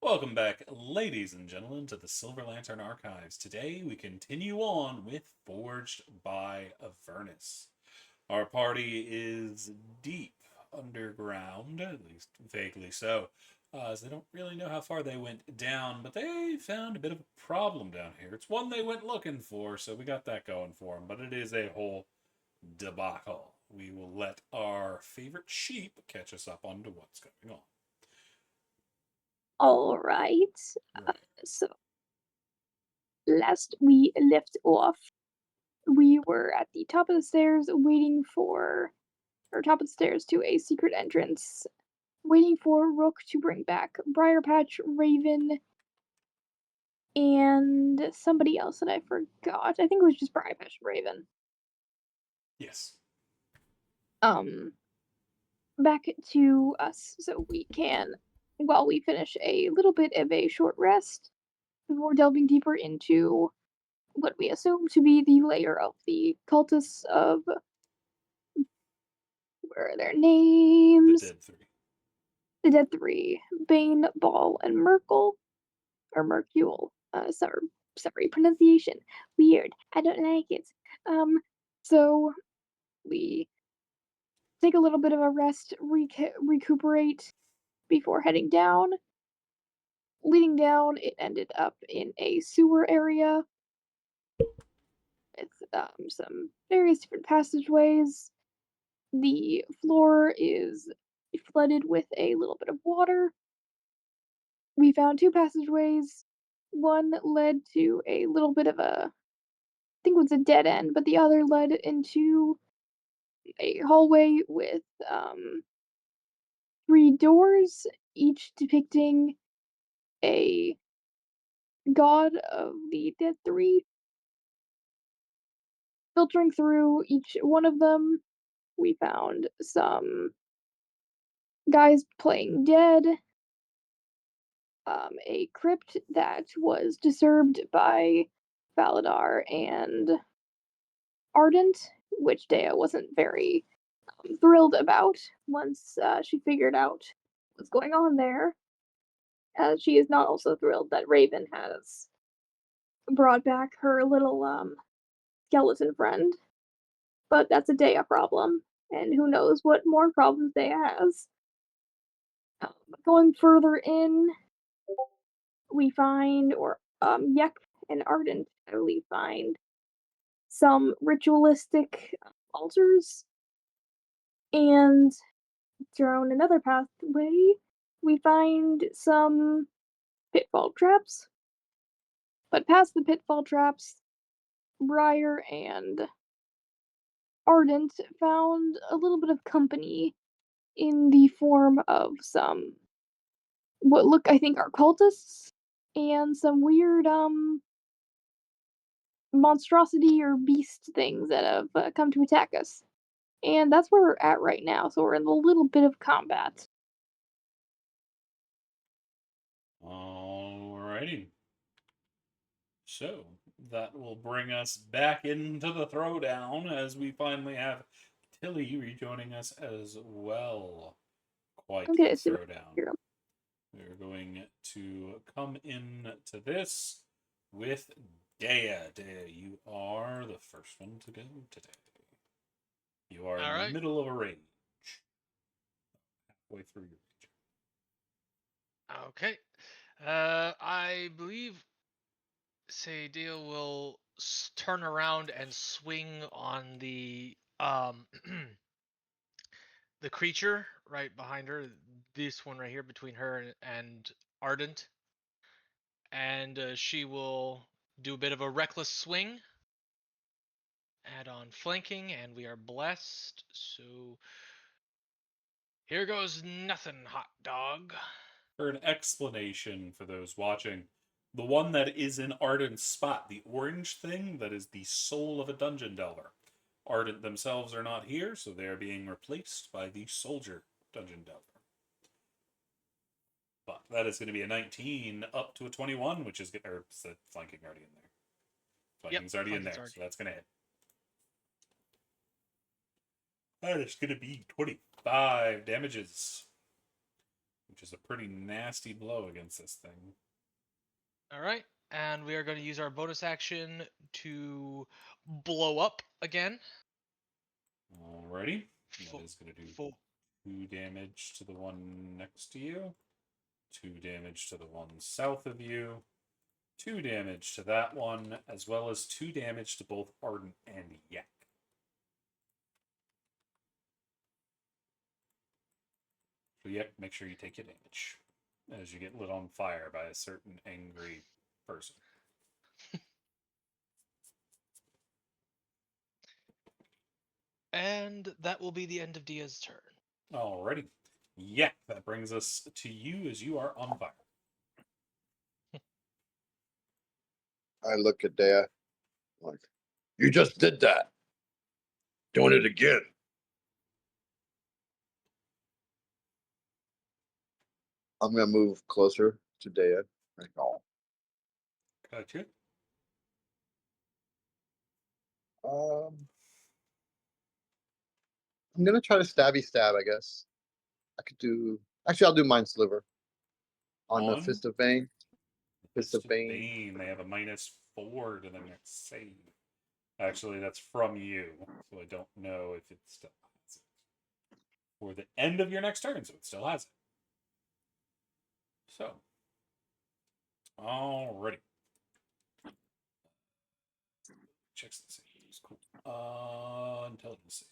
Welcome back, ladies and gentlemen, to the Silver Lantern Archives. Today we continue on with Forged by Avernus. Our party is deep underground, at least vaguely so, as they don't really know how far they went down, but they found a bit of a problem down here. It's one they went looking for, so we got that going for them, but it is a whole debacle. We will let our favorite sheep catch us up onto what's going on. All right. Uh, Right. so last we left off, we were at the top of the stairs waiting for, or top of the stairs to a secret entrance, waiting for Rook to bring back Briarpatch, Raven, and somebody else that I forgot. I think it was just Briarpatch and Raven. Yes. Um, Back to us so we can, while we finish a little bit of a short rest, before delving deeper into what we assume to be the layer of the cultists of where are their The names? Dead Three. The Dead Three, Bane, Ball, and Merkel, or Mercule. Sorry, pronunciation. Weird. I don't like it. Um, so we take a little bit of a rest, recuperate before heading down. Leading down, it ended up in a sewer area with some various different passageways. The floor is flooded with a little bit of water. We found two passageways. One led to a little bit of a, I think it was a dead end, but the other led into a hallway with three doors, each depicting a god of the dead three. Filtering through each one of them, we found some guys playing dead, a crypt that was disturbed by Faladar and Ardent, which Dea wasn't very thrilled about once she figured out what's going on there. She is not also thrilled that Raven has brought back her little skeleton friend, but that's a Dea problem, and who knows what more problems Dea has. Going further in, we find, or Yek and Ardent, I believe, find some ritualistic altars, and down another pathway, we find some pitfall traps. But past the pitfall traps, Briar and Ardent found a little bit of company in the form of some what look I think are cultists and some weird monstrosity or beast things that have come to attack us. And that's where we're at right now. So we're in a little bit of combat. Alrighty. So that will bring us back into the throwdown as we finally have Tilly rejoining us as well. I'm Quite gonna the assume throwdown. here. We're going to come in to this with Dea. Dea, you are the first one to go today. You are in All the right. middle of a rage. Halfway through your rage. Okay. I believe Deal will turn around and swing on the the creature right behind her. This one right here between her and Ardent, and she will do a bit of a reckless swing. Add on flanking, and we are blessed. So here goes nothing, hot dog. For an explanation for those watching, the one that is in Ardent's spot, the orange thing that is the soul of a dungeon delver. Ardent themselves are not here, so they are being replaced by the soldier dungeon delver. But that is going to be a 19 up to a 21, which is good. Or is the flanking already in there? Yep, Flanking's already in flanking's there, so already. that's going to hit. That is going to be 25 damages. which is a pretty nasty blow against this thing. All right, and we are going to use our bonus action to blow up again. Alrighty. Fo- That is going to do fo- 2 damage to the one next to you, 2 damage to the one south of you, 2 damage to that one, as well as 2 damage to both Ardent and Yak. So, Yak, make sure you take your damage as you get lit on fire by a certain angry person. And that will be the end of Dia's turn. Alrighty. Yak, that brings us to you as you are on fire. I look at Dea like, you just did that. Doing it again. I'm gonna move closer to Dea. Like, oh, Gotcha. I'm gonna try to stabby stab. I guess I could do. Actually, I'll do Mind Sliver on the On Fist of Bane. Fist of Bane. Bane, they have a -4 to their next save. Actually, that's from you, so I don't know if it still has it. For the end of your next turn, so it still has it. So, alrighty. Checks the saves. Cool. Intelligence save.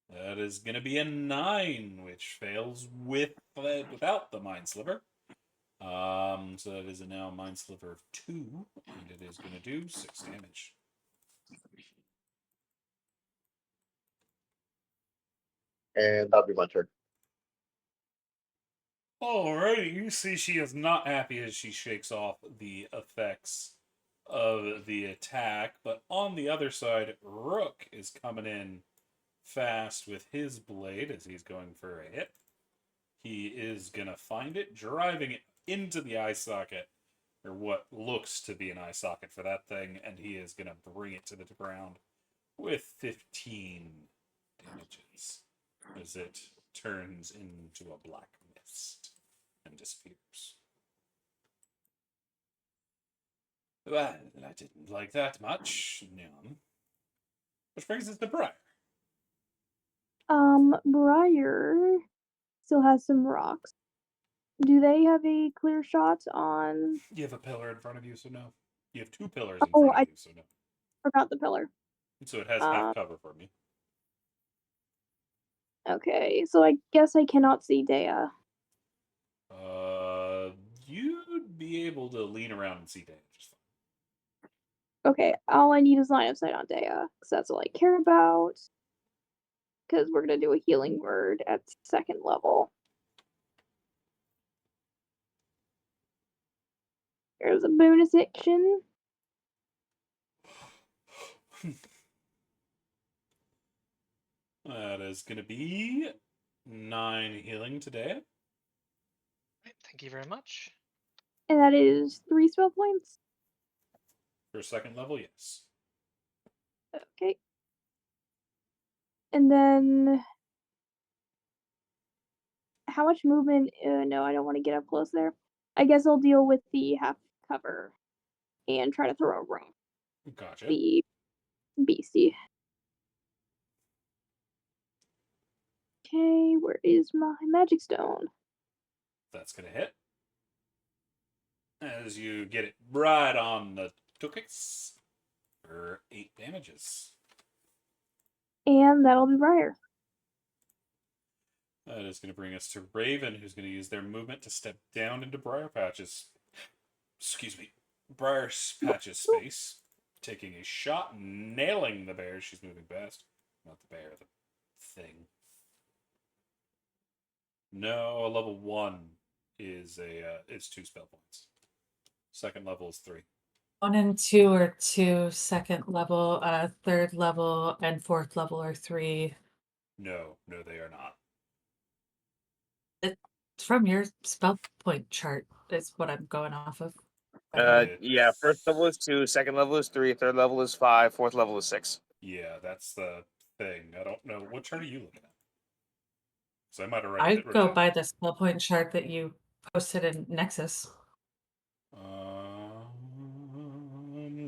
That is going to be a 9, which fails without the Mind Sliver. So that is now a Mind Sliver of 2, and it is going to do 6 damage. And that'll be my turn. Alrighty, you see she is not happy as she shakes off the effects of the attack, but on the other side, Rook is coming in fast with his blade as he's going for a hit. He is going to find it, driving it into the eye socket, or what looks to be an eye socket for that thing, and he is going to bring it to the ground with 15 damages as it turns into a black mist and disappears. Well, I didn't like that much, Neon. Which brings us to Briar. Briar still has some rocks. Do they have a clear shot on? You have a pillar in front of you, so no. You have 2 pillars in Oh, front I of you, so no. forgot the pillar. So it has half cover from you. Okay, so I guess I cannot see Dea. You'd be able to lean around and see Dave just fine. Okay, all I need is line of sight on Dea, because that's all I care about. Because we're gonna do a healing word at 2nd level. There's a bonus action. That is going to be 9 healing today. Right, thank you very much. And that is 3 spell points. For 2nd level, yes. Okay. And then how much movement? No, I don't want to get up close there. I guess I'll deal with the half cover and try to throw a rock. Gotcha. The beastie. Okay, where is my magic stone? That's going to hit. As you get it right on the tukix for 8 damages. And that'll be Briar. That is going to bring us to Raven, who's going to use their movement to step down into Briar Patch's. Excuse me. Briar Patch's space. Taking a shot, nailing the bear she's moving past. Not the bear, the thing. No, a level 1 is it's 2 spell points. 2nd level is 3. 1 and 2 are 2, 2nd level, 3rd level, and 4th level are 3. No, they are not. It's from your spell point chart is what I'm going off of. Yeah, 1st level is 2, 2nd level is 3, 3rd level is 5, 4th level is 6. Yeah, that's the thing. I don't know. What chart are you looking at? So I might have I written go down. by the skill point chart that you posted in Nexus.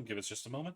Give us just a moment.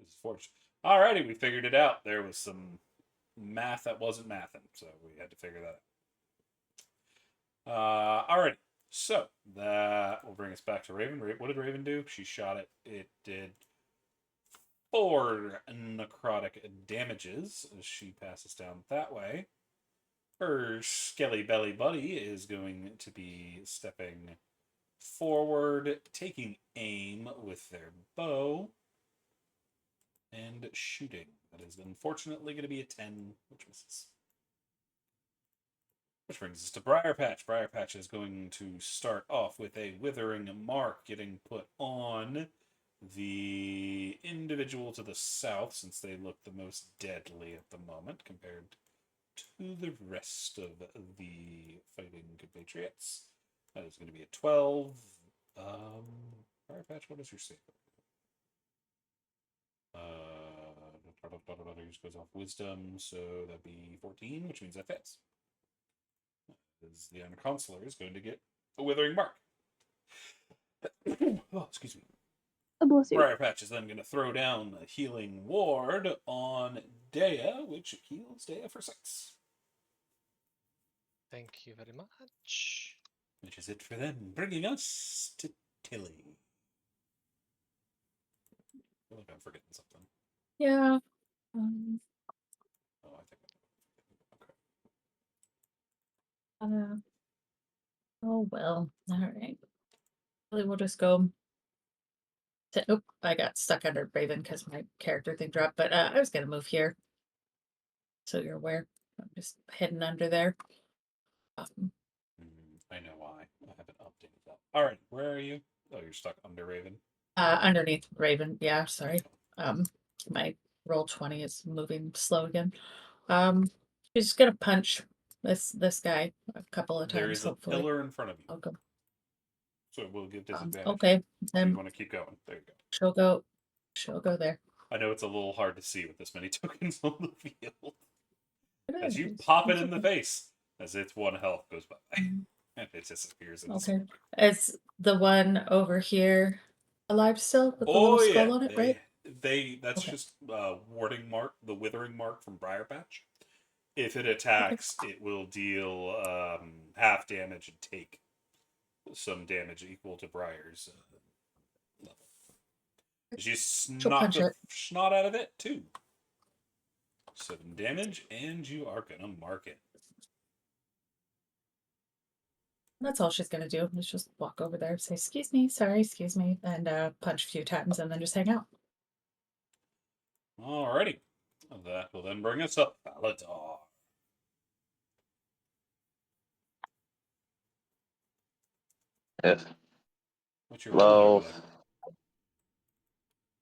This is fortunate. Alrighty, we figured it out. There was some math that wasn't mathing, so we had to figure that out. Alrighty, so that will bring us back to Raven. What did Raven do? She shot it. It did 4 necrotic damages as she passes down that way. Her skelly belly buddy is going to be stepping forward, taking aim with their bow, and shooting. That is unfortunately going to be a 10, which misses. Which brings us to Briarpatch. Briarpatch is going to start off with a withering mark getting put on the individual to the south, since they look the most deadly at the moment compared to the rest of the fighting compatriots. That is going to be a 12. Briarpatch, what is your save? Yours goes off wisdom, so that'd be 14, which means that fails. Because the unconsular is going to get a withering mark. Oh, excuse me. Bless you. Briarpatch is then going to throw down a healing ward on Dea, which heals Dea for 6. Thank you very much. Which is it for them, bringing us to Tilly. I feel like I'm forgetting something. Yeah. Oh, I think. Okay. Oh well. All right. Really, we'll just go. Oh, I got stuck under Raven because my character thing dropped. But I was gonna move here, so you're aware. I'm just hidden under there. I know why. I haven't updated that. All right, where are you? Oh, you're stuck under Raven. Underneath Raven. Yeah, sorry. My roll 20 is moving slow again. She's just gonna punch this guy a couple of times. There is a hopefully. pillar in front of you. I'll go. So it will give disadvantage. Okay, Do then you want to keep going? There you go. She'll go there. I know it's a little hard to see with this many tokens on the field. It As you is. pop it It's in the okay. face, as its 1 health goes by. And it disappears in Okay. It's the one over here alive still with the little skull on it, right? That's Okay. just warding mark, the withering mark from Briarpatch. If it attacks, it will deal half damage and take some damage equal to Briar's level. She knocked the snot out of it too. 7 damage, and you are gonna mark it. That's all she's gonna do is just walk over there, say, excuse me, sorry, excuse me, and punch a few times and then just hang out. Alrighty. That will then bring us up Faladar. Yes. What's your rolling Low. over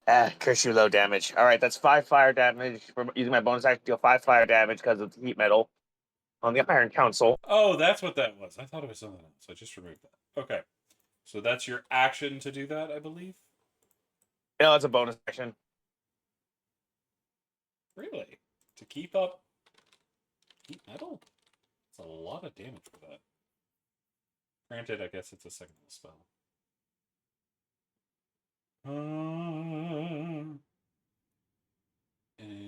there? Curse you low damage. All right, that's 5 fire damage. For using my bonus action, deal 5 fire damage because of heat metal on the Iron Council. Oh, that's what that was. I thought it was something else. I just removed that. Okay. So that's your action to do that, I believe? No, it's a bonus action. to keep up heat metal. It's a lot of damage for that. Granted, I guess it's a second level spell.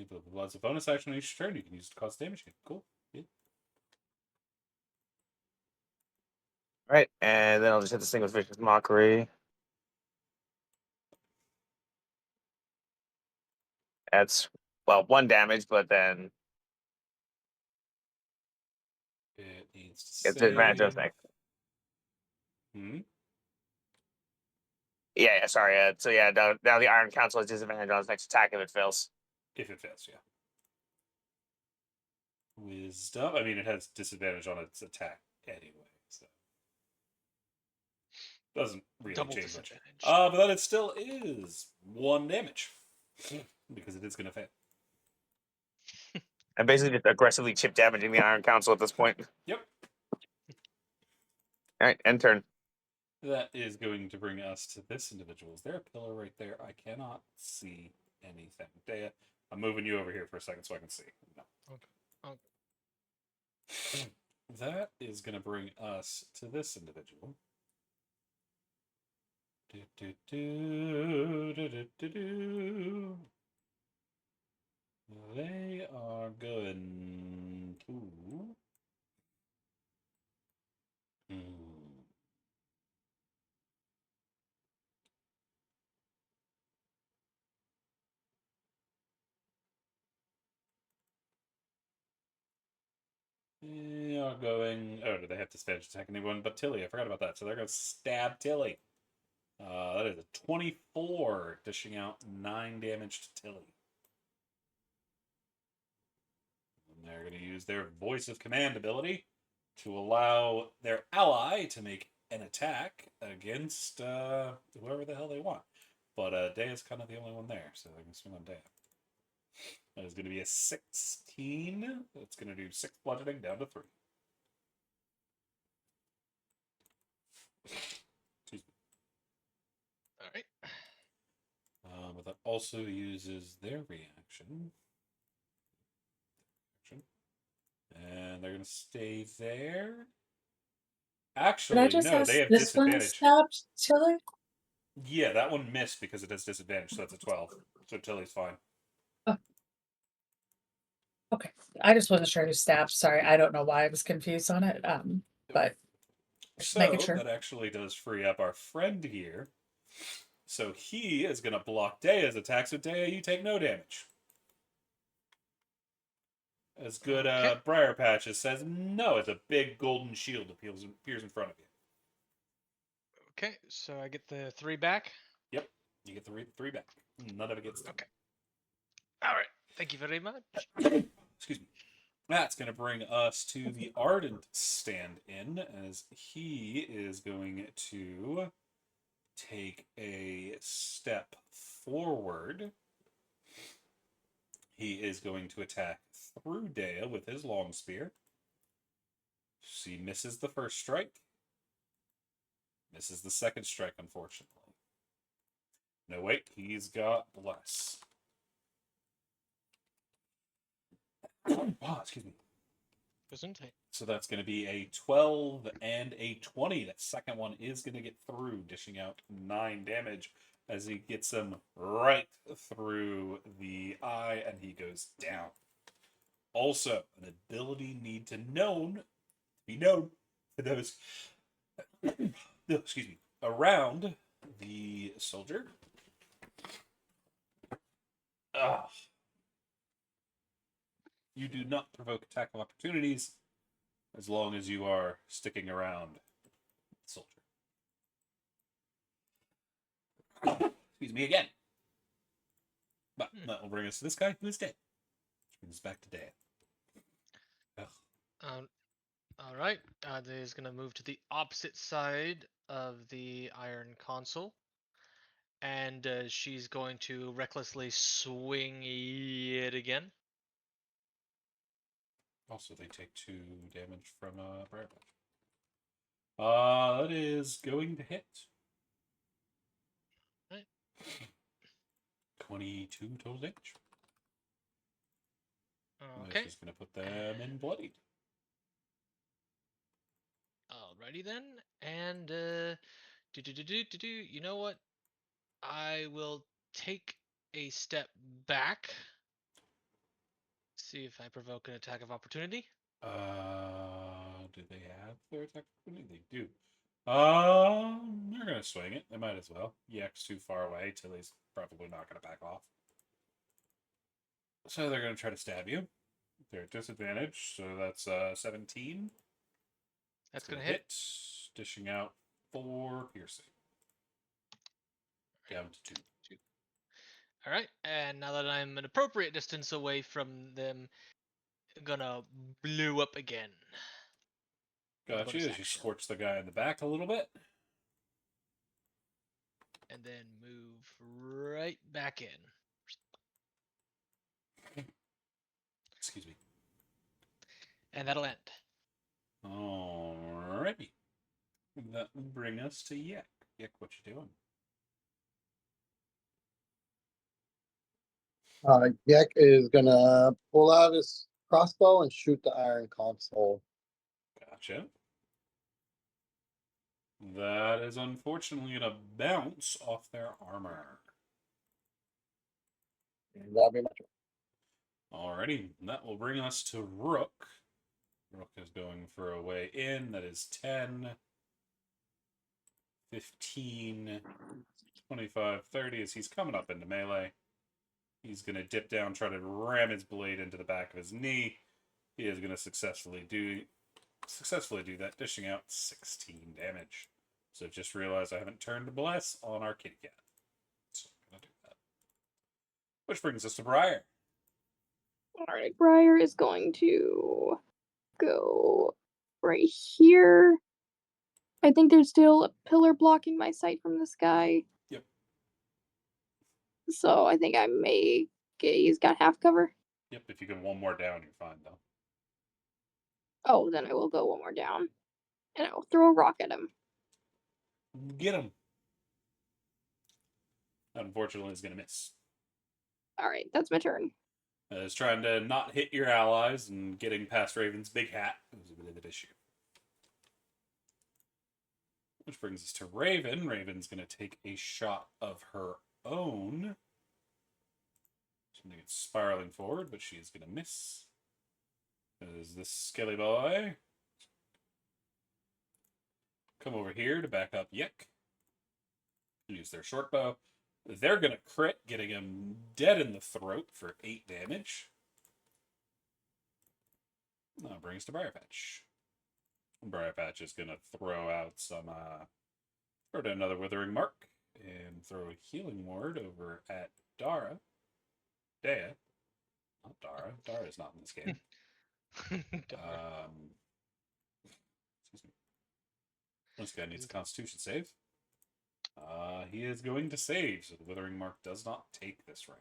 Blah, blah, blah. It's a bonus action on each turn. You can use it to cause damage. Cool. Yeah. All right, and then I'll just hit this thing with Vicious Mockery. That's, well, 1 damage, but then It needs to it's advantage on save. next. Hmm? Yeah, sorry. So yeah, now the Iron Council has disadvantage on its next attack if it fails. If it fails, yeah. Wisdom. I mean, it has disadvantage on its attack anyway, so doesn't really Double change much. disadvantage. But then it still is 1 damage because it is going to fail. I'm basically just aggressively chip damaging the Iron Council at this point. Yep. All right, end turn. That is going to bring us to this individual. Is there a pillar right there? I cannot see anything. Dea, I'm moving you over here for a second so I can see. No. Okay. That is going to bring us to this individual. Do, do, do, do, do, do, do. They are going to. They are going. Oh, do they have disadvantage attack anyone but Tilly? I forgot about that. So they're going to stab Tilly. That is a 24, dishing out 9 damage to Tilly. And they're going to use their Voice of Command ability to allow their ally to make an attack against whoever the hell they want. But Dea's kind of the only one there, so they can swing on Dea. That is going to be a 16. It's going to do 6 bludgeoning down to 3. Excuse me. All right. But that also uses their reaction. And they're going to stay there. Did Actually, I just no, ask they have this one disadvantage. stabbed Tilly? Yeah, that one missed because it has disadvantage, so that's a 12. So Tilly's fine. Okay. I just wasn't sure who stabbed. Sorry, I don't know why I was confused on it. But just So making sure. that actually does free up our friend here. So he is going to block Dea's attack. So Dea, you take no damage. As good Okay. Briar Patches says, no, it's a big golden shield appears in front of you. Okay, so I get the 3 back. Yep, you get the 3 back. None of it gets them. Okay. All right. Thank you very much. Excuse me. That's going to bring us to the Ardent stand-in, as he is going to take a step forward. He is going to attack through Dea with his long spear. She misses the first strike. Misses the second strike, unfortunately. No, wait, he's got Bless. Oh, excuse me. Gesundheit. So that's going to be a 12 and a 20. That second one is going to get through, dishing out 9 damage as he gets him right through the eye and he goes down. Also, an ability need to be known for those excuse me, around the soldier. You do not provoke attack of opportunities as long as you are sticking around the soldier. Excuse me again. But that will bring us to this guy who is dead. Which brings us back to Dea. All right. They is going to move to the opposite side of the Iron Console. And she's going to recklessly swing it again. Also, they take 2 damage from Briar Patch. That is going to hit. Right. 22 total damage. Okay. She's going to put them in bloodied. Alrighty then. And you know what? I will take a step back. See if I provoke an attack of opportunity. Do they have their attack opportunity? They do. They're gonna swing it. They might as well. Yak's too far away. Tilly's probably not gonna back off. So they're gonna try to stab you. They're at disadvantage, so that's 17. That's gonna hit. Dishing out 4 piercing. Down to 2. All right, and now that I'm an appropriate distance away from them, I'm gonna blow up again. Gotcha, as you scorch the guy in the back a little bit. And then move right back in. Excuse me. And that'll end. Alrighty. That will bring us to Yak. Yak, what you doing? Yek is gonna pull out his crossbow and shoot the iron console. Gotcha. That is unfortunately going to bounce off their armor. And that'll be my turn. Alrighty, that will bring us to Rook. Rook is going for a way in. That is 10, 15, 25, 30 as he's coming up into melee. He's going to dip down, try to ram his blade into the back of his knee. He is going to successfully do that, dishing out 16 damage. So just realized I haven't turned to bless on our kitty cat. So I'm going to do that. Which brings us to Briar. Alright, Briar is going to go right here. I think there's still a pillar blocking my sight from this guy. Yep. So I think I may get, he's got half cover. Yep, if you get one more down, you're fine, though. Oh, then I will go one more down. And I will throw a rock at him. Get him. Unfortunately, he's going to miss. Alright, that's my turn. Is trying to not hit your allies and getting past Raven's big hat is a bit of an issue. Which brings us to Raven. Raven's going to take a shot of her own. She's going to get spiraling forward, but she is going to miss. Is this Skelly boy? Come over here to back up Yek. Use their short bow. They're going to crit, getting him dead in the throat for 8 damage. That brings us to Briarpatch. Briarpatch is going to throw out some, throw down another Withering Mark, and throw a Healing Ward over at Dara. Dea. Not Dara. Dara's not in this game. Excuse me. This guy needs a Constitution save. He is going to save, so the Withering Mark does not take this round.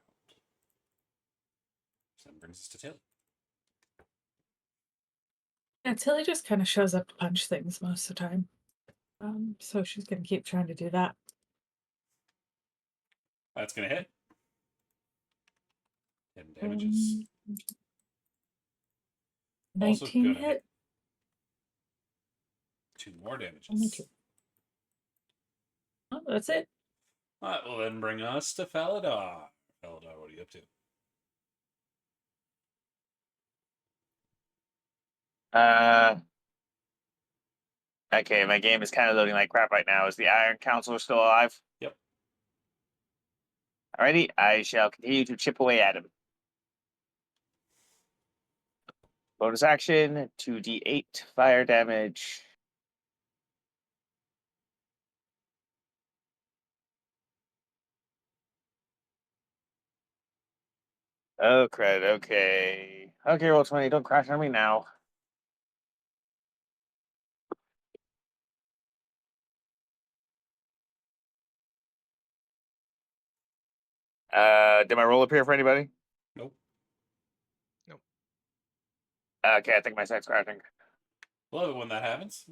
So that brings us to Tilly. Yeah, Tilly just kind of shows up to punch things most of the time. So she's going to keep trying to do that. That's going to hit. 10 damages. 19 hit. 2 more damages. Only 2. Oh, that's it. That will then bring us to Felidar. Felidar, what are you up to? Okay, my game is kind of loading like crap right now. Is the Iron Counselor still alive? Yep. Alrighty, I shall continue to chip away at him. Bonus action, 2d8 fire damage. Oh, crud, okay. Okay, roll 20, don't crash on me now. Did my roll appear for anybody? Nope. Nope. Okay, I think my site's crashing. Love it when that happens.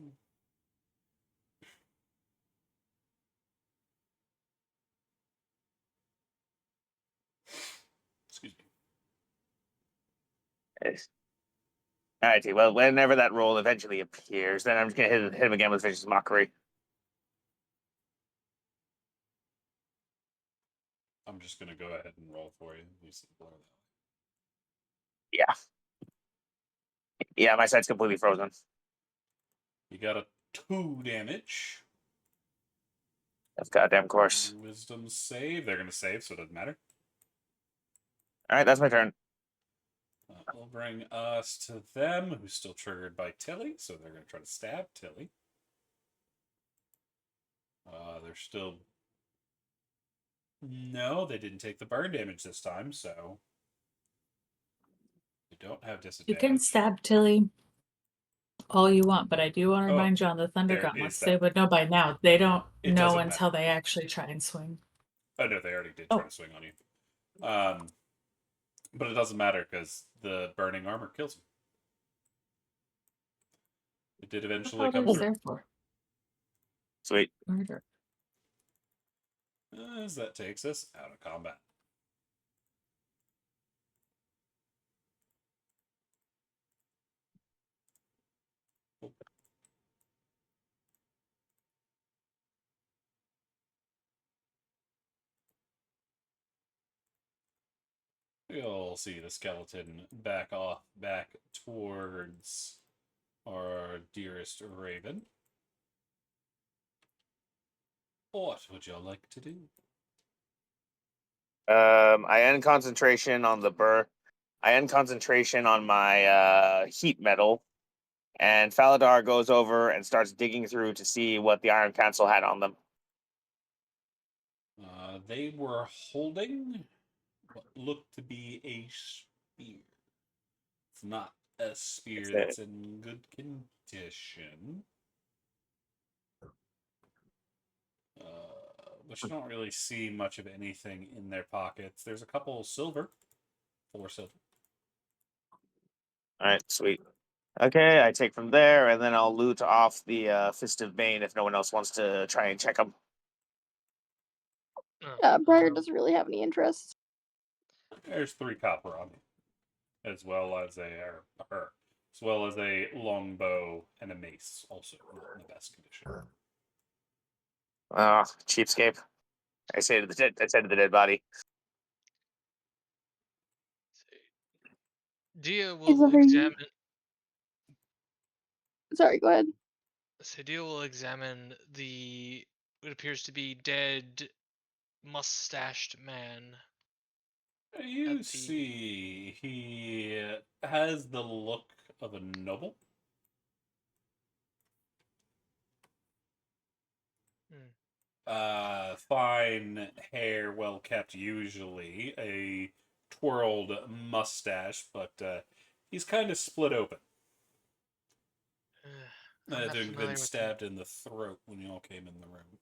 Excuse me. Alrighty, well, whenever that roll eventually appears, then I'm just gonna hit him again with Vicious Mockery. I'm just gonna go ahead and roll for you. You see the blur that way. Yeah. Yeah, my sight's completely frozen. You got a 2 damage. Of goddamn course. Wisdom save. They're gonna save, so it doesn't matter. Alright, that's my turn. We'll bring us to them, who's still triggered by Tilly, so they're gonna try to stab Tilly. They're still. No, they didn't take the burn damage this time, so they don't have You disadvantage. can stab Tilly all you want, but I do want to remind you on the Thunder there Gauntlets, is they that. would know by now. They don't It know doesn't until matter. they actually try and swing. Oh no, they already did Oh. try to swing on you. But it doesn't matter because the burning armor kills him. It did That's eventually all it come was through. there for. Sweet. Murder. As that takes us out of combat. You'll see the skeleton back towards our dearest Raven. What would you like to do? I end concentration on the burr. I end concentration on my heat metal, and Faladar goes over and starts digging through to see what the Iron Council had on them. They were holding what looked to be a spear. It's not a spear that's in good condition. But you don't really see much of anything in their pockets. There's a couple of silver. 4 silver. Alright, sweet. Okay, I take from there, and then I'll loot off the Fist of Bane if no one else wants to try and check them. Briar doesn't really have any interest. There's 3 copper on you, as well as as well as a longbow and a mace, also not in the best condition. Cheapskate. I say to the dead body. Dia Is will over you. examine. Sorry, go ahead. So Dia will examine the what appears to be dead, mustached man. You see, he has the look of a noble. Fine hair, well kept usually, a twirled mustache, but he's kind of split open. Having been stabbed in the throat when you all came in the room.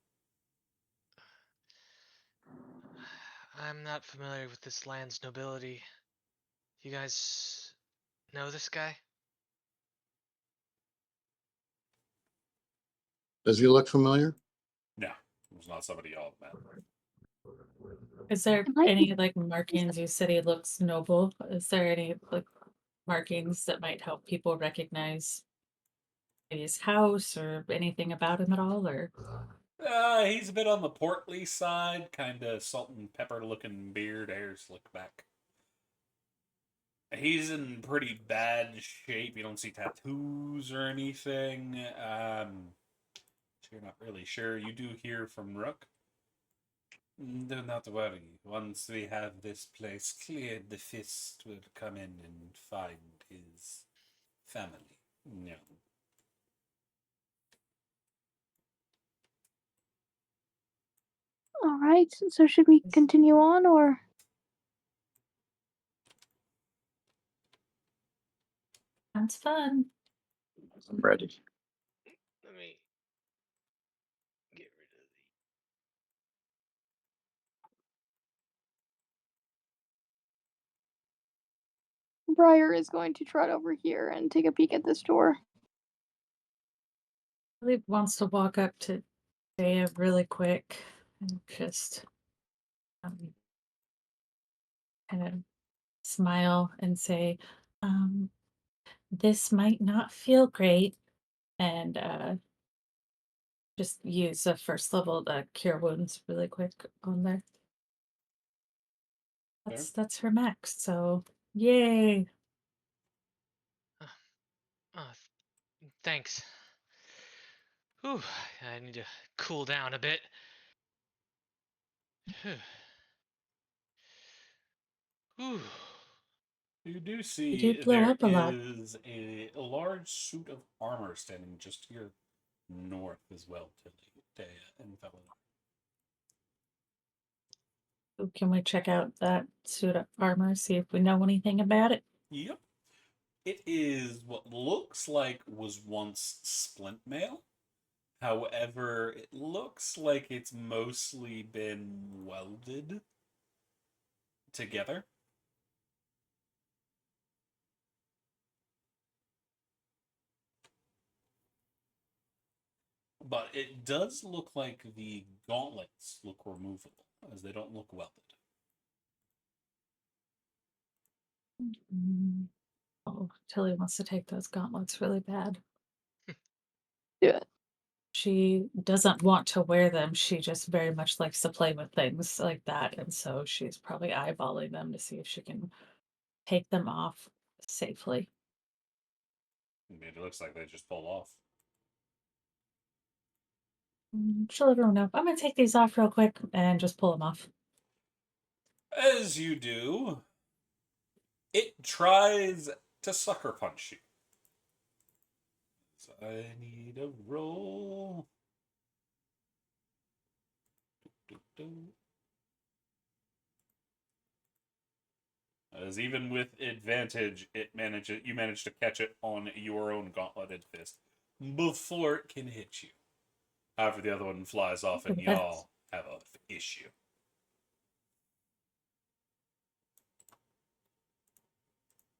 I'm not familiar with this land's nobility. You guys know this guy? Does he look familiar? No, it was not somebody y'all met. Is there Am I- any like markings? You said he looks noble. Is there any like markings that might help people recognize his house or anything about him at all? Or He's a bit on the portly side, kind of salt and pepper looking beard, hair slicked back. He's in pretty bad shape. You don't see tattoos or anything. So you're not really sure. You do hear from Rook. Do not worry. Once we have this place cleared, the Fist will come in and find his family. Yeah. All right. So should we continue on, or? sounds fun. I'm ready. Let me get rid of Briar is going to trot over here and take a peek at this door. Really wants to walk up to Dea really quick and just kind of smile and say, This might not feel great, and just use a first level cure wounds really quick on there. That's her max, so yay. Thanks. Whew, I need to cool down a bit. Whew. You do You see do blow there up a lot. is a large suit of armor standing just to your north as well, Dea and Fellow. Can we check out that suit of armor, see if we know anything about it? Yep. It is what looks like was once splint mail. However, it looks like it's mostly been welded together. But it does look like the gauntlets look removable, as they don't look welded. Oh, Tilly wants to take those gauntlets really bad. Do it. She doesn't want to wear them. She just very much likes to play with things like that. And so she's probably eyeballing them to see if she can take them off safely. I mean, it looks like they just pull off. She'll let everyone know. I'm going to take these off real quick and just pull them off. As you do, it tries to sucker punch you. So I need a roll. As even with advantage, you manage to catch it on your own gauntleted fist before it can hit you. However, the other one flies off and y'all have an issue.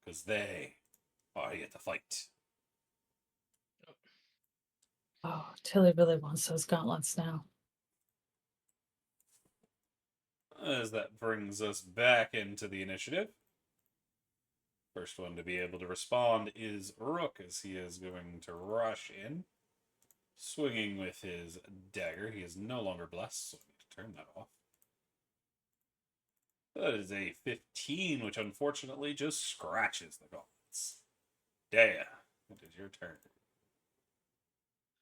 Because they are here to fight. Oh, Tilly really wants those gauntlets now. As that brings us back into the initiative. First one to be able to respond is Rook, as he is going to rush in, swinging with his dagger. He is no longer blessed, so I need to turn that off. That is a 15, which unfortunately just scratches the gauntlets. Dea, it is your turn.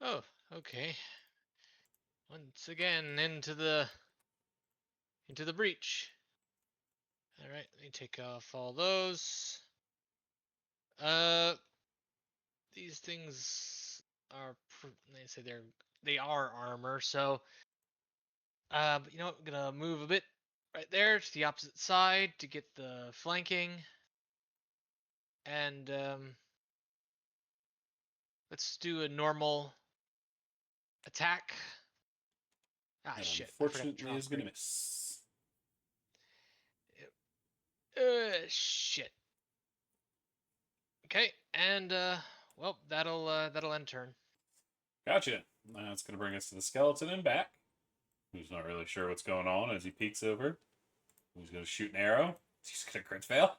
Oh, okay. Once again into the breach. All right, let me take off all those. These things are they are armor, so but you know what? I'm gonna move a bit right there to the opposite side to get the flanking, and let's do a normal attack. Ah, And shit! I forgot to unfortunately draw is going to miss. Shit. Okay, and well, that'll end turn. Gotcha. That's going to bring us to the skeleton and back. Who's not really sure what's going on as he peeks over. Who's going to shoot an arrow? He's going to crit fail.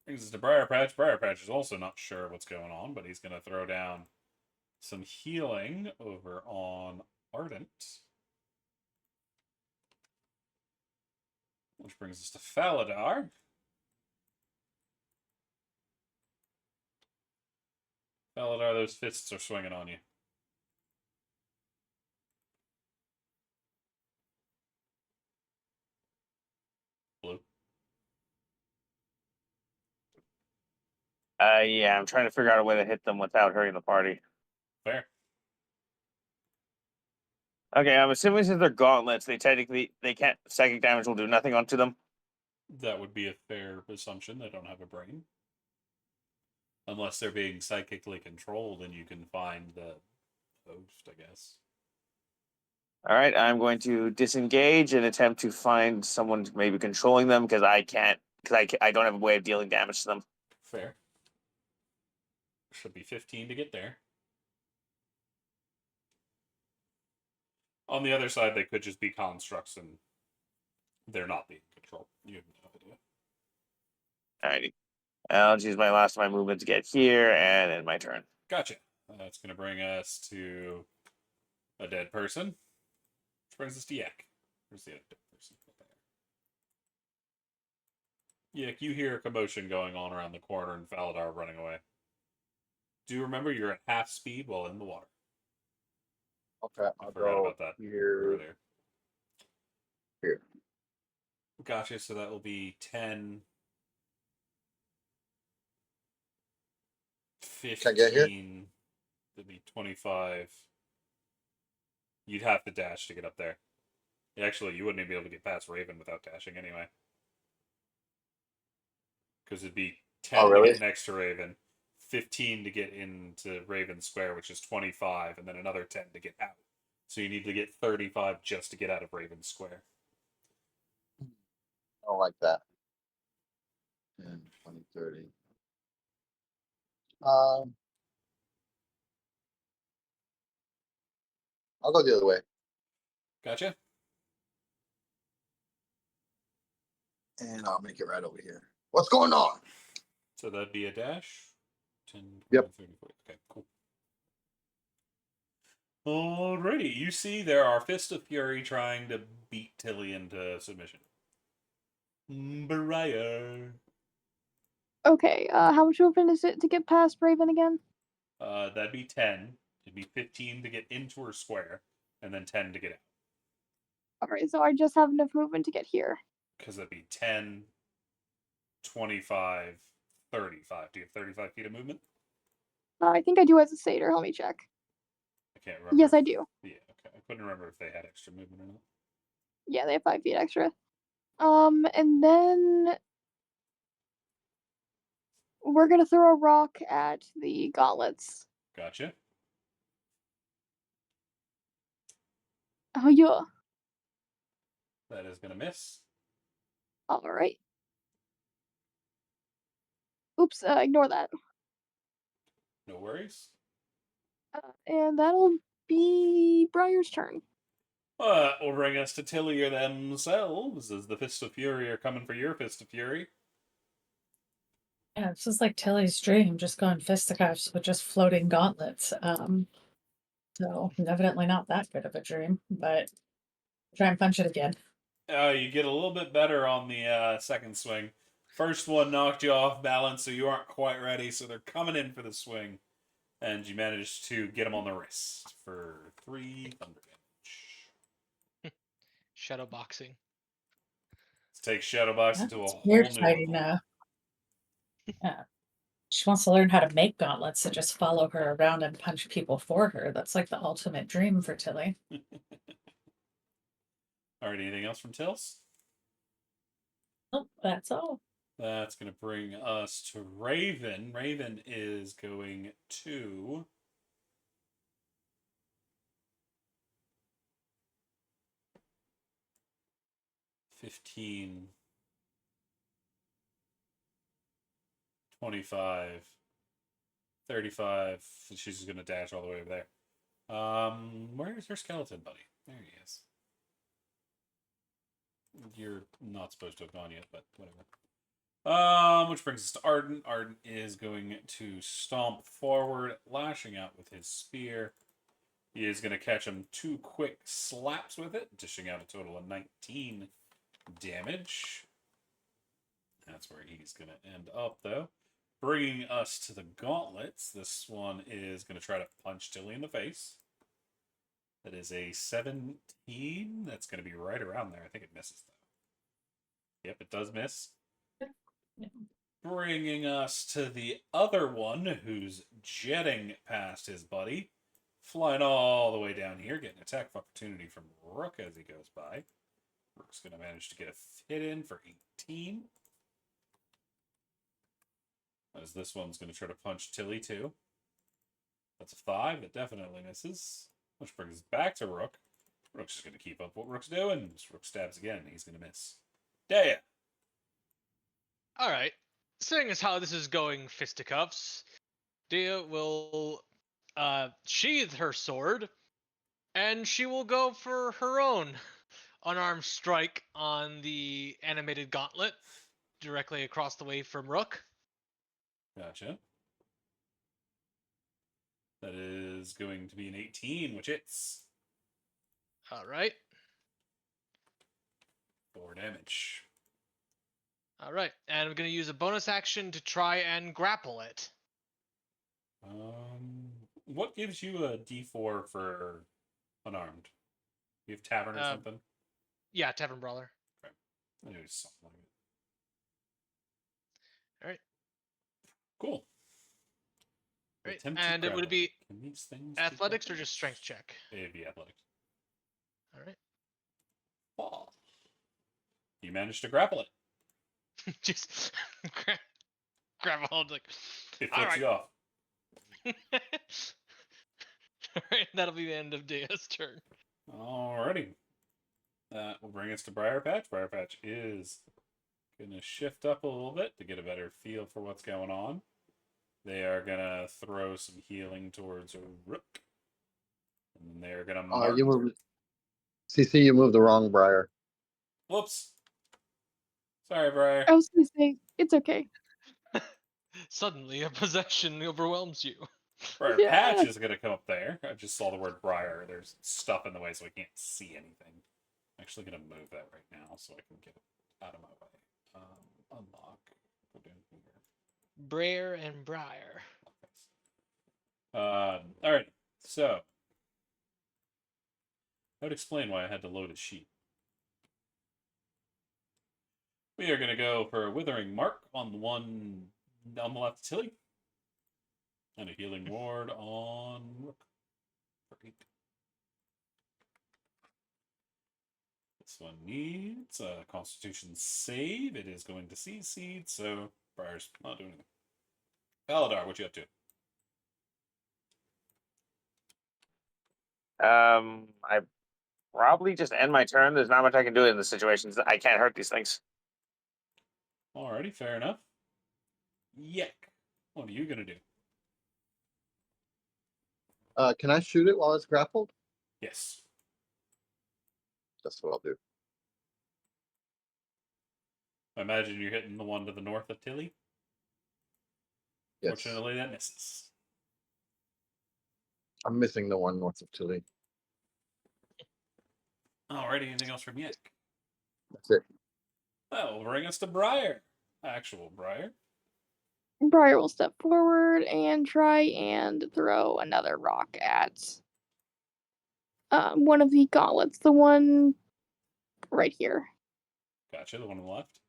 Brings us to Briar Patch. Briar Patch is also not sure what's going on, but he's going to throw down some healing over on Ardent. Which brings us to Faladar. Faladar, those fists are swinging on you. Blue. Yeah, I'm trying to figure out a way to hit them without hurting the party. Fair. Okay, I'm assuming since they're gauntlets, they can't psychic damage will do nothing onto them. That would be a fair assumption. They don't have a brain. Unless they're being psychically controlled and you can find the host, I guess. All right, I'm going to disengage and attempt to find someone maybe controlling them because I don't have a way of dealing damage to them. Fair. Should be 15 to get there. On the other side, they could just be constructs and they're not being controlled. You have no idea. Alrighty. I'll use my last of my movement to get here and end my turn. Gotcha. That's going to bring us to a dead person. Which brings us to Yak. Where's the other dead person? Yak, you hear a commotion going on around the corner and Faladar running away. Do remember you're at half speed while in the water. Okay, I I'll forgot go about that here. earlier. Here. Gotcha, so that will be 10, Can I get here? 15, that'd be 25. You'd have to dash to get up there. Actually, you wouldn't even be able to get past Raven without dashing anyway. Because it'd be 10 Oh, to really? get next to Raven, 15 to get into Raven Square, which is 25, and then another 10 to get out. So you need to get 35 just to get out of Raven Square. I don't like that. 10, 20, 30. I'll go the other way. Gotcha? And I'll make it right over here. What's going on? So that'd be a dash. 10, 20, Yep. 30, 40. Okay, cool. Alrighty, you see there are Fist of Fury trying to beat Tilly into submission. Briar. Okay, how much movement is it to get past Raven again? That'd be 10. It'd be 15 to get into her square, and then 10 to get out. Alright, so I just have enough movement to get here. Because that'd be 10, 25, 35. Do you have 35 feet of movement? I think I do as a satyr. Let me check. I can't remember. Yes, I do. Yeah, okay. I couldn't remember if they had extra movement or not. Yeah, they have 5 feet extra. And then we're gonna throw a rock at the gauntlets. Gotcha. Oh yeah. That is going to miss. Alright. Oops, ignore that. No worries. And that'll be Briar's turn. Will bring us to Tilly themselves, as the Fist of Fury are coming for your Fist of Fury. Yeah, it's just like Tilly's dream, just going fisticuffs with just floating gauntlets. So evidently not that good of a dream, but try and punch it again. You get a little bit better on the second swing. First one knocked you off balance, so you aren't quite ready, so they're coming in for the swing. And you managed to get them on the wrist for 3 thunder damage. Shadow boxing. Let's take Shadowbox into a It's whole weird new fighting level. She wants to learn how to make gauntlets to just follow her around and punch people for her. That's like the ultimate dream for Tilly. Alright, anything else from Tills? Oh, that's all. That's going to bring us to Raven. Raven is going to... $15, 25, 35. She's just going to dash all the way over there. Where's her skeleton buddy? There he is. You're not supposed to have gone yet, but whatever. Which brings us to Arden. Arden is going to stomp forward, lashing out with his spear. He is going to catch him 2 quick slaps with it, dishing out a total of 19 damage. That's where he's going to end up, though. Bringing us to the gauntlets. This one is going to try to punch Tilly in the face. That is a 17. That's going to be right around there. I think it misses, though. Yep, it does miss. Yeah. Bringing us to the other one, who's jetting past his buddy. Flying all the way down here, getting attack of opportunity from Rook as he goes by. Rook's going to manage to get a hit in for 18. As this one's going to try to punch Tilly, too. That's a 5. That definitely misses. Which brings us back to Rook. Rook's just going to keep up what Rook's doing. Rook stabs again. He's going to miss. Daya. All right. Seeing as how this is going fisticuffs, Dia will sheathe her sword, and she will go for her own unarmed strike on the animated gauntlet directly across the way from Rook. Gotcha. That is going to be an 18, which hits. All right. 4 damage. All right. And I'm going to use a bonus action to try and grapple it. What gives you a D4 for unarmed? You have tavern or something? Yeah, Tavern Brawler. Okay. I knew it was something like it. All right. Cool. Right. Attempt to And it would grapple. be Can these things be athletics or grappled? just strength check? It'd be athletics. All right. Oh. You managed to grapple it. Just grab a hold, like. It All flips right. you off. All right. That'll be the end of Dea's turn. Alrighty. That will bring us to Briar Patch. Briar Patch is going to shift up a little bit to get a better feel for what's going on. They are going to throw some healing towards Rook. And then they're going to mark. You moved. CC, you moved the wrong Briar. Whoops. Sorry, Briar. I was gonna say it's okay. Suddenly, a possession overwhelms you. Briar Yeah. Patch is going to come up there. I just saw the word Briar. There's stuff in the way, so I can't see anything. I'm actually going to move that right now so I can get it out of my way. Unlock. Put in here. Brer and Briar. Alright. So, I would explain why I had to load a sheet. We are going to go for a Withering Mark on the one on the left, Tilly. And a Healing Ward on Rook. For 8. This one needs a Constitution save. It is going to succeed, so Briar's not doing anything. Paladar, what you up to? I probably just end my turn. There's not much I can do in this situation. I can't hurt these things. Alrighty, fair enough. Yek. What are you going to do? Can I shoot it while it's grappled? Yes. That's what I'll do. I imagine you're hitting the one to the north of Tilly. Yes. Fortunately, that misses. I'm missing the one north of Tilly. Alrighty, anything else from Yek? That's it. That will bring us to Briar. Actual Briar. Briar will step forward and try and throw another rock at one of the gauntlets, the one right here. Gotcha, the one on the left.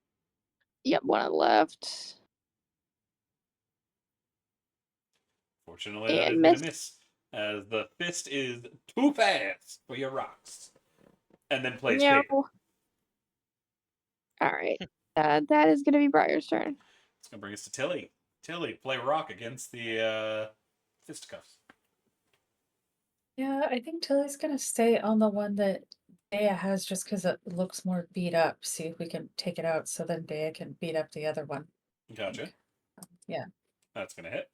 Yep, one on the left. Fortunately, that is And going to missed. miss, as the fist is too fast for your rocks. And then plays No. paper. Alright. That is gonna be Briar's turn. It's going to bring us to Tilly. Tilly, play rock against the fisticuffs. Yeah, I think Tilly's gonna stay on the one that Dea has just because it looks more beat up. See if we can take it out so then Dea can beat up the other one. Gotcha. Yeah. That's going to hit.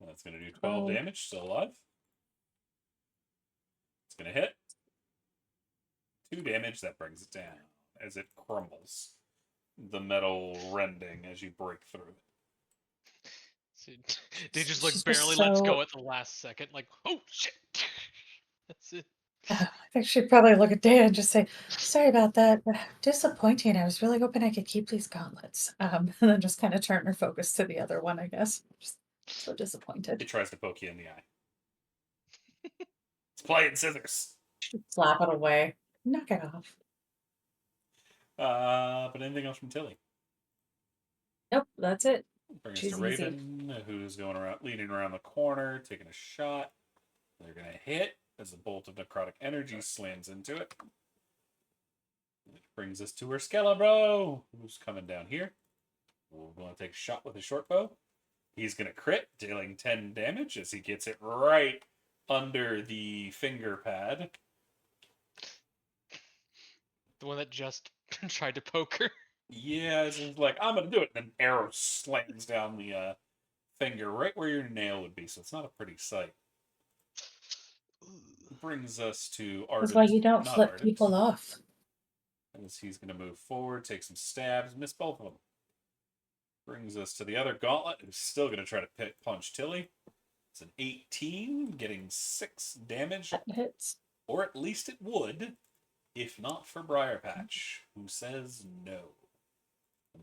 That's going to do 12 Oh. damage, still alive. It's going to hit. 2 damage, that brings it down as it crumbles. The metal rending as you break through it. So they just like She's just barely lets so- go at the last second, like, oh shit. That's it. I think she'd probably look at Dea and just say, sorry about that. Disappointing. I was really hoping I could keep these gauntlets. And then just kind of turn her focus to the other one, I guess. Just so disappointed. It tries to poke you in the eye. It's playing scissors. Slap it away. Knock it off. But anything else from Tilly? Nope, that's it. Bring us She's to easy. Raven, who's going around, leading around the corner, taking a shot. They're going to hit as a bolt of necrotic energy slams into it. Which brings us to her Skelebro, who's coming down here. We're going to take a shot with a short bow. He's going to crit, dealing 10 damage as he gets it right under the finger pad. The one that just tried to poke her. Yeah, it's just like, I'm going to do it. And then arrow slams down the finger right where your nail would be, so it's not a pretty sight. Brings us to Ardent. That's why you don't not flip Ardent, people off. as he's going to move forward, take some stabs, miss both of them. Brings us to the other gauntlet, who's still going to try to punch Tilly. It's an 18, getting 6 damage, That hits. or at least it would, if not for Briarpatch, who says no.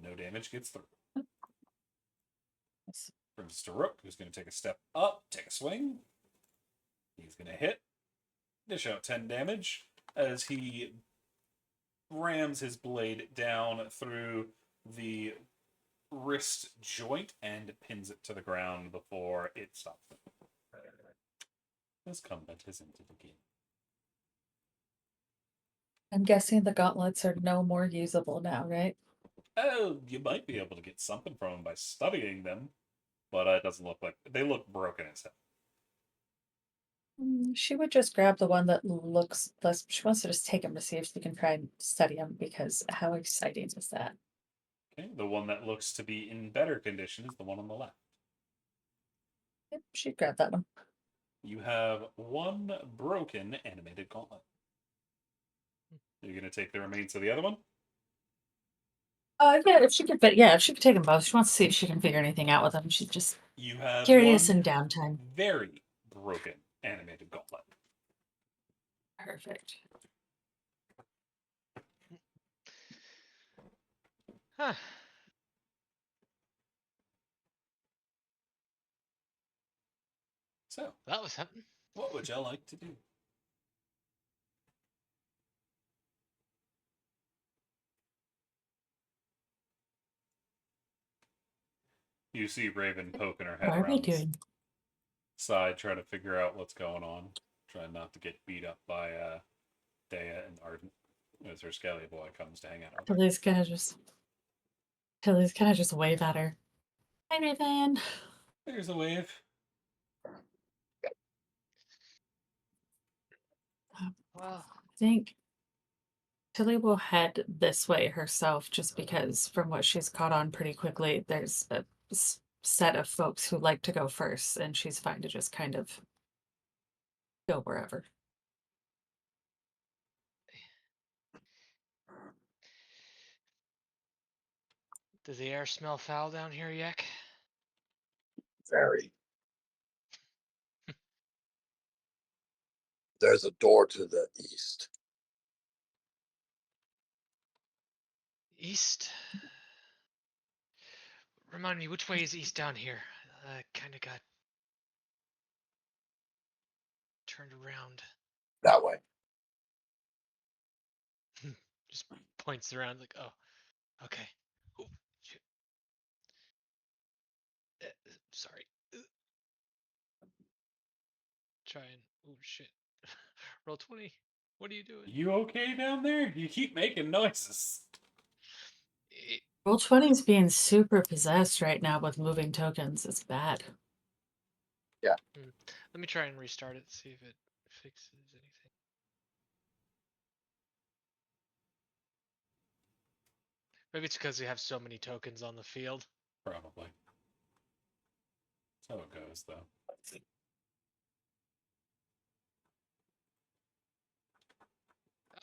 No damage gets through. Yes. Brings us to Rook, who's going to take a step up, take a swing. He's going to hit, dish out 10 damage as he rams his blade down through the wrist joint and pins it to the ground before it stops. This combat isn't it again. I'm guessing the gauntlets are no more usable now, right? Oh, you might be able to get something from them by studying them, but it doesn't look like they look broken as hell. She would just grab the one that looks less. She wants to just take him to see if she can try and study him, because how exciting is that? Okay, the one that looks to be in better condition is the one on the left. Yep, she'd grab that one. You have one broken animated gauntlet. You're going to take the remains of the other one? Yeah, if she could, but yeah, if she could take them both, she wants to see if she can figure anything out with them. She's just You have curious one and downtime. very broken animated gauntlet. Perfect. Huh. So, That was something. what would y'all like to do? You see Raven poking her head What are we around the doing? side, trying to figure out what's going on. Trying not to get beat up by Dea and Arden as her skelly boy comes to hang out with her. Tilly's gonna just wave at her. Hi, Raven. There's a wave. Well, I think Tilly will head this way herself, just because from what she's caught on pretty quickly, there's a set of folks who like to go first, and she's fine to just kind of go wherever. does the air smell foul down here, Yak? Very. There's a door to the east. East? Remind me, which way is east down here? Kind of got turned around. That way. Just points around like, oh, okay. Oh, shit. Sorry. Try and, oh shit. Roll 20. What are you doing? You okay down there? You keep making noises. Roll 20 is being super possessed right now with moving tokens. It's bad. Let me try and restart it, see if it fixes anything. Maybe it's because we have so many tokens on the field. Probably. That's how it goes, though.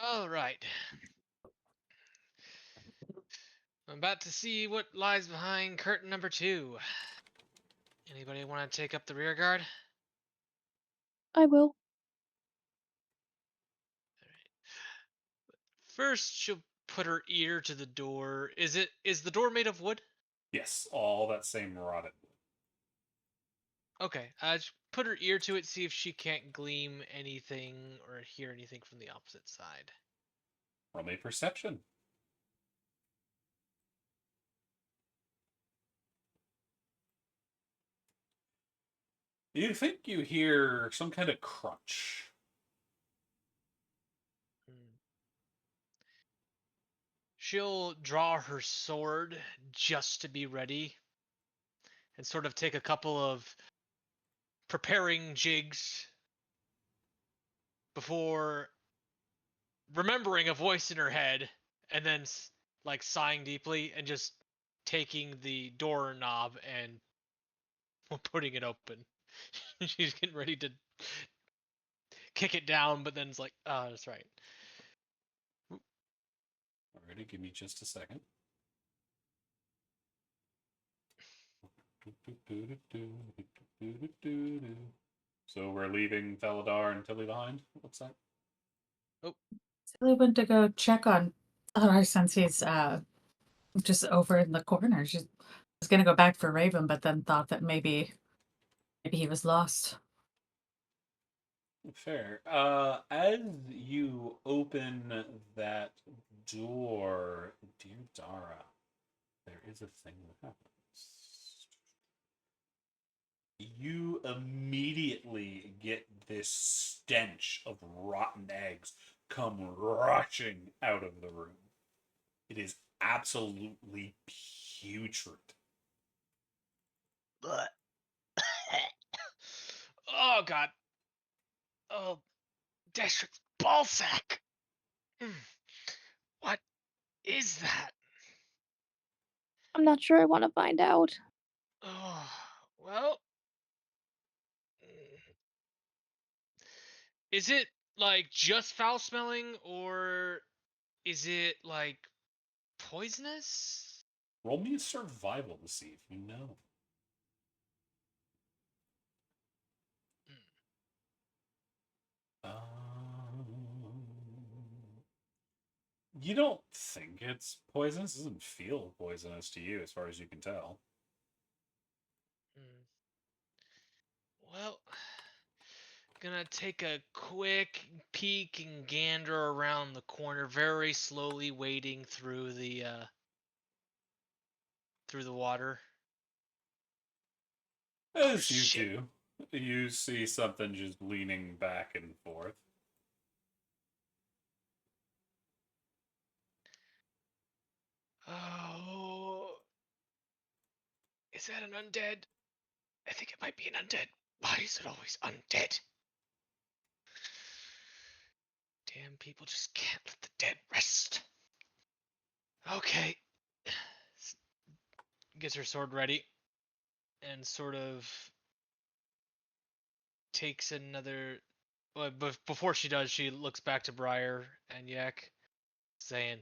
All right. I'm about to see what lies behind curtain number 2. Anybody want to take up the rear guard? I will. First, she'll put her ear to the door. Is the door made of wood? Yes, all that same rotted wood. Okay. Just put her ear to it, see if she can't gleam anything or hear anything from the opposite side. Roll me perception. You think you hear some kind of crunch. She'll draw her sword just to be ready and sort of take a couple of preparing jigs before remembering a voice in her head and then like sighing deeply and just taking the doorknob and putting it open. She's getting ready to kick it down, but then it's like, oh, that's right. Alrighty, give me just a second. So we're leaving Thaladar and Tilly behind. Looks like. Tilly went to go check on Theodore since he's just over in the corner. She was gonna go back for Raven, but then thought that maybe he was lost. Fair. As you open that door, dear Dara, there is a thing that happens. You immediately get this stench of rotten eggs come rushing out of the room. It is absolutely putrid. Blech. Oh god. Oh, Destrick's ballsack. What is that? I'm not sure I want to find out. Oh, well. Is it like just foul smelling, or is it like poisonous? Roll me a survival to see if you know. You don't think it's poisonous. It doesn't feel poisonous to you, as far as you can tell. Well, gonna take a quick peek and gander around the corner, very slowly wading through the water. As you Shit. do, you see something just leaning back and forth. Oh, is that an undead? I think it might be an undead. Why is it always undead? Damn people just can't let the dead rest. Okay. Gets her sword ready and sort of takes another. Well, but before she does, she looks back to Briar and Yak, saying,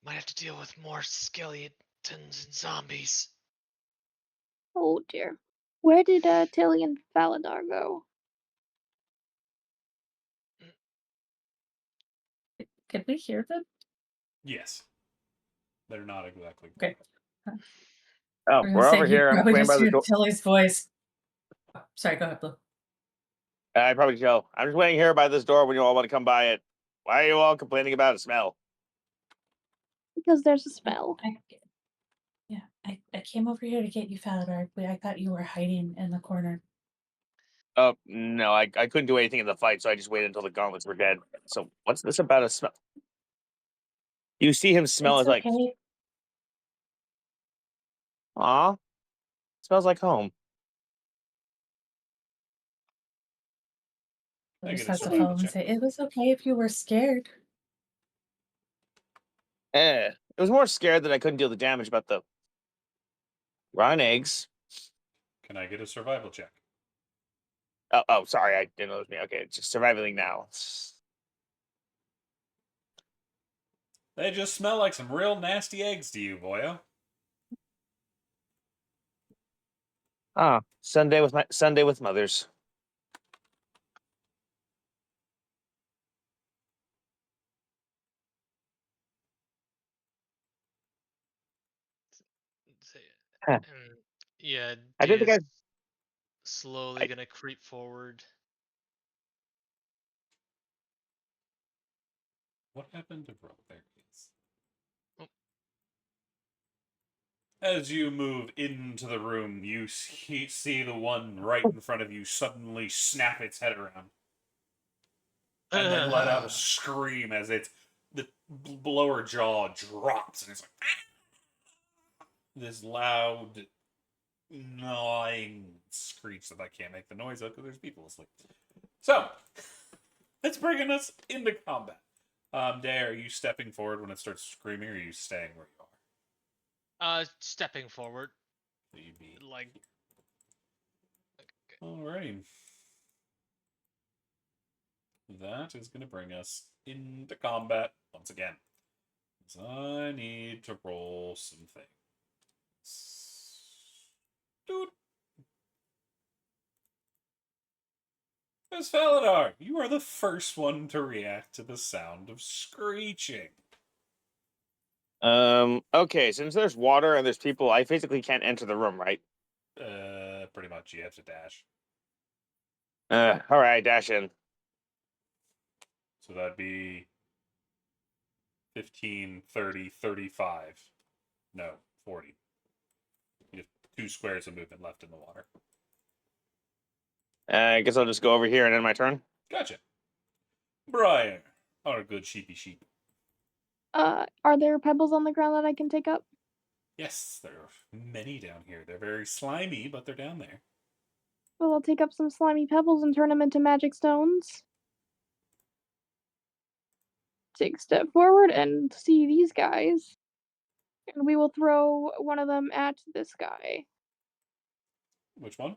"Might have to deal with more skeletons and zombies." Oh dear. Where did Tilly and Faladar go? Could we hear them? Yes. They're not exactly. Okay. Oh, I was gonna we're say over you here. I'm probably waiting by just the heard door. Tilly's voice. Oh, sorry, go ahead, Blue. I probably go. I'm just waiting here by this door when you all want to come by it. Why are you all complaining about a smell? Because there's a spell. I came over here to get you, Faladar. I thought you were hiding in the corner. Oh, no, I couldn't do anything in the fight, so I just waited until the gauntlets were dead. So what's this about a smell? You see him smell It's is like, okay. aw, smells like home. I I just get a have to survival follow and check. say, it was okay if you were scared. It was more scared that I couldn't deal the damage about the rotten eggs. Can I get a survival check? Oh, sorry, I didn't know it was me. Okay, it's just surviving now. They just smell like some real nasty eggs to you, boyo. Sunday with mothers. Huh. And yeah, I did think Dia's slowly I gonna creep forward. What happened to Bro? There he is. Oh. As you move into the room, you see the one right in front of you suddenly snap its head around and then let out a scream as the lower jaw drops and it's like this loud gnawing screech that I can't make the noise of because there's people asleep. So it's bringing us into combat. Day, are you stepping forward when it starts screaming, or are you staying where you are? Stepping forward, You be like. Alrighty. That is going to bring us into combat once again. So I need to roll some things. Doot. Miss Faladar, you are the first one to react to the sound of screeching. Okay, since there's water and there's people, I physically can't enter the room, right? Pretty much. You have to dash. All right, dash in. So that'd be 15, 30, 35. No, 40. You have 2 squares of movement left in the water. I guess I'll just go over here and end my turn. Gotcha. Briar, our good sheepy sheep. Are there pebbles on the ground that I can take up? Yes, there are many down here. They're very slimy, but they're down there. Well, I'll take up some slimy pebbles and turn them into magic stones. Take a step forward and see these guys. And we will throw one of them at this guy. Which one?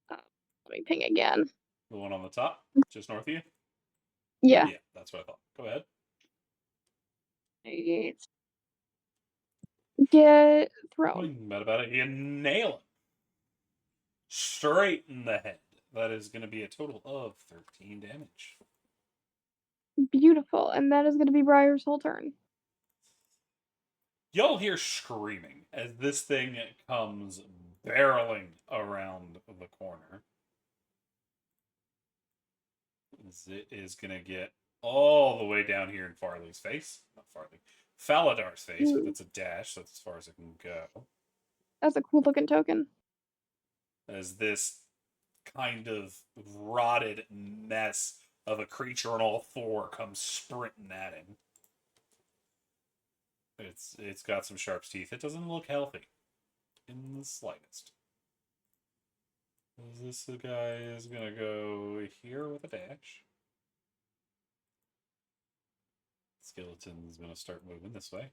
Let me ping again. The one on the top, just north of you? Yeah. Yeah, that's what I thought. Go ahead. Get thrown. Going about it. You nail him. Straight in the head. That is going to be a total of 13 damage. Beautiful. And that is going to be Briar's whole turn. Y'all hear screaming as this thing comes barreling around the corner. It is going to get all the way down here in Farley's face. Not Farley. Faladar's face, but that's a dash. That's as far as it can go. That's a cool looking token. As this kind of rotted mess of a creature on all 4 comes sprinting at him. It's got some sharp teeth. It doesn't look healthy in the slightest. This guy is gonna go here with a dash. Skeleton's gonna start moving this way.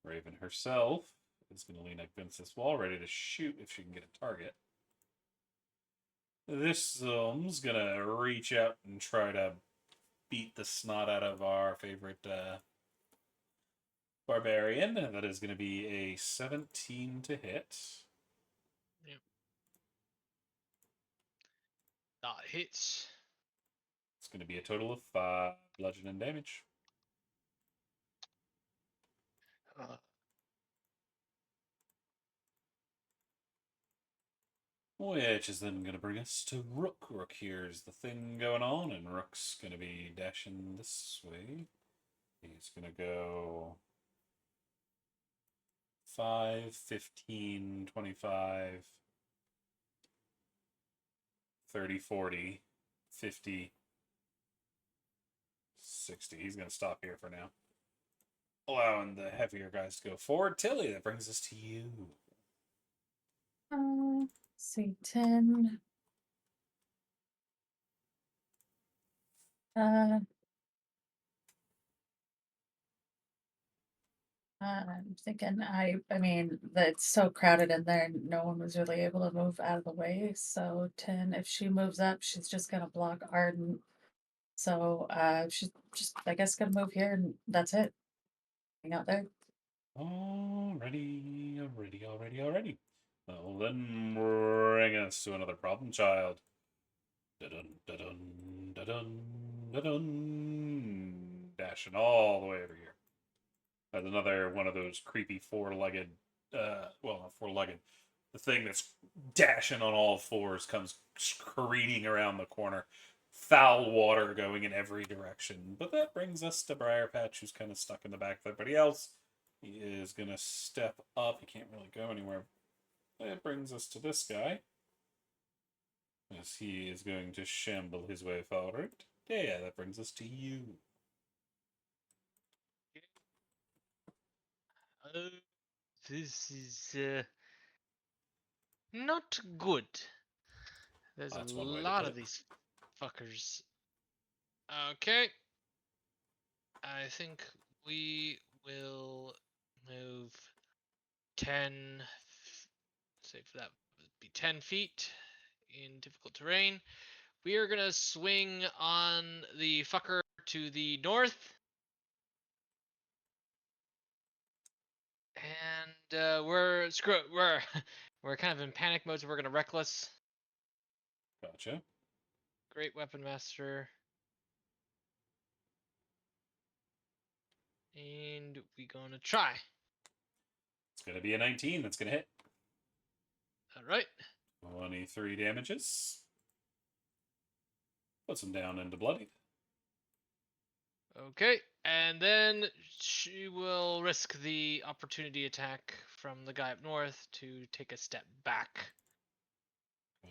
Raven herself is gonna lean against this wall, ready to shoot if she can get a target. This zombie's gonna reach out and try to beat the snot out of our favorite barbarian. That is going to be a 17 to hit. Yep. That hits. It's going to be a total of 5 bludgeoning damage. Which is then going to bring us to Rook. Rook here's the thing going on, and Rook's going to be dashing this way. He's going to go 5, 15, 25, 30, 40, 50, 60. He's going to stop here for now. Allowing the heavier guys to go forward. Tilly, that brings us to you. See, 10. I'm thinking, I mean, it's so crowded in there, no one was really able to move out of the way. So 10, if she moves up, she's just gonna block Ardent. So she's just, I guess, gonna move here, and that's it. Hang out there. Alrighty. Well, then bring us to another problem child. Da-dun, da-dun, da-dun, da-dun. Dashing all the way over here. That's another one of those creepy 4-legged, well, not 4-legged. The thing that's dashing on all 4s comes careening around the corner. Foul water going in every direction. But that brings us to Briarpatch, who's kind of stuck in the back of everybody else. He is going to step up. He can't really go anywhere. That brings us to this guy. As he is going to shamble his way forward. Yeah, that brings us to you. This is not good. There's That's a one way to lot put of it. these fuckers. Okay. I think we will move 10. Say for that would be 10 feet in difficult terrain. We are gonna swing on the fucker to the north. And we're we're kind of in panic mode, so we're gonna reckless. Gotcha. Great weapon master. And we gonna try. It's going to be a 19. That's going to hit. All right. 23 damages. Puts him down into bloodied. Okay, and then she will risk the opportunity attack from the guy up north to take a step back.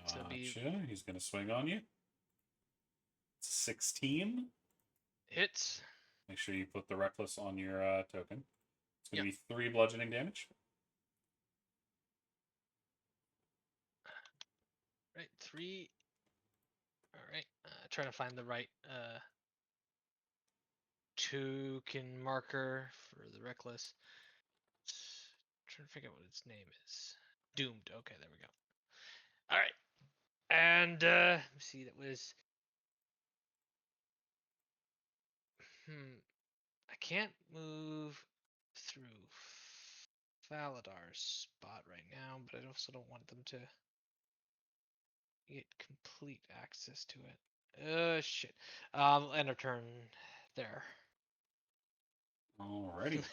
It's gonna be Gotcha. He's going to swing on you. It's a 16. hits. Make sure you put the reckless on your token. It's going to Yep. be 3 bludgeoning damage. Right, 3. All right, trying to find the right token marker for the reckless. Trying to figure out what its name is. Doomed. Okay, there we go. All right, and let me see. That was. I can't move through Faladar's spot right now, but I also don't want them to get complete access to it. Shit. End of turn there. Alrighty.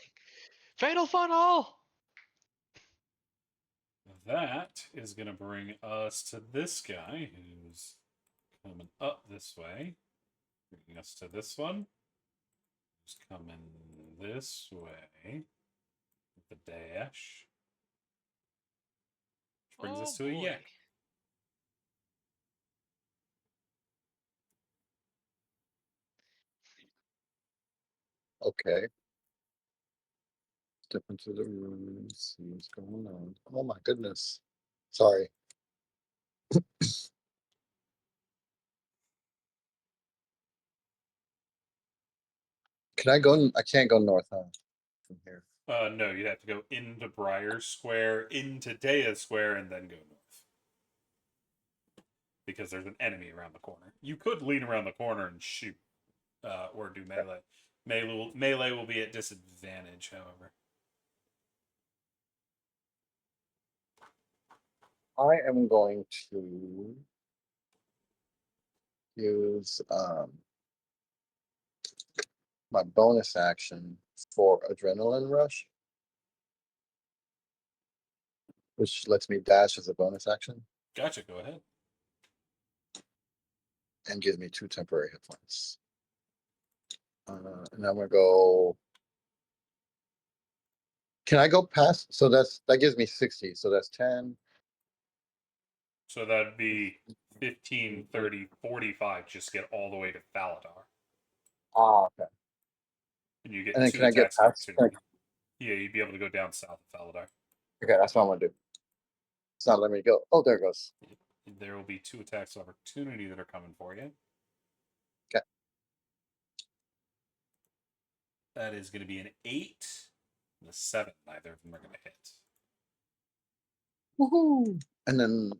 Fatal funnel! That is going to bring us to this guy who's coming up this way. Bringing us to this one. Who's coming this way. With the dash. Which brings us to a yak. Okay. Step into the room, see what's going on. Oh my goodness. Sorry. Can I go? I can't go north, huh? From here. No, you'd have to go into Briar Square, into Dea Square, and then go north. Because there's an enemy around the corner. You could lean around the corner and shoot, or do melee. Melee will be at disadvantage, however. I am going to use my bonus action for Adrenaline Rush, which lets me dash as a bonus action Gotcha, go ahead. and gives me 2 temporary hit points. And I'm gonna go. Can I go past? So that gives me 60. So that's 10. So that'd be 15, 30, 45, just get all the way to Faladar. Ah, okay. And you get And then 2 can I get attacks of past? opportunity. Yeah, you'd be able to go down south of Faladar. Okay, that's what I'm gonna do. It's not letting me go. Oh, there it goes. There will be 2 attacks of opportunity that are coming for you. Okay. That is going to be an 8 and a 7. Neither of them are going to hit. Woohoo! And then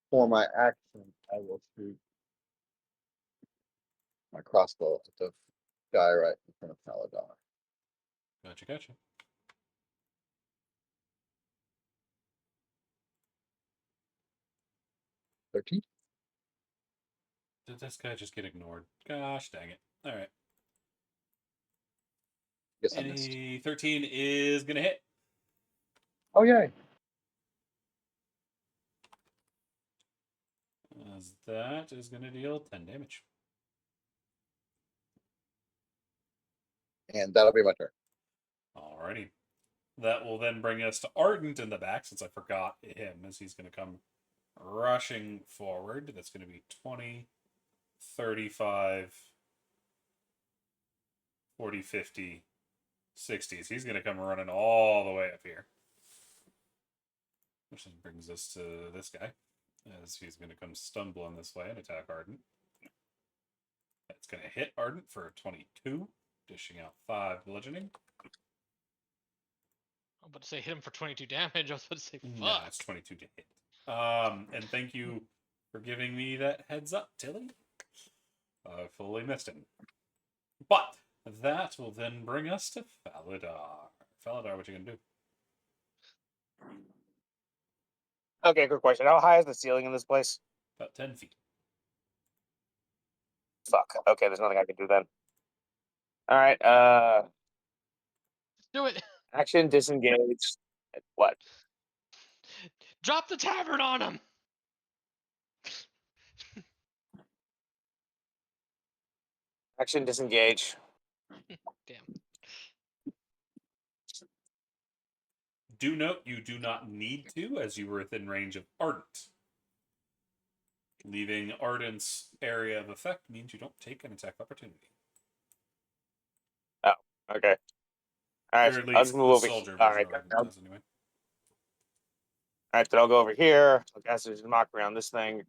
for my action, I will shoot my crossbow at the guy right in front of Paladar. Gotcha. 13. Did this guy just get ignored? Gosh dang it. Alright. Guess I missed. Any 13 is going to hit. Oh, yay. As that is going to deal 10 damage. And that'll be my turn. Alrighty. That will then bring us to Ardent in the back, since I forgot him, as he's going to come rushing forward. That's going to be 20, 35, 40, 50, 60. So he's going to come running all the way up here. Which then brings us to this guy, as he's going to come stumbling this way and attack Ardent. That's going to hit Ardent for a 22, dishing out 5 bludgeoning. I'm about to say hit him for 22 damage. I was about to say fuck. No, it's 22 to hit. And thank you for giving me that heads up, Tilly. I fully missed him. But that will then bring us to Faladar. Faladar, what you gonna do? Okay, quick question. How high is the ceiling in this place? About 10 feet. Fuck. Okay, there's nothing I can do then. All right. Do it. Action, disengage. What? Drop the tavern on him. Action, disengage. Damn. Do note you do not need to, as you were within range of Ardent. Leaving Ardent's area of effect means you don't take an attack opportunity. Oh, okay. All Or right. at I'll just least move the over. soldier All version right. of Ardent All does anyway. right. Then I'll go over here. I'll cast there's a mockery on this thing.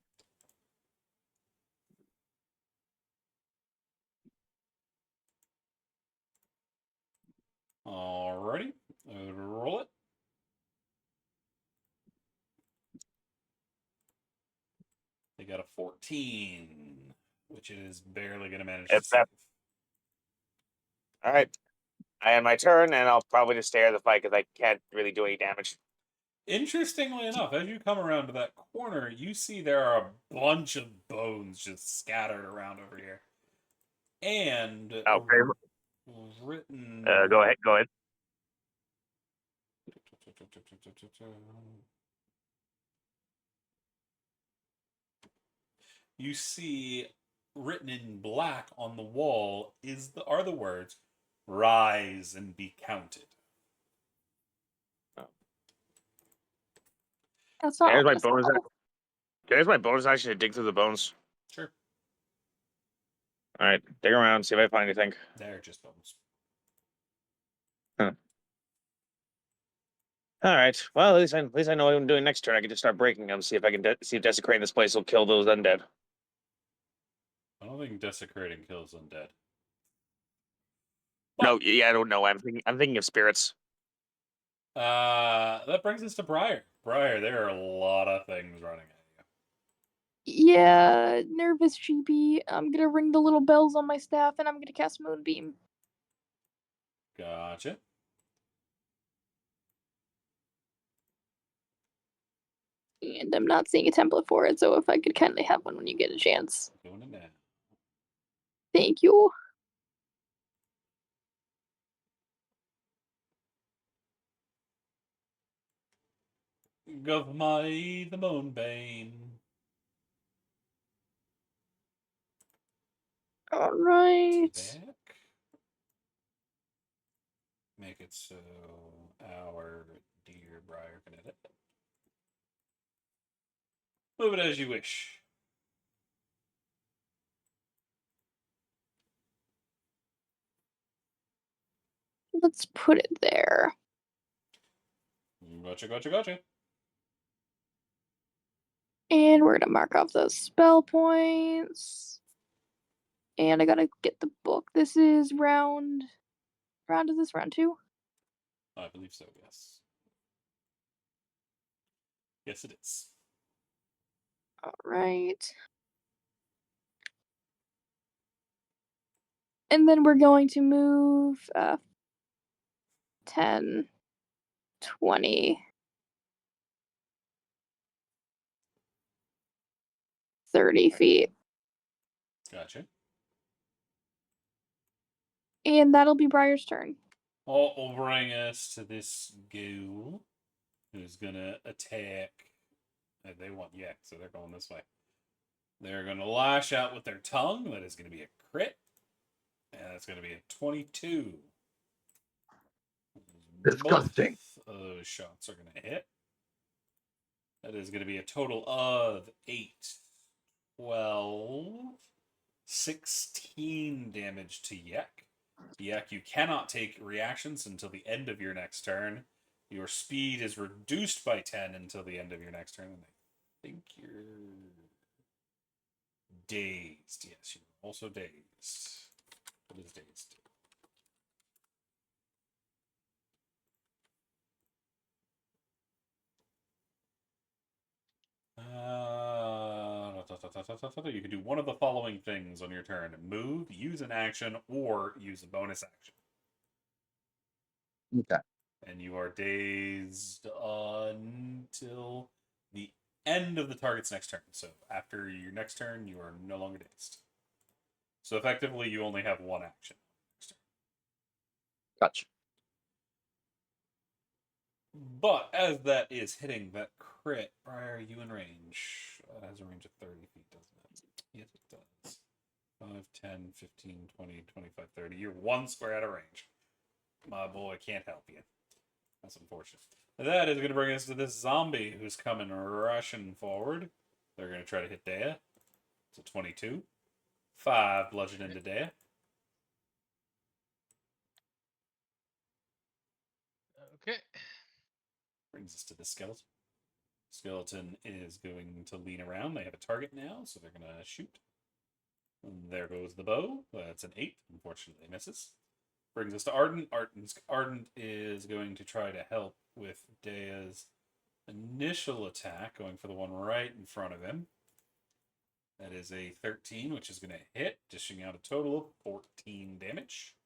Alrighty. Roll it. They got a 14, which is barely going to manage to It's that. save. All right. I end my turn, and I'll probably just stay at the fight because I can't really do any damage. Interestingly enough, as you come around to that corner, you see there are a bunch of bones just scattered around over here. And Okay. written. Go ahead. Go ahead. You see written in black on the wall are the words "Rise and be counted." That's not Here's my on the bonus. spell. Here's my bonus action to dig through the bones. Sure, All right. Dig around. See if I find anything. they're just bones. All right. Well, at least I know what I'm doing next turn. I can just start breaking them. See if I can see if desecrating this place will kill those undead. I don't think desecrating kills undead. No, yeah, I don't know. I'm thinking of spirits. That brings us to Briar. Briar, there are a lot of things running at Yeah, nervous sheepy. I'm gonna ring the little bells on my staff and I'm gonna cast Moonbeam. you. Gotcha. And I'm not seeing a template for it, so if I could kindly have one when you get a chance. Doing it now. Thank you. Gov my the Moonbane. Alright. Back. Make it so our dear Briar can edit. Move it as you wish. Let's put it there. Gotcha, gotcha, gotcha. And we're gonna mark off those spell points. And I gotta get the book. This is round is this round 2? I believe so, yes. Yes, it is. Alright. And then we're going to move 10, 20, 30 feet. Gotcha. And that'll be Briar's turn. All will bring us to this ghoul who's gonna attack. They want yak, so they're going this way. They're gonna lash out with their tongue. That is gonna be a crit. And that's gonna be a 22. Disgusting. Both of those shots are gonna hit. That is gonna be a total of 8, 12, 16 damage to Yak. Yak, you cannot take reactions until the end of your next turn. Your speed is reduced by 10 until the end of your next turn. And I think you're dazed. Yes, you're also dazed. What is dazed? You can do one of the following things on your turn: move, use an action, or use a bonus action. Okay. And you are dazed until the end of the target's next turn. So after your next turn, you are no longer dazed. So effectively, you only have one action next turn. Gotcha. But as that is hitting that crit, Briar, are you in range? It has a range of 30 feet, doesn't it? Yes, it does. 5, 10, 15, 20, 25, 30. You're one square out of range. My boy can't help you. That's unfortunate. That is going to bring us to this zombie who's coming rushing forward. They're going to try to hit Dea. It's a 22. 5 bludgeon into Dea. Okay. Brings us to the skeleton. Skeleton is going to lean around. They have a target now, so they're going to shoot. And there goes the bow. That's an 8. Unfortunately, misses. Brings us to Ardent. Ardent is going to try to help with Dea's initial attack, going for the one right in front of him. That is a 13, which is going to hit, dishing out a total of 14 damage.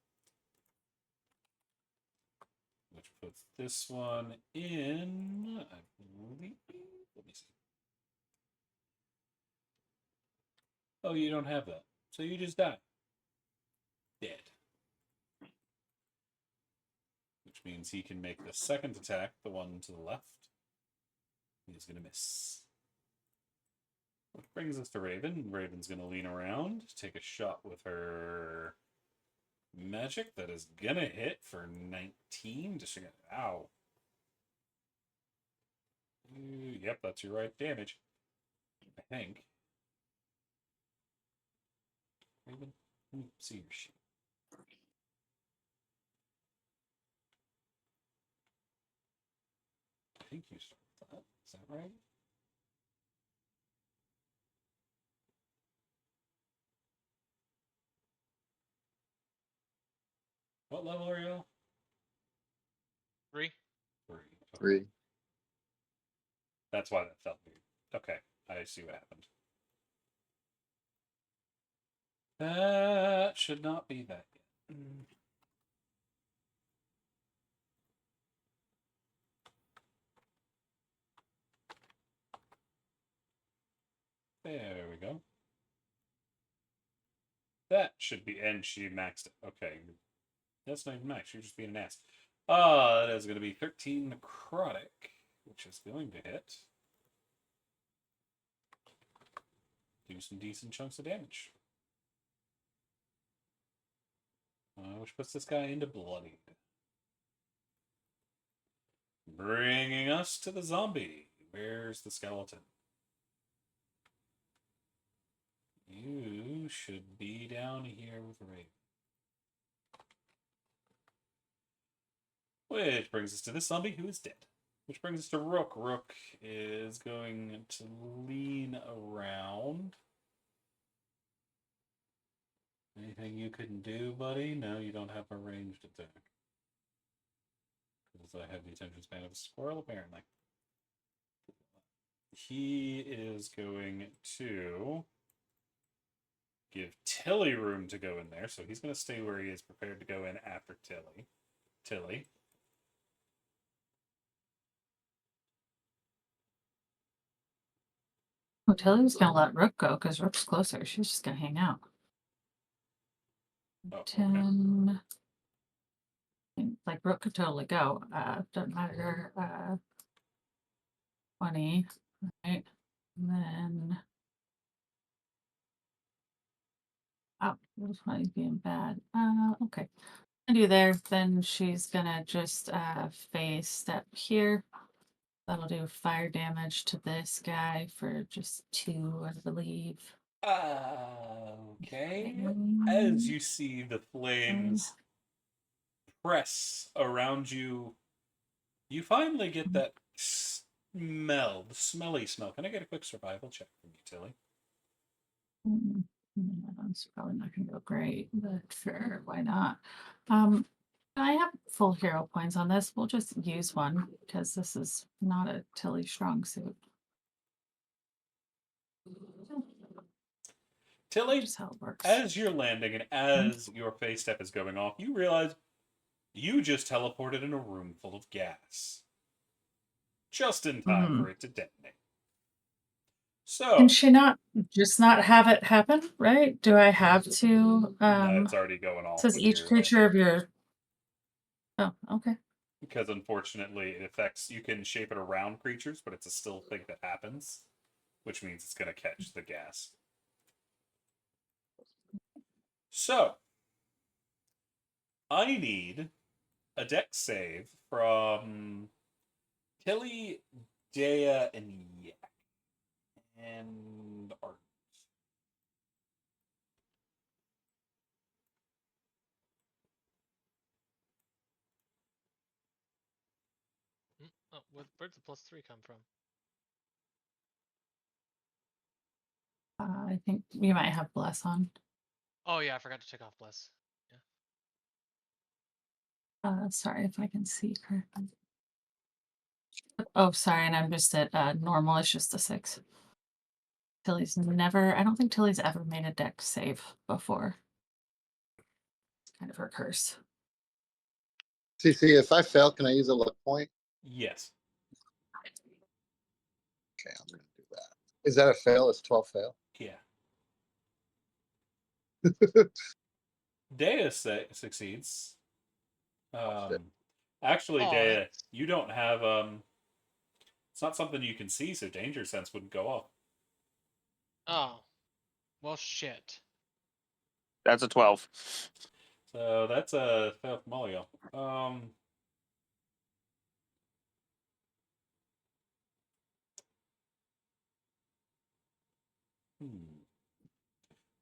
Which puts this one in, I believe, let me see. Oh, you don't have that. So you just die. Dead. Which means he can make the second attack, the one to the left. He's going to miss. Which brings us to Raven. Raven's going to lean around, take a shot with her magic. That is going to hit for 19. Dishing it. Ow. Yep, that's your right damage. I think. Raven, let me see your sheet. I think you start with that. Is that right? What level are you at? 3. 3. Okay. 3. That's why that felt weird. Okay, I see what happened. That should not be that yet. There we go. That should be, and she maxed it. Okay. That's not even max, you're just being an ass. That is going to be 13 necrotic, which is going to hit. Do some decent chunks of damage. Which puts this guy into bloodied. Bringing us to the zombie. Where's the skeleton? You should be down here with Raven. Which brings us to this zombie who is dead. Which brings us to Rook. Rook is going to lean around. Anything you can do, buddy? No, you don't have a ranged attack. Because I have the attention span of a squirrel, apparently. He is going to give Tilly room to go in there, so he's going to stay where he is, prepared to go in after Tilly. Well, Tilly was gonna let Rook go because Rook's closer. She's just gonna hang out. Oh, okay. 10. Like Rook could totally go. Doesn't matter. 20, right? And then oh, this 20 being bad. Okay. I do there. Then she's gonna just phase step here. That'll do fire damage to this guy for just 2, I believe. Okay. As you see the flames press around you, you finally get that smell, the smelly smell. Can I get a quick survival check from you, Tilly? That's probably not gonna go great, but sure, why not? I have full hero points on this. We'll just use one because this is not a Tilly strong suit. Tilly, Just how it works. as you're landing and as your phase step is going off, you realize You just teleported in a room full of gas. Just in time for it to detonate. So Can she not just not have it happen, right? Do I have to no, it's already going off. says with each your, creature of your Oh, okay. because unfortunately it affects, you can shape it around creatures, but it's a still thing that happens, which means it's going to catch the gas. So I need a dex save from Tilly, Dea, and Yak. And Art. Oh, where'd the +3 come from? I think you might have bless on. Oh yeah, I forgot to take off bless. Sorry if I can see correctly. Oh, sorry, and I'm just at normal. It's just a 6. Tilly's never. I don't think Tilly's ever made a dex save before. It's kind of her curse. CC, if I fail, can I use a luck point? Yes. Okay, I'm gonna do that. Is that a fail? Is 12 fail? Yeah. Dea succeeds. Actually, Oh, Dea, that's... you don't have it's not something you can see, so danger sense wouldn't go off. Oh. Well, shit. That's a 12. So that's a fail from all y'all.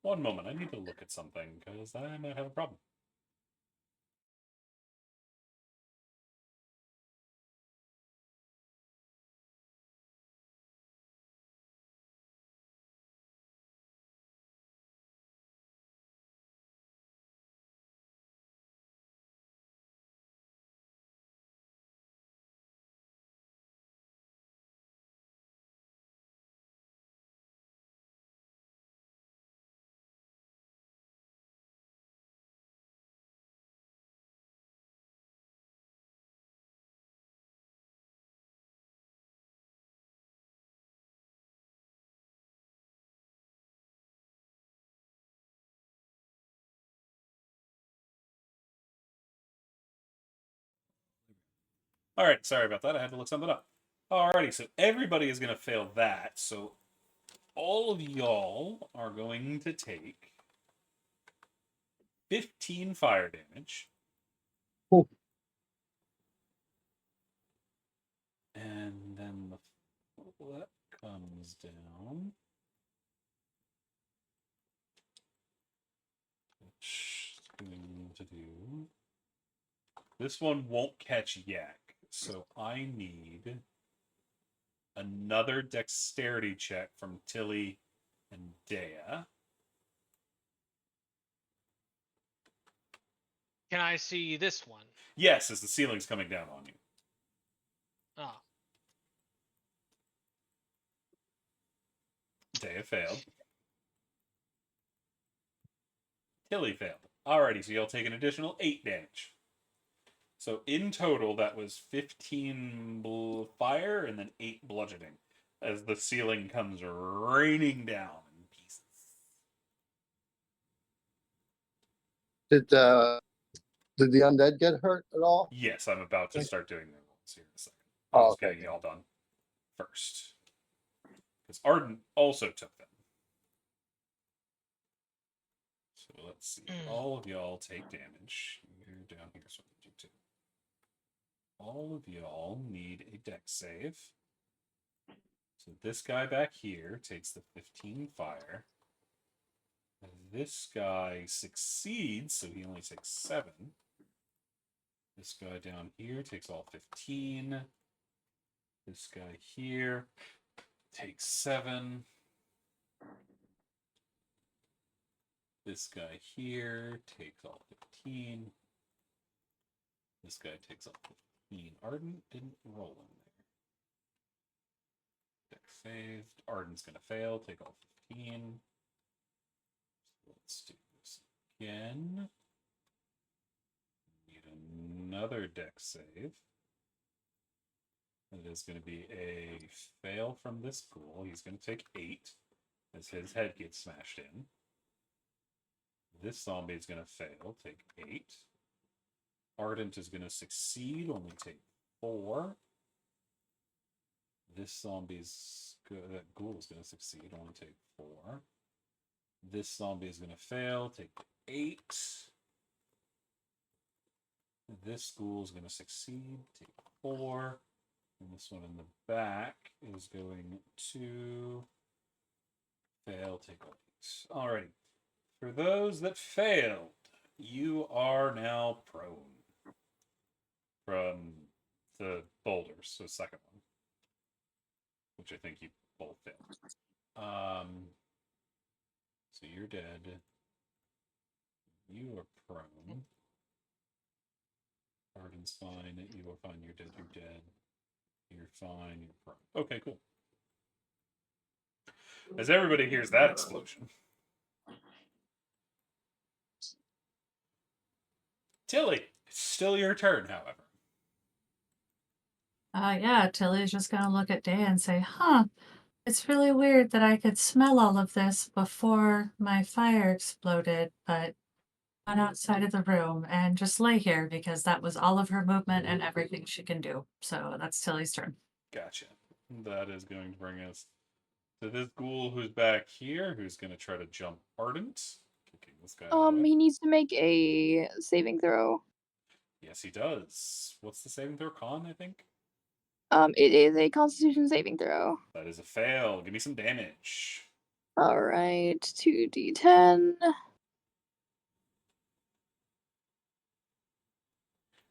One moment, I need to look at something because I might have a problem. All right, sorry about that. I had to look something up. Alrighty, so everybody is going to fail that. So all of y'all are going to take 15 fire damage. Oh. And then that comes down. Which is going to do. This one won't catch Yak, so I need another dexterity check from Tilly and Dea. Can I see this one? Yes, as the ceiling's coming down on you. Oh. Dea failed. Tilly failed. Alrighty, so you'll take an additional 8 damage. So in total, that was 15 fire and then 8 bludgeoning as the ceiling comes raining down in pieces. Did the undead get hurt at all? Yes, I'm about to start doing the rolls here in a second. Oh, I'm just okay. getting y'all done first. Because Arden also took them. So let's see. All of y'all take damage. You're down here, so I do too. All of y'all need a dex save. So this guy back here takes the 15 fire. This guy succeeds, so he only takes 7. This guy down here takes all 15. This guy here takes 7. This guy here takes all 15. This guy takes all 15. Arden didn't roll in there. Dex saved. Arden's going to fail. Take all 15. So let's do this again. Need another dex save. It is going to be a fail from this ghoul. He's going to take 8 as his head gets smashed in. This zombie is going to fail, take 8. Ardent is going to succeed, only take 4. This zombie's that ghoul is going to succeed, only take 4. This zombie is going to fail, take 8. This ghoul is going to succeed, take 4. And this one in the back is going to fail, take 8. Alrighty. For those that failed, you are now prone from the boulders, so second one, which I think you both failed. So you're dead. You are prone. Arden's fine. You are fine. You're dead. You're dead. You're fine. You're prone. Okay, cool. As everybody hears that explosion, Tilly, it's still your turn, however. Yeah, Tilly's just gonna look at Day and say, huh, it's really weird that I could smell all of this before my fire exploded, but not outside of the room and just lay here because that was all of her movement and everything she can do. So that's Tilly's turn. Gotcha. That is going to bring us to this ghoul who's back here, who's going to try to jump Ardent. Kicking this guy away. He needs to make a saving throw. Yes, he does. What's the saving throw? Con, I think? It is a Constitution saving throw. That is a fail. Give me some damage. Alright, 2d10.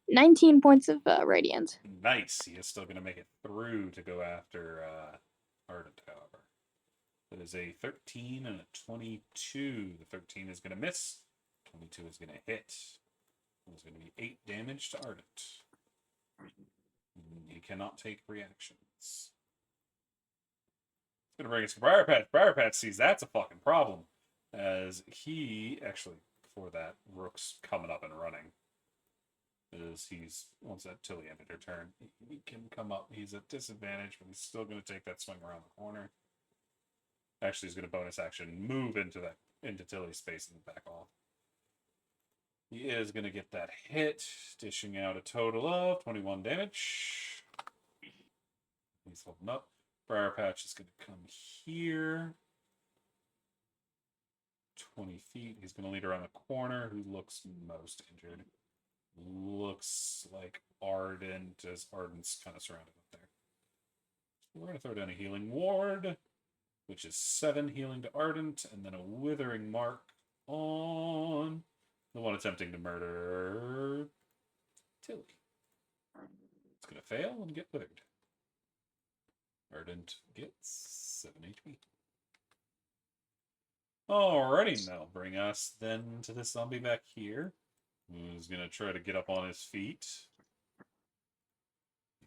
19 points of radiant. Nice. He is still going to make it through to go after Ardent, however. That is a 13 and a 22. The 13 is going to miss. 22 is going to hit. It's going to be 8 damage to Ardent. He cannot take reactions. It's going to bring us to Briar Patch. Briar Patch sees that's a fucking problem. As he, actually, before that, Rook's coming up and running. As he's, once that Tilly ended her turn, he can come up. He's at disadvantage, but he's still going to take that swing around the corner. Actually, he's going to bonus action move into Tilly's space and back off. He is going to get that hit, dishing out a total of 21 damage. He's holding up. Briar Patch is going to come here. 20 feet. He's going to lead around the corner. Who looks most injured? Looks like Ardent, as Ardent's kind of surrounded up there. So we're going to throw down a healing ward, which is 7 healing to Ardent, and then a withering mark on the one attempting to murder Tilly. It's going to fail and get withered. Ardent gets 7 HP. Alrighty, that'll bring us then to this zombie back here, who's going to try to get up on his feet.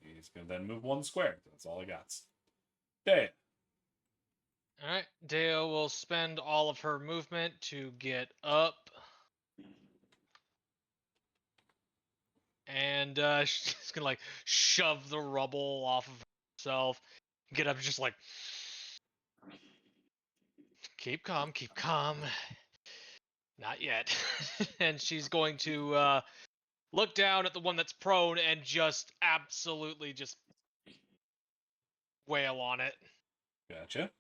He's going to then move 1 square. That's all he got. Day. Alright, Deo will spend all of her movement to get up. And she's gonna like shove the rubble off of herself. Get up and just like keep calm, keep calm. Not yet. And she's going to look down at the one that's prone and just absolutely just wail on it. Gotcha.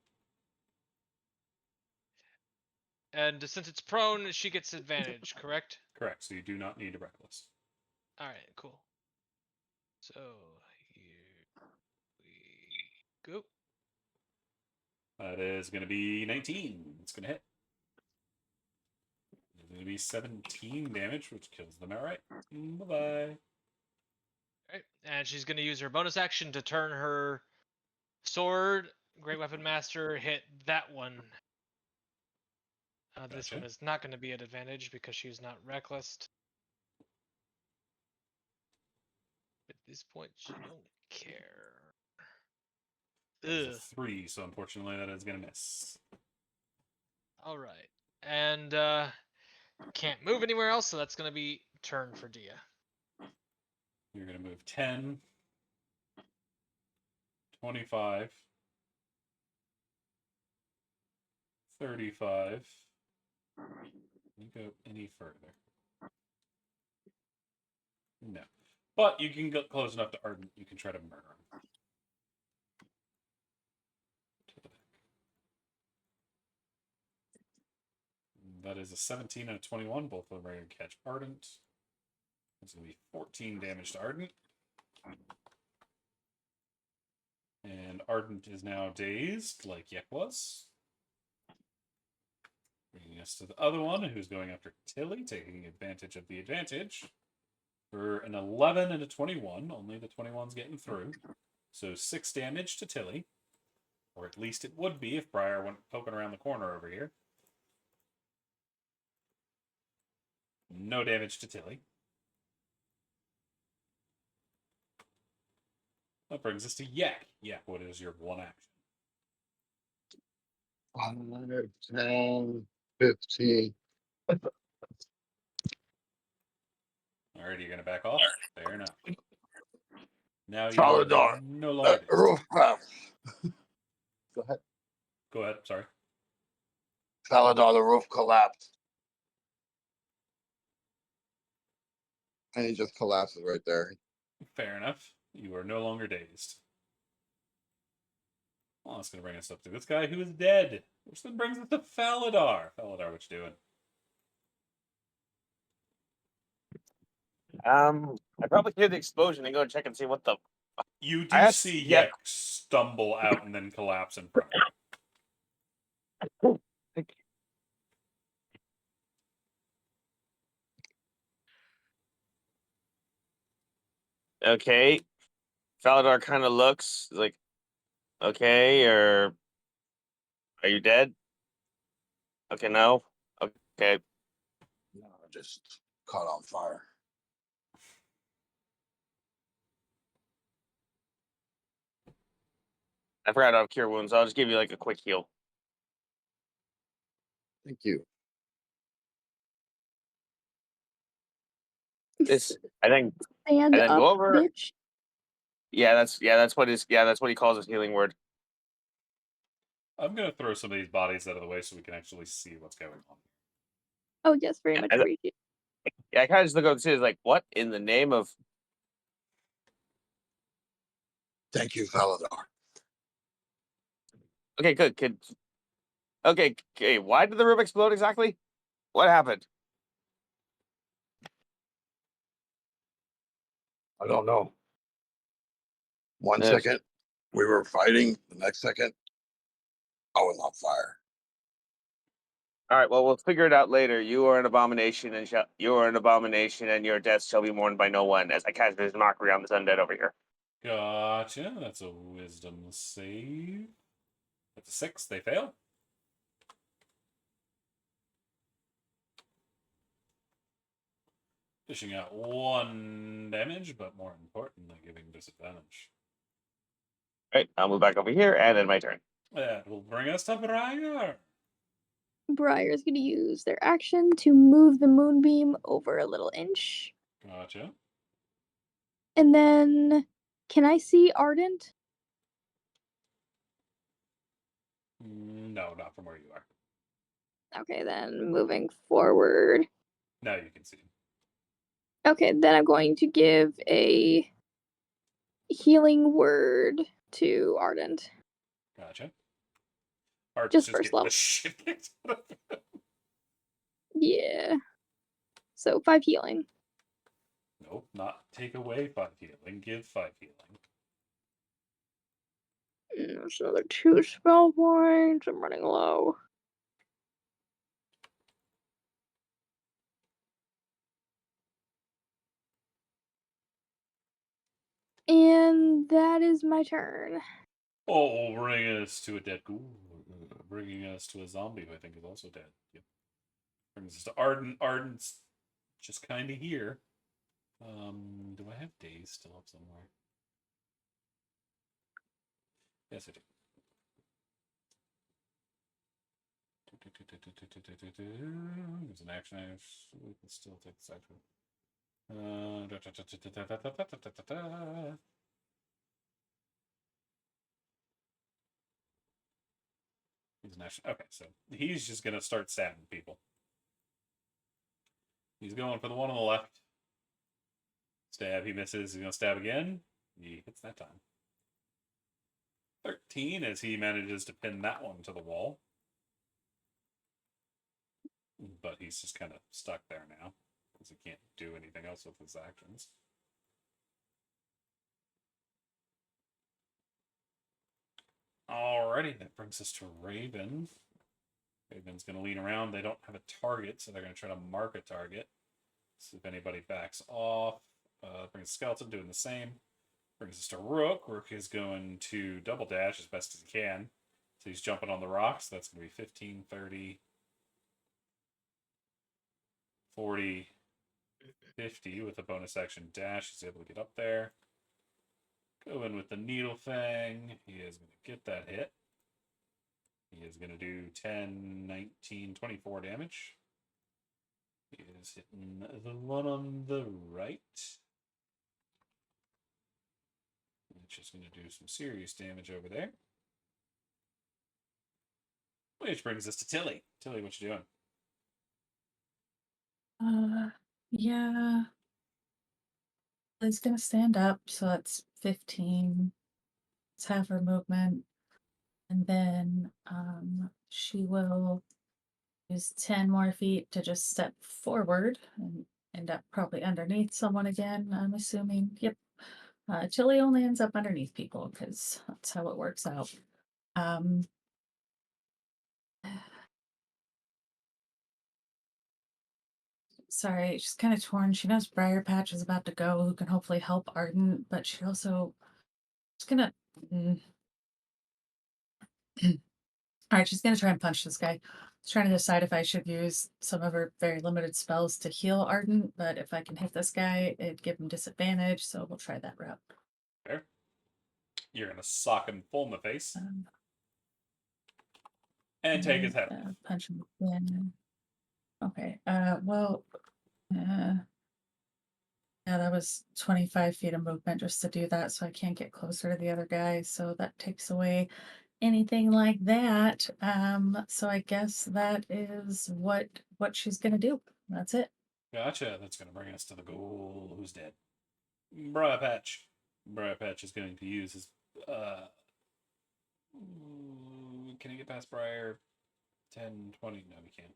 And since it's prone, she gets advantage, correct? Correct. So you do not need a reckless. Alright, cool. So here we go. That is going to be 19. It's going to hit. It's going to be 17 damage, which kills them outright. Bye-bye. Alright, and she's going to use her bonus action to turn her sword. Great Weapon Master hit that one. This Gotcha. one is not going to be at advantage because she's not reckless. At this point, she don't care. That's a 3, so unfortunately that is going to miss. Alright. And can't move anywhere else, so that's going to be turn for Dia. You're going to move 10, 25, 35. You go any further? No. But you can get close enough to Ardent, you can try to murder him. That is a 17 and a 21. Both of them are going to catch Ardent. It's going to be 14 damage to Ardent. And Ardent is now dazed, like Yek was. Bringing us to the other one, who's going after Tilly, taking advantage of the advantage. For an 11 and a 21. Only the 21's getting through. So 6 damage to Tilly. Or at least it would be if Briar went poking around the corner over here. No damage to Tilly. That brings us to Yak. Yak, what is your one action? 5, 10, 15. Alright, you're going to back off? Fair enough. Now you Saladar, are no longer dazed. roof collapse. Go ahead. Go ahead, sorry. Saladar, the roof collapsed. And he just collapses right there. Fair enough. You are no longer dazed. Well, that's going to bring us up to this guy who is dead. Which then brings us to Faladar. Faladar, what you doing? I probably hear the explosion and go check and see what the. You I do asked see Yek. Yek stumble out and then collapse in front of you. Okay. Faladar kind of looks like, okay, or are you dead? Okay, no. Okay. No, just caught on fire. I forgot I have cure wounds. I'll just give you like a quick heal. Thank you. This, I think, Stand and then up, go over. bitch. That's what he calls his healing word. I'm going to throw some of these bodies out of the way so we can actually see what's going on. Oh, yes, very much And- appreciate. Yeah, I kind of just look over and see, like, what in the name of? Thank you, Saladar. Okay, good. Okay. Why did the room explode exactly? What happened? I don't know. One Yes. second, we were fighting. The next second, I was on fire. All right. Well, we'll figure it out later. You are an abomination, and your death shall be mourned by no one. As I cast this mockery on this undead over here. Gotcha. That's a wisdom save. That's a 6. They fail. Dishing out 1 damage, but more importantly, giving disadvantage. All right. I'll move back over here, and then my turn. That will bring us to Briar. Briar's gonna use their action to move the moonbeam over a little inch. Gotcha. And then, can I see Ardent? No, not from where you are. Okay, then moving forward. Now you can see him. Okay, then I'm going to give a healing word to Ardent. Gotcha. Art's Just just first getting level. the shit kicked out of him. Yeah. So 5 healing. Nope, not take away 5 healing. Give 5 healing. There's another 2 spell points. I'm running low. And that is my turn. Oh, bringing us to a dead ghoul. Bringing us to a zombie who I think is also dead. Yep. Brings us to Arden. Arden's just kind of here. Do I have days still up somewhere? Yes, I do. There's an action. We can still take this action. He's okay, so he's just gonna start stabbing people. He's going for the one on the left. Stab, he misses. He's gonna stab again. He hits that time. 13 as he manages to pin that one to the wall. But he's just kind of stuck there now because he can't do anything else with his actions. Alrighty, that brings us to Raven. Raven's going to lean around. They don't have a target, so they're going to try to mark a target. See if anybody backs off. Brings Skeleton doing the same. Brings us to Rook. Rook is going to double dash as best as he can. So he's jumping on the rocks. That's going to be 15, 30, 40, 50 with a bonus action dash. He's able to get up there. Go in with the Needle Fang. He is going to get that hit. He is going to do 10, 19, 24 damage. He is hitting the one on the right. Which is going to do some serious damage over there. Which brings us to Tilly. Tilly, what you doing? Yeah. He's gonna stand up, so that's 15. It's half her movement. And then she will use 10 more feet to just step forward and end up probably underneath someone again, I'm assuming. Yep. Tilly only ends up underneath people because that's how it works out. Sorry, she's kind of torn. She knows Briar Patch is about to go, who can hopefully help Arden, but she also she's gonna. All right, she's gonna try and punch this guy. She's trying to decide if I should use some of her very limited spells to heal Arden, but if I can hit this guy, it'd give him disadvantage, so we'll try that route. Fair. You're gonna sock him full in the face and take his head off. Punch him again. Okay. Yeah, that was 25 feet of movement just to do that, so I can't get closer to the other guy. So that takes away anything like that. So I guess that is what she's gonna do. That's it. Gotcha. That's gonna bring us to the goal. Who's dead? Briar Patch. Briar Patch is going to use his. Can he get past Briar? 10, 20? No, he can't.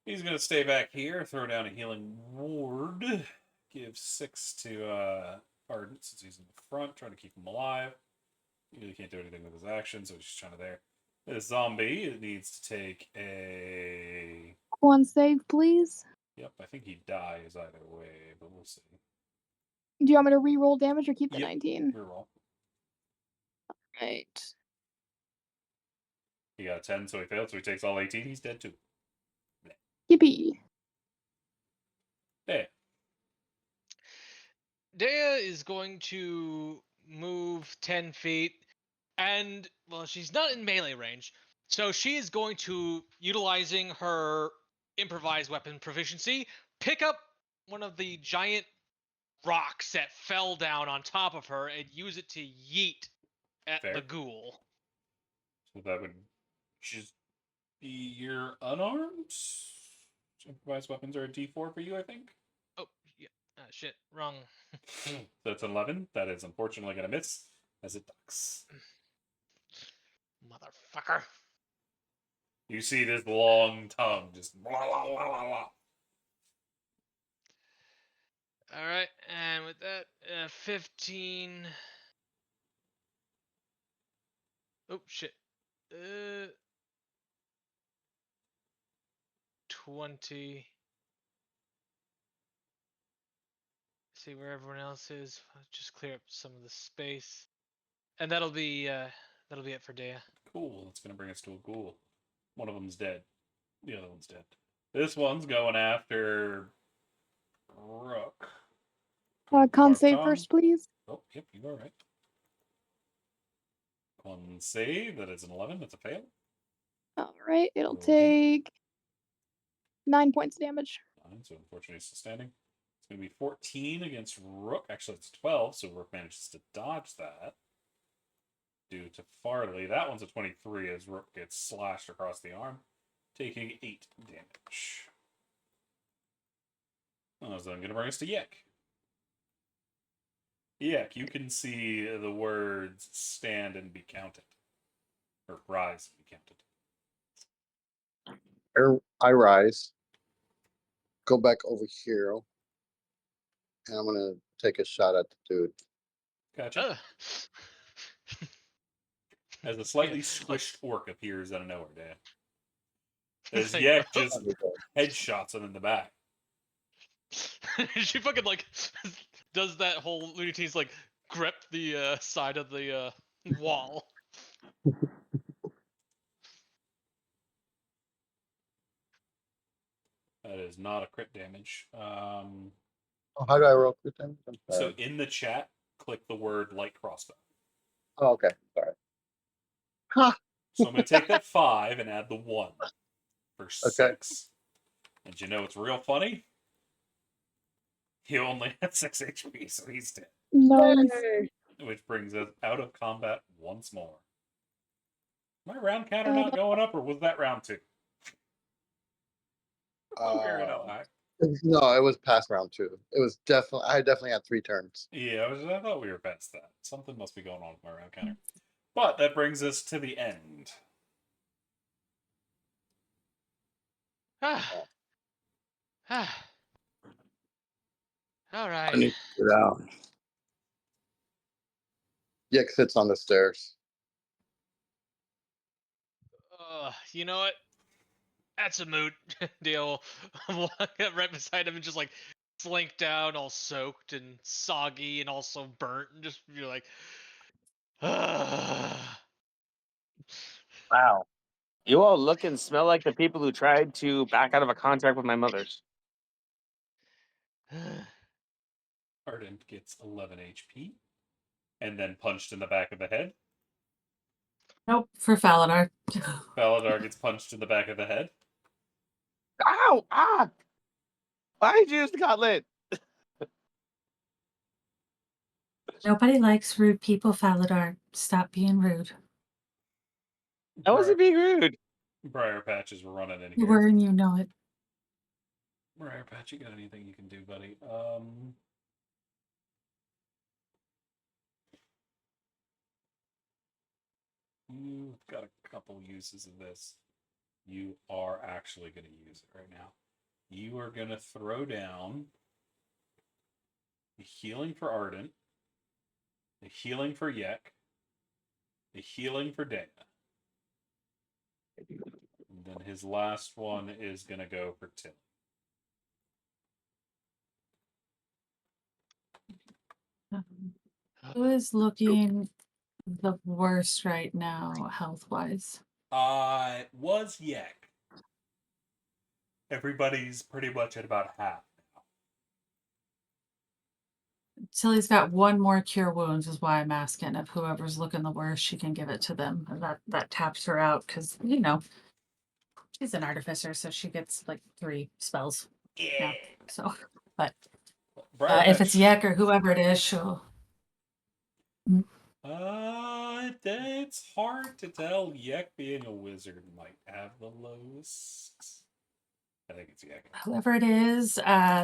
He's going to stay back here, throw down a healing ward. Give 6 to Arden since he's in the front, trying to keep him alive. He really can't do anything with his action, so he's just trying to there. This zombie needs to take a. One save, please. Yep, I think he dies either way, but we'll see. Do you want me to re-roll damage or keep the Yep. 19? Reroll. Right. He got 10, so he failed, so he takes all 18. He's dead too. Yippee. Yeah. Dea is going to move 10 feet, and, well, she's not in melee range, so she is going to, utilizing her improvised weapon proficiency, pick up one of the giant rocks that fell down on top of her and use it to yeet at Fair. the ghoul. So that would just be your unarmed? Improvised weapons are a d4 for you, I think. Oh, yeah. Shit, wrong. So that's an 11. That is unfortunately going to miss as it ducks. Motherfucker. You see this long tongue just blah, blah, blah, blah, blah. All right, and with that, 15. Oh shit. 20. See where everyone else is. I'll just clear up some of the space, and that'll be it for Dea. Cool. That's going to bring us to a ghoul. One of them's dead. The other one's dead. This one's going after Rook. Con save Barton. first, please. Oh, yep, you are right. Con save. That is an 11. That's a fail. All right, it'll Roll again. take 9 points damage. 9, so unfortunately still standing. It's going to be 14 against Rook. Actually, it's 12, so Rook manages to dodge that. Due to Farley, that one's a 23 as Rook gets slashed across the arm, taking 8 damage. So I'm going to bring us to Yek. Yek, you can see the words stand and be counted. Or rise and be counted. I rise, go back over here, and I'm gonna take a shot at the dude. Gotcha. Ugh. As a slightly Like- squished orc appears out of nowhere, Dan. As like, Yek oh. just headshots him in the back. She fucking like does that whole Looney Tunes like grip the side of the wall. That is not a crit damage. Oh, how do I roll with them? I'm So sorry. in the chat, click the word light crossbow. Oh, okay, sorry. Huh. So I'm going to take that 5 and add the 1 for 6. And you know what's real funny? He only had 6 HP, so he's dead. Nice. Which brings us out of combat once more. My round counter not going up, or was that round 2? No, it was past round 2. It was definitely. I definitely had 3 turns. Yeah, I thought we were past that. Something must be going on with my round counter. But that brings us to the end. All I right. need to get out. Yek sits on the stairs. You know what? That's a moot deal. Walk up right beside him and just like slink down, all soaked and soggy and also burnt, and just be like, Wow. You all look and smell like the people who tried to back out of a contract with my mother's. Ardent gets 11 HP. And then punched in the back of the head. Nope, for Faladar. Faladar gets punched in the back of the head. Ow! Ah! Why did you use the gauntlet? Nobody likes rude people, Faladar. Stop being rude. I wasn't being rude. Briar Patch is running in You here. were and you know it. Briar Patch, you got anything you can do, buddy? You've got a couple uses of this. You are actually going to use it right now. You are going to throw down the healing for Ardent, the healing for Yek, the healing for Dana. And then his last one is going to go for Tim. Who is looking the worst right now, health-wise? Was Yek. Everybody's pretty much at about half now. Tilly's got one more cure wounds, is why I'm asking. If whoever's looking the worst, she can give it to them. And that taps her out because, you know, she's an artificer, so she gets like 3 spells. Yeah. So, but Briar if it's Yek or whoever it is, she'll. It's hard to tell. Yek being a wizard might have the lowest. I think it's Yek. Whoever it is,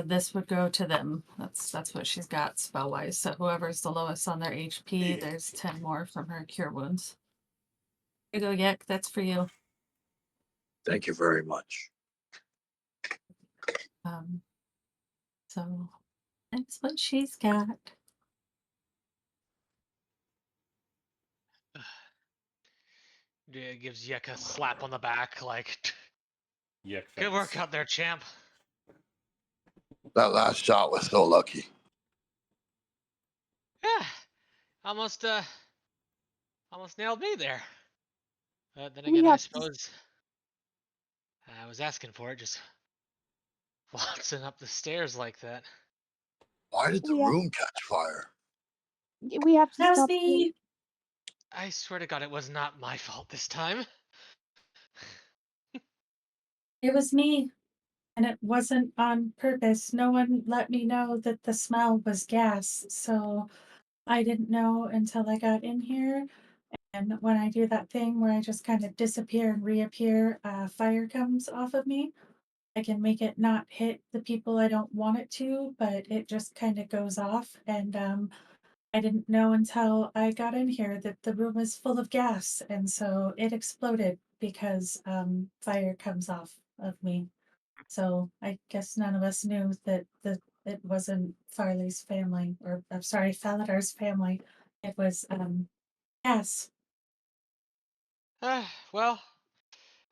this would go to them. That's what she's got spell wise. So whoever's the lowest on their HP, Yeah. there's 10 more from her cure wounds. Here you go, Yek. That's for you. Thank you very much. So that's what she's got. Yeah, gives Yek a slap on the back, like, Yek good work out there, champ. That last shot was so lucky. Yeah, almost nailed me there. Then We again, I have to- suppose I was asking for it, just waltzing up the stairs like that. Why did the We have- room catch fire? We have to That was stop. me. I swear to God, it was not my fault this time. It was me. And it wasn't on purpose. No one let me know that the smell was gas, so I didn't know until I got in here. And when I do that thing where I just kind of disappear and reappear, fire comes off of me. I can make it not hit the people I don't want it to, but it just kind of goes off. And I didn't know until I got in here that the room is full of gas. And so it exploded because fire comes off of me. So I guess none of us knew that it wasn't Farley's family, or I'm sorry, Faladar's family. It was gas. Well,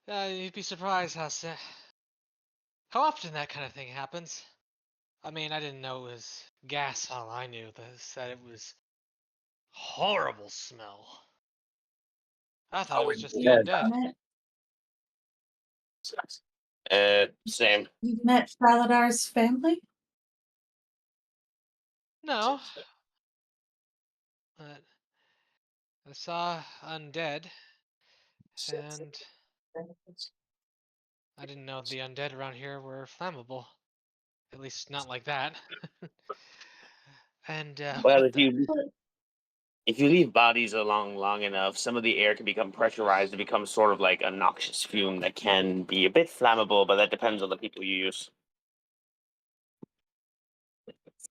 you'd be surprised how often that kind of thing happens. I mean, I didn't know it was gas. All I knew was that it was horrible smell. I thought it was just the Dead. undead. Same. You met Faladar's family? No, but I saw undead, and I didn't know the undead around here were flammable. At least not like that. And Well, what the? if you leave bodies along long enough, some of the air can become pressurized and become sort of like a noxious fume that can be a bit flammable, but that depends on the people you use.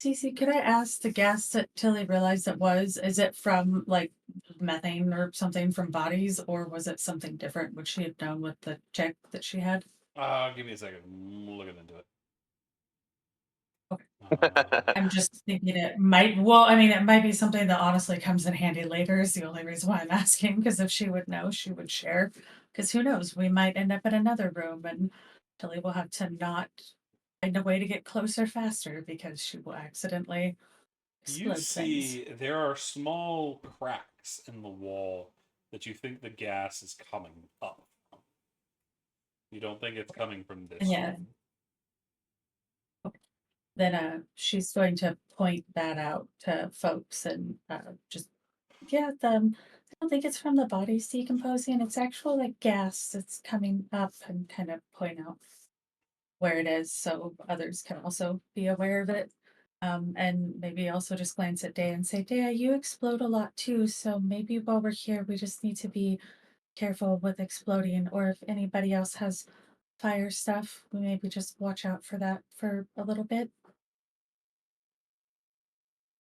Cece, could I ask the gas that Tilly realized it was, is it from like methane or something from bodies, or was it something different? Would she have known with the check that she had? Give me a second. I'm looking into it. Okay. Uh, I'm just thinking it might, well, I mean, it might be something that honestly comes in handy later is the only reason why I'm asking, because if she would know, she would share. Because who knows, we might end up in another room and Tilly will have to not find a way to get closer faster because she will accidentally you explode things. see, there are small cracks in the wall that you think the gas is coming up from. You don't think it's coming from this Yeah. room. Then she's going to point that out to folks and just yeah, I don't think it's from the bodies decomposing. It's actual like gas that's coming up and kind of point out where it is so others can also be aware of it. And maybe also just glance at Dea and say, Dea, you explode a lot too. So maybe while we're here, we just need to be careful with exploding. Or if anybody else has fire stuff, we maybe just watch out for that for a little bit.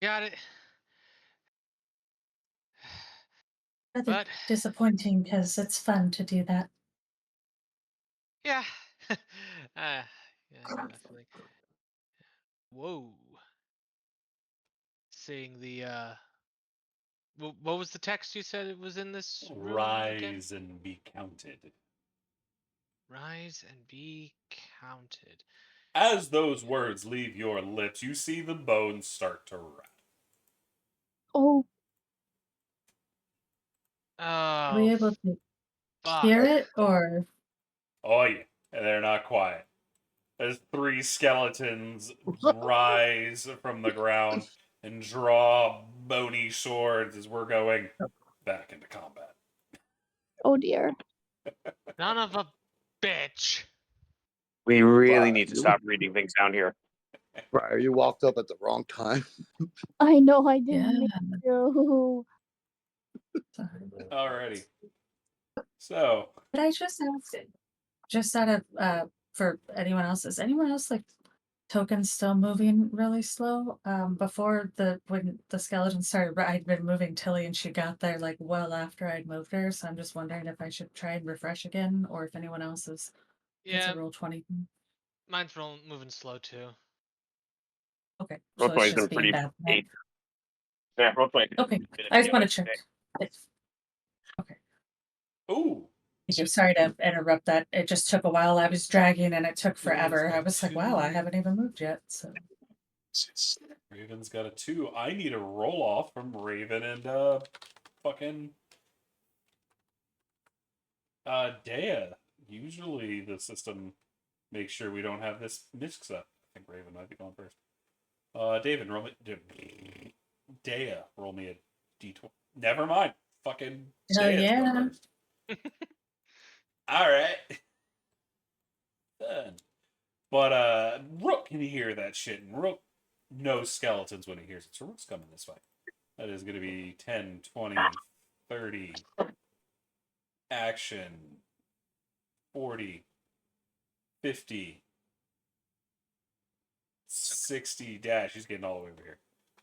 Got it. Rather But disappointing because it's fun to do that. yeah, yeah, definitely. Whoa. Seeing the what was the text you said it was in this room again? Rise and be counted. Rise and be counted. As those words leave your lips, you see the bones start to rattle. Oh, Are Oh, we able to fuck. hear it or Oh yeah, and they're not quiet. As three skeletons rise from the ground and draw bony swords as we're going back into combat. oh dear. Son of a bitch. We really Wow, need to you, stop reading things down here. Briar, you walked up at the wrong time. I know I yeah? didn't mean to. Sorry. Alrighty. So, But I just asked it just out of for anyone else, is anyone else like tokens still moving really slow? Before when the skeleton started, I'd been moving Tilly and she got there like well after I'd moved her. So I'm just wondering if I should try and refresh again or if anyone else is it's Yeah, a roll 20. mine's moving slow too. Okay, Roll so it's 20's just been being pretty. bad. Right? Yeah, roll 20. Okay, I just want to check. Okay. ooh, Thank you. Sorry to interrupt that. It just took a while. I was dragging and it took forever. Raven's I got was like, wow, I two. haven't even moved yet. So Raven's got a 2. I need a roll off from Raven and fucking Dea. Usually the system makes sure we don't have this mix up. I think Raven might be going first. David, roll me. Dea, roll me a d20. Never mind. Fucking hell Dea's going yeah. first. All right. Then But Rook can hear that shit, and Rook knows skeletons when he hears it. So Rook's coming this way. That is going to be 10, 20, 30, action, 40, 50, 60 dash. He's getting all the way over here.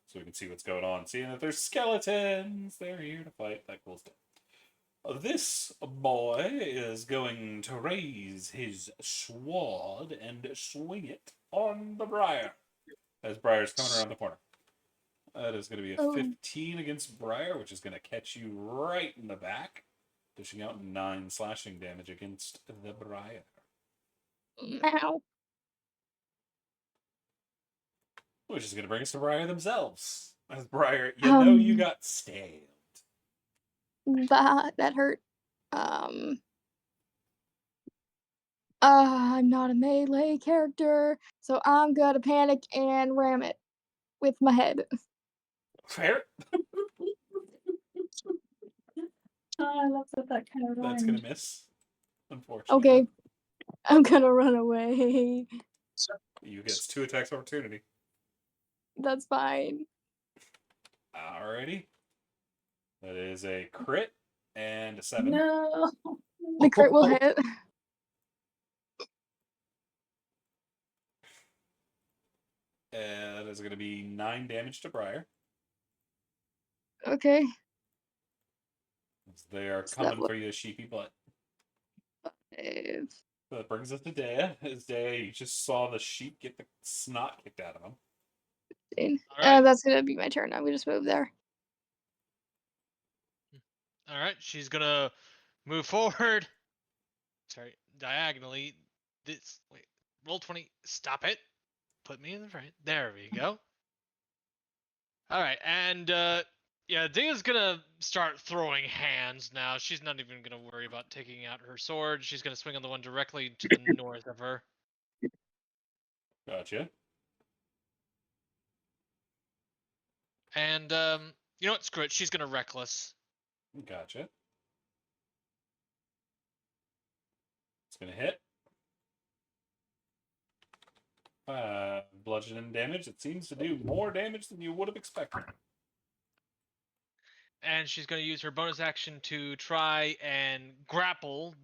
So we can see what's going on. Seeing that there's skeletons. They're here to fight. That cools down. This boy is going to raise his sword and swing it on the Briar. As Briar's coming around the corner. That is going to be a Oh. 15 against Briar, which is going to catch you right in the back. Dishing out 9 slashing damage against the Briar. Ow. Which is going to bring us to Briar themselves. As Briar, you know you got stabbed. That hurt. I'm not a melee character, so I'm gonna panic and ram it with my head. Fair. I love that kind of That's going to miss. Unfortunately. Okay, I'm gonna run away. You get 2 attacks opportunity. That's fine. Alrighty. That is a crit and a 7. No. The crit will hit. And that is going to be 9 damage to Briar. Okay. As they are So that coming was- for you, sheepy butt. Five. So that brings us to Dea. As Dea, you just saw the sheep get the snot kicked out of him. 15. All right. That's gonna be my turn. I'm gonna just move there. All right, she's gonna move forward. Sorry, diagonally. This wait, roll 20. Stop it. Put me in the front. There we go. All right, and yeah, Dia's gonna start throwing hands now. She's not even gonna worry about taking out her sword. She's gonna swing on the one directly to the north of her. Gotcha. And you know what? Screw it. She's gonna reckless. Gotcha. It's going to hit. Bludgeoning damage. It seems to do more damage than you would have expected. And she's gonna use her bonus action to try and grapple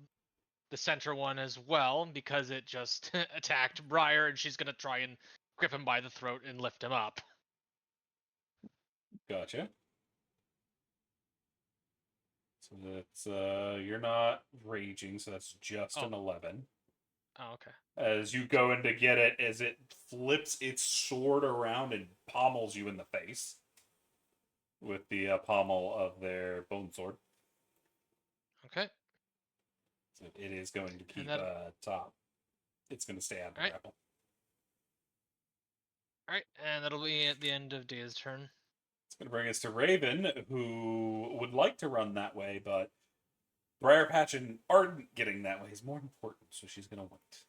the center one as well, because it just attacked Briar, and she's gonna try and grip him by the throat and lift him up. Gotcha. So that's you're not raging, so that's just an 11. Oh, okay. As you go in to get it, as it flips its sword around and pommels you in the face with the pommel of their bone sword. Okay. So it is going to keep then- top. It's going to stay out of the Alright. grapple. All right, and that'll be at the end of Dia's turn. It's going to bring us to Raven, who would like to run that way, but Briarpatch and Ardent getting that way is more important, so she's going to wait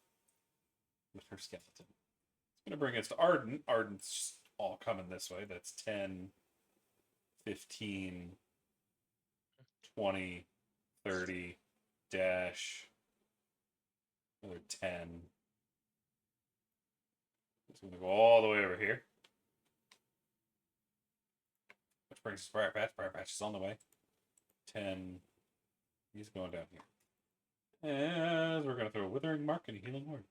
with her skeleton. It's going to bring us to Ardent. Ardent's all coming this way. That's 10, 15, 20, 30, dash, another 10. It's going to go all the way over here. Which brings us to Briarpatch. Briarpatch is on the way. 10. He's going down here. And we're going to throw a Withering Mark and a Healing Ward.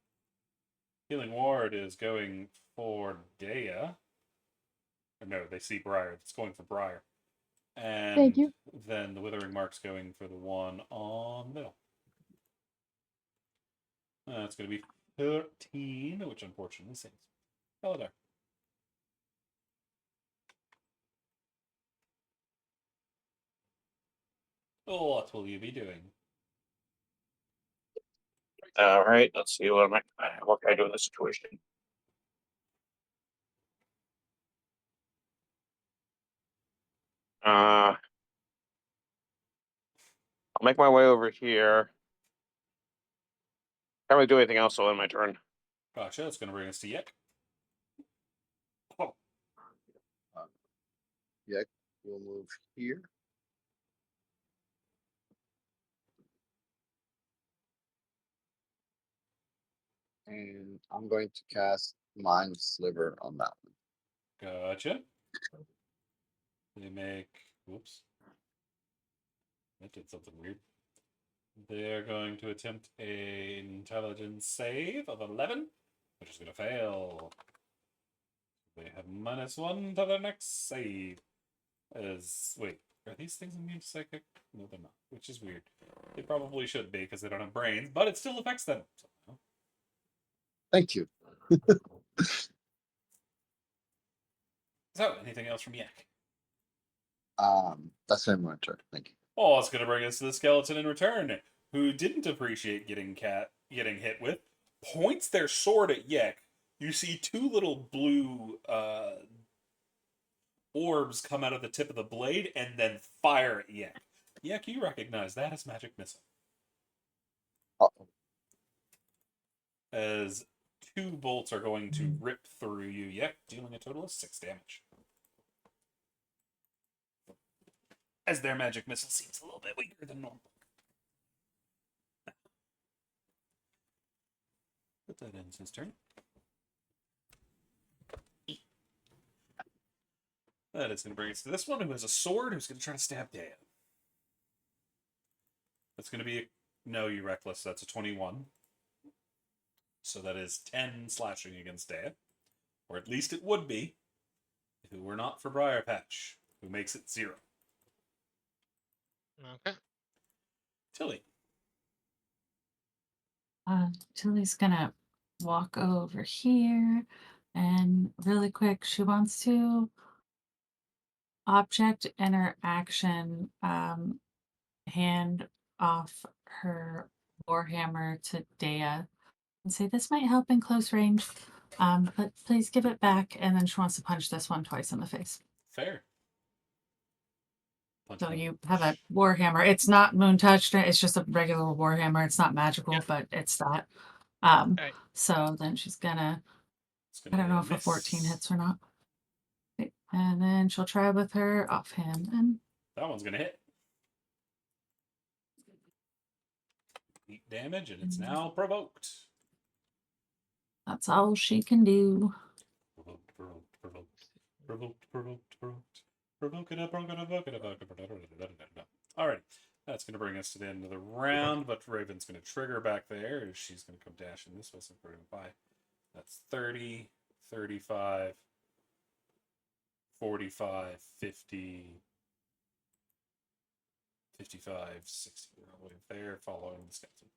Healing Ward is going for Dea. Or no, they see Briar. It's going for Briar. And Thank you. then the Withering Mark's going for the one on the middle. That's going to be 13, which unfortunately saves. Hello. What will you be doing? All right, let's see what can I do in this situation. I'll make my way over here. Can't really do anything else in my turn. Gotcha. That's going to bring us to Yek. Yeah, we'll move here. And I'm going to cast Mind Sliver on that one. Gotcha. They make. Whoops. That did something weird. They're going to attempt an intelligence save of 11, which is going to fail. They have -1 to their next save. Wait, are these things immune to psychic? No, they're not, which is weird. They probably should be because they don't have brains, but it still affects them. Thank you. So, anything else from Yak? That's my turn. Thank you. Oh, it's going to bring us to the skeleton in return, who didn't appreciate getting hit with, points their sword at Yak. You see two little blue orbs come out of the tip of the blade and then fire at Yak. Yak, you recognize that as magic missile. Uh-oh. As two bolts are going to rip through you, Yak, dealing a total of 6 damage. As their magic missile seems a little bit weaker than normal. But that ends his turn. That is going to bring us to this one, who has a sword, who's going to try to stab Dea. That's going to be no, you reckless. That's a 21. So that is 10 slashing against Dea. Or at least it would be, if it were not for Briarpatch, who makes it 0. Okay. Tilly. Tilly's gonna walk over here and really quick, she wants to object interaction, hand off her warhammer to Dea and say, this might help in close range, but please give it back. And then she wants to punch this one twice in the face. Fair. Punch So him. you have a warhammer. It's not moon touched. It's just a regular warhammer. It's not magical, Yep. but it's that. Right. So then she's gonna. It's gonna I don't know if a miss. 14 hits or not. Okay. And then she'll try with her offhand. And That one's going to hit. 8 damage, and it's now provoked. that's all she can do. Provoked, provoked, provoked. Provoked, provoked, provoked. Provoke it up, provoke it up, provoke it up. Alright, that's going to bring us to the end of the round, but Raven's going to trigger back there. She's going to come dashing this way, so we're going to buy. That's 30, 35, 45, 50, 55, 60. We're all the way there, following the skeleton.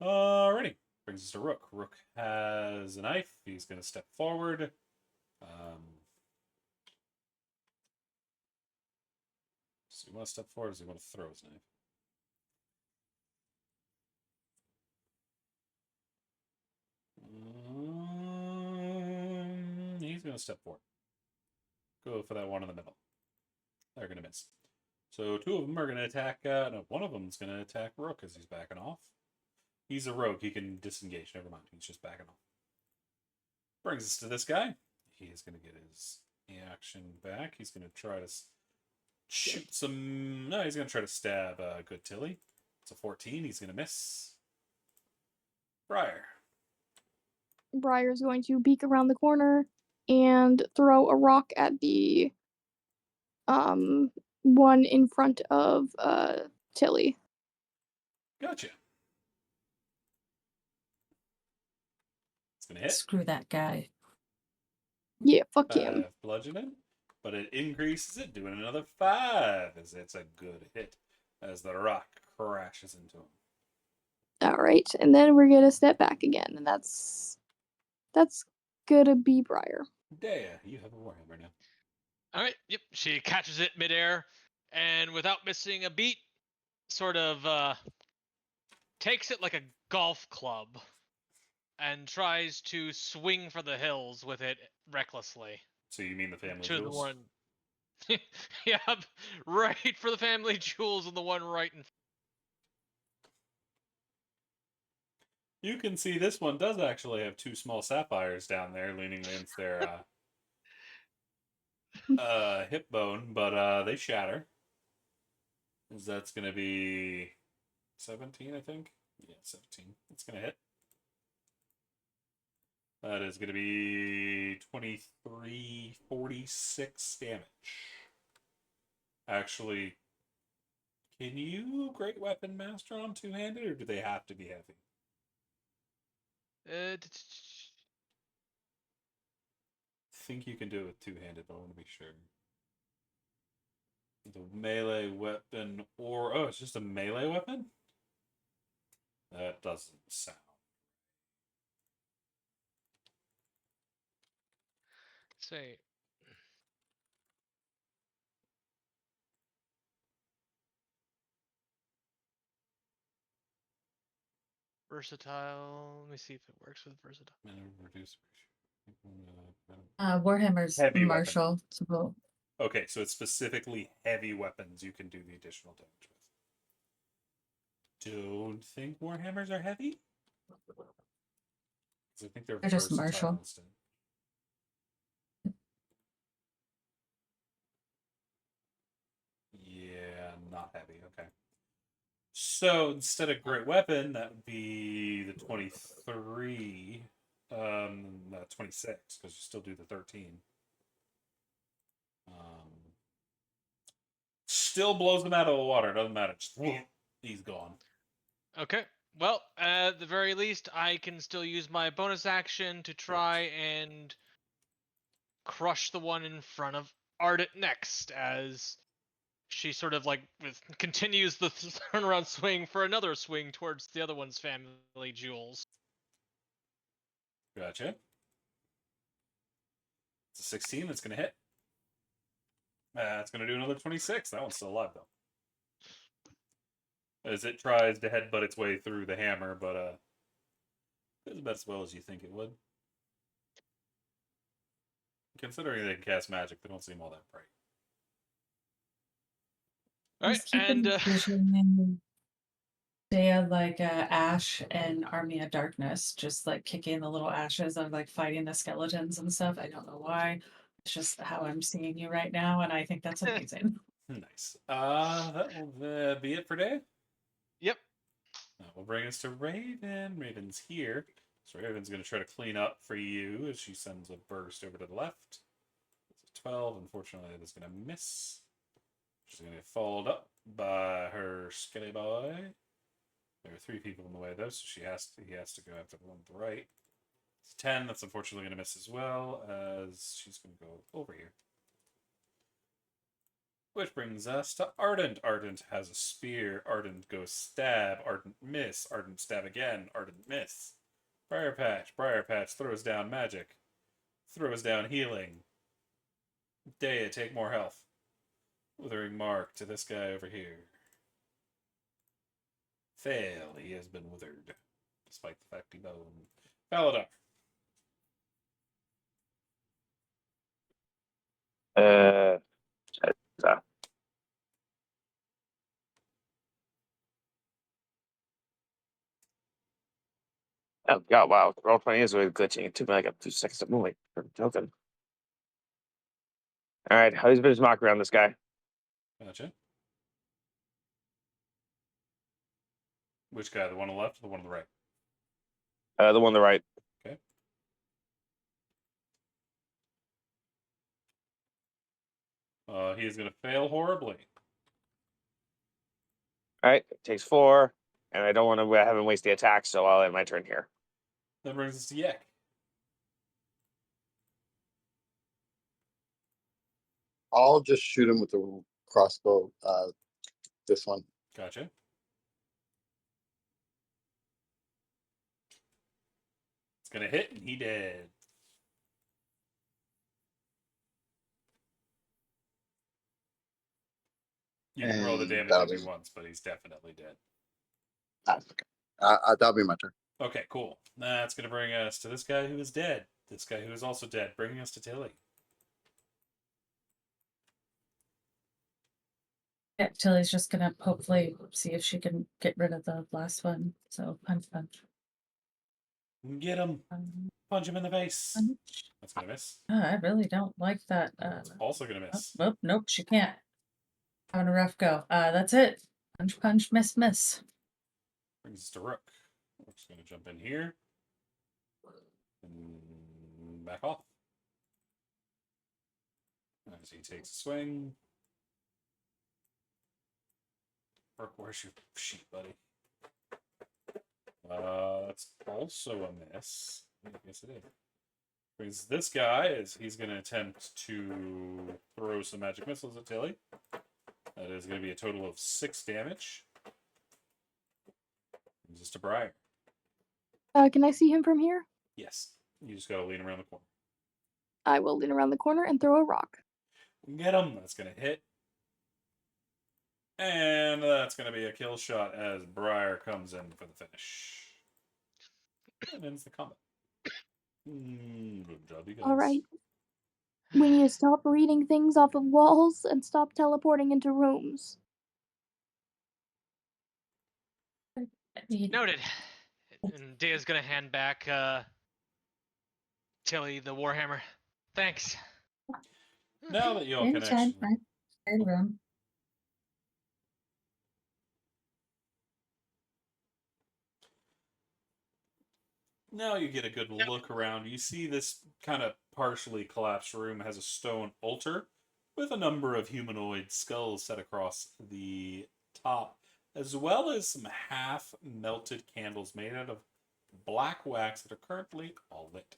Alrighty. Brings us to Rook. Rook has a knife. He's going to step forward. So you want to step forward, or does he want to throw his knife? He's going to step forward. Go for that one in the middle. They're going to miss. So 2 of them are going to attack. No, 1 of them is going to attack Rook as he's backing off. He's a rogue. He can disengage. Never mind. He's just backing off. Brings us to this guy. He is going to get his action back. He's going to try to shoot some. No, he's going to try to stab good Tilly. It's a 14. He's going to miss. Briar. Briar's going to peek around the corner and throw a rock at the one in front of Tilly. Gotcha. It's going to hit. Screw that guy. Yeah, fuck him. 5 bludgeoning. But it increases it, doing another 5 as it's a good hit as the rock crashes into him. Alright, and then we're gonna step back again, and that's gonna be Briar. Dea, you have a warhammer now. All right. Yep. She catches it midair, and without missing a beat, sort of takes it like a golf club, and tries to swing for the hills with it recklessly. So you mean the family To jewels? the one. Yep. Right for the family jewels, and the one right in. You can see this one does actually have 2 small sapphires down there leaning against their hip bone, but they shatter. That's going to be 17, I think. Yeah, 17. It's going to hit. That is going to be 2346 damage. Actually, can you Great Weapon Master on two-handed, or do they have to be heavy? Uh, I think you can do it with two-handed, but I want to be sure. The melee weapon, or oh, it's just a melee weapon? That doesn't sound. say versatile. Let me see if it works with versatile. Reduce. Warhammer's Heavy weapon. martial. So Okay, so it's specifically heavy weapons you can do the additional damage with. Don't think Warhammers are heavy? 'Cause I think they're They're just versatile martial. instead. Yeah, not heavy. Okay. So instead of great weapon, that would be the 23, 26, because you still do the 13. Still blows them out of the water. Doesn't matter. Just, he's gone. Okay. Well, at the very least, I can still use my bonus action to try and crush the one in front of Ardent next, as she sort of continues the turnaround swing for another swing towards the other one's family jewels. Gotcha. It's a 16 that's going to hit. It's going to do another 26. That one's still alive, though. As it tries to headbutt its way through the hammer, but does about as well as you think it would. Considering they can cast magic, they don't seem all that bright. All right, and visioning Dea like Ash and Army of Darkness, just like kicking the little ashes of like fighting the skeletons and stuff. I don't know why. It's just how I'm seeing you right now, and I think that's amazing. Nice. That will be it for day. Yep. That will bring us to Raven. Raven's here. So Raven's going to try to clean up for you as she sends a burst over to the left. It's a 12. Unfortunately, that is going to miss. She's going to get followed up by her skelly boy. There are 3 people in the way, though, so he has to go after the one to the right. It's 10. That's unfortunately going to miss as well, as she's going to go over here. Which brings us to Ardent. Ardent has a spear. Ardent goes stab. Ardent miss. Ardent stab again. Ardent miss. Briar Patch. Briar Patch throws down magic. Throws down healing. Dea, take more health. Withering Mark to this guy over here. Fail. He has been withered. Despite the fact he boned. Paladar. So. Oh god, wow. Roll 20 is really glitching. It took me like 2 seconds to move for token. Alright, how been his mock around this guy? Gotcha. Which guy? The one on the left or the one on the right? The one on the right. Okay. He is going to fail horribly. Alright, takes 4. And I don't want to have him waste the attack, so I'll end my turn here. That brings us to Yek. I'll just shoot him with the crossbow. This one. Gotcha. It's going to hit, and he dead. You can roll the And damage that'll if he be- wants, but he's definitely dead. Okay. That'll be my turn. Okay, cool. That's going to bring us to this guy who is dead. This guy who is also dead, bringing us to Tilly. Yeah, Tilly's just gonna hopefully see if she can get rid of the last one. So punch. Get him. Punch him in the face. Punch. That's going to miss. I really don't like that. It's also going to miss. Oh, nope, she can't. Having a rough go. That's it. Punch, miss. Brings us to Rook. Rook's going to jump in here. And and back off. As he takes a swing. Brooke, where's your sheet, buddy? That's also a miss. Yes, it is. Because this guy he's going to attempt to throw some magic missiles at Tilly. That is going to be a total of 6 damage. Just a Briar. Can I see him from here? Yes. You just got to lean around the corner. I will lean around the corner and throw a rock. Get him. That's going to hit. And that's going to be a kill shot as Briar comes in for the finish. And ends the combat. Good job, you guys. All right. We need to stop reading things off of walls and stop teleporting into rooms. Noted. And Dea's gonna hand back Tilly the Warhammer. Thanks. Now that y'all can Anytime, actually... right? Third room. Now you get a good look around. You see this kind of partially collapsed room has a stone altar with a number of humanoid skulls set across the top, as well as some half-melted candles made out of black wax that are currently all lit.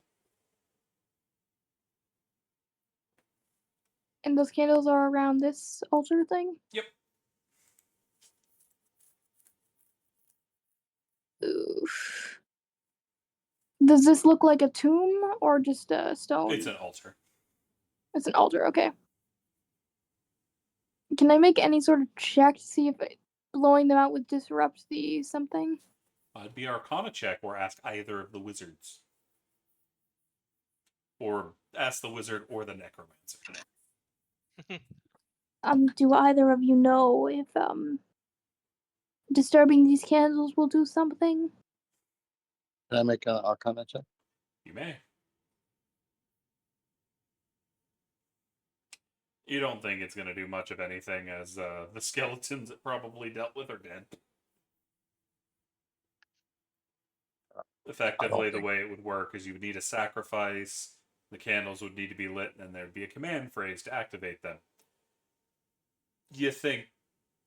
And those candles are around this altar thing? Yep. Oof. Does this look like a tomb or just a stone? It's an altar. It's an altar, okay. Can I make any sort of check to see if blowing them out would disrupt the something? It'd be Arcana check or ask either of the wizards. Or ask the wizard or the necromancer. Do either of you know if disturbing these candles will do something? Can I make an Arcana check? You may. You don't think it's going to do much of anything, as the skeletons it probably dealt with are dead. Effectively, the way it would work is you would need a sacrifice, the candles would need to be lit, and there'd be a command phrase to activate them. You think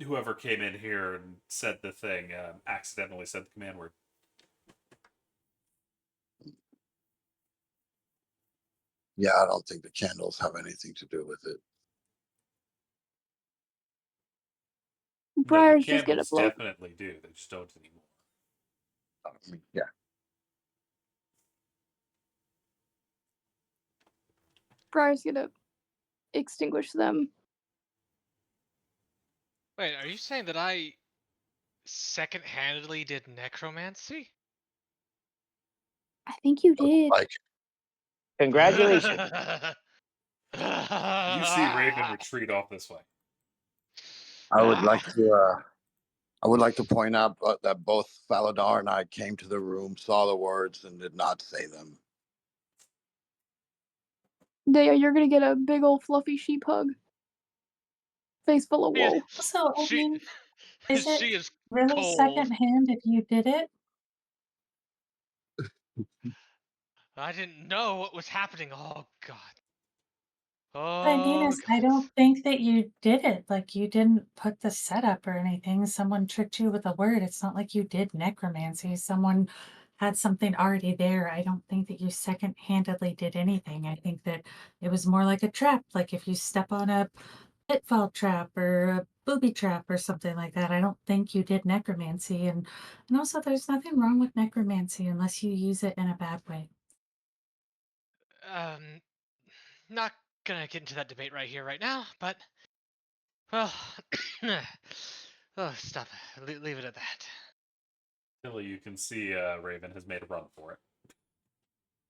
whoever came in here and said the thing accidentally said the command word. Yeah, I don't think the candles have anything to do with it. Briar's the just gonna candles blow. definitely do. They just don't anymore. Yeah. Briar's gonna extinguish them. Wait, are you saying that I second-handedly did necromancy? I think you did. Like, Congratulations. You see Raven retreat off this way. I would like to point out that both Faladar and I came to the room, saw the words, and did not say them. Dea, you're gonna get a big old fluffy sheep hug. Face full of wool. Also, I She, mean, is it she is really cold. secondhand if you did it? I didn't know what was happening. Oh God. Oh. What I mean is, I goodness. don't think that you did it. Like, you didn't put the setup or anything. Someone tricked you with a word. It's not like you did necromancy. Someone had something already there. I don't think that you second-handedly did anything. I think that it was more like a trap. Like if you step on a pitfall trap or a booby trap or something like that. I don't think you did necromancy. And also, there's nothing wrong with necromancy unless you use it in a bad way. Not gonna get into that debate right here, right now. But well, oh, stop. Leave it at that. Tilly, you can see Raven has made a run for it.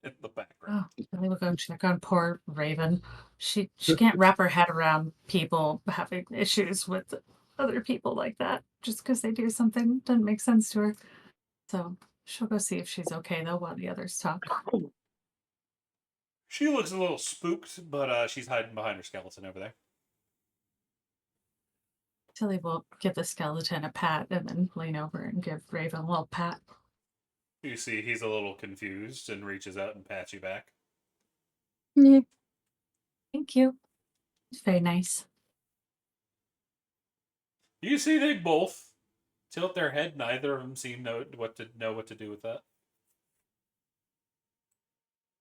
In the background. Oh, Billy will go check on poor Raven. She can't wrap her head around people having issues with other people like that just because they do something doesn't make sense to her. So she'll go see if she's okay though while the others talk. She looks a little spooked, but she's hiding behind her skeleton over there. Tilly will give the skeleton a pat and then lean over and give Raven a little pat. You see he's a little confused and reaches out and pats you back. Yeah. Thank you. It's very nice. You see, they both tilt their head. Neither of them seem what to do with that.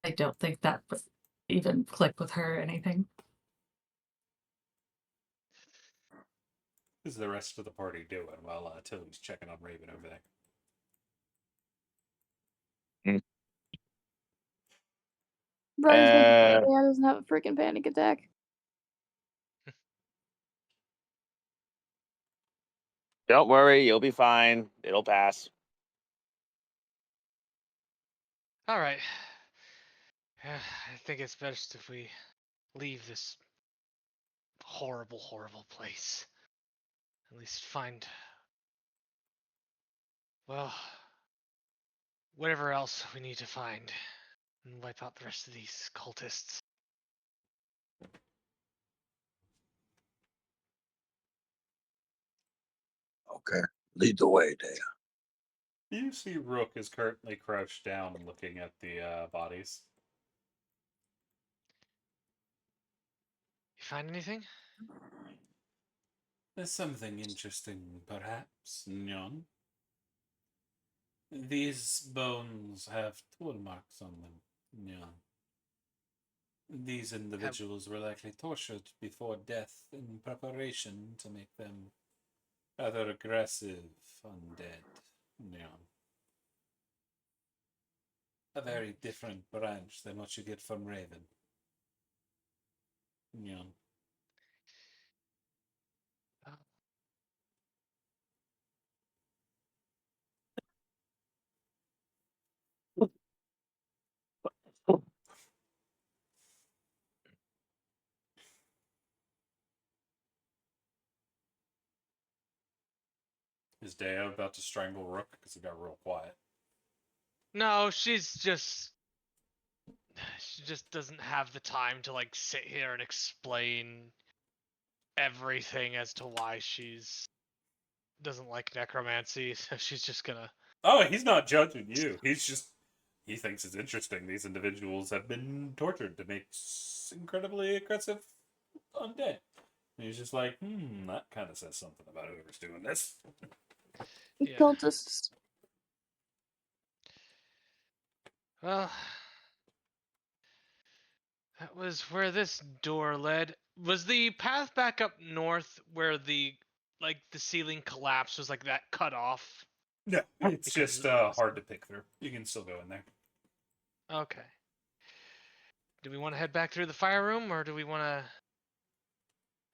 I don't think that would even click with her or anything. What is the rest of the party doing while Tilly's checking on Raven over there? Brian's making sure Uh, Leia doesn't have a freaking panic attack. don't worry, you'll be fine. It'll pass. All right. I think it's best if we leave this horrible, horrible place. At least find, well, whatever else we need to find and wipe out the rest of these cultists. Okay. Lead the way, Dea. You see, Rook is currently crouched down, looking at the bodies. You find anything? There's something interesting, perhaps, Nyan. These bones have tool marks on them, Nyan. These individuals were likely tortured before death in preparation to make them rather aggressive undead, Nyan. A very different branch than what you get from Raven. Nyan. Is Dea about to strangle Rook because he got real quiet? No, she just doesn't have the time to like sit here and explain everything as to why she's doesn't like necromancy, so she's just gonna. Oh, he's not judging you. He thinks it's interesting. These individuals have been tortured to make incredibly aggressive undead. And he's just like, that kind of says something about whoever's doing this. Yeah. Cultists. Well, that was where this door led. Was the path back up north where the ceiling collapsed was like that cut off? No, it's Because just of this- hard to pick through. You can still go in there. Okay. Do we want to head back through the fire room, or do we want to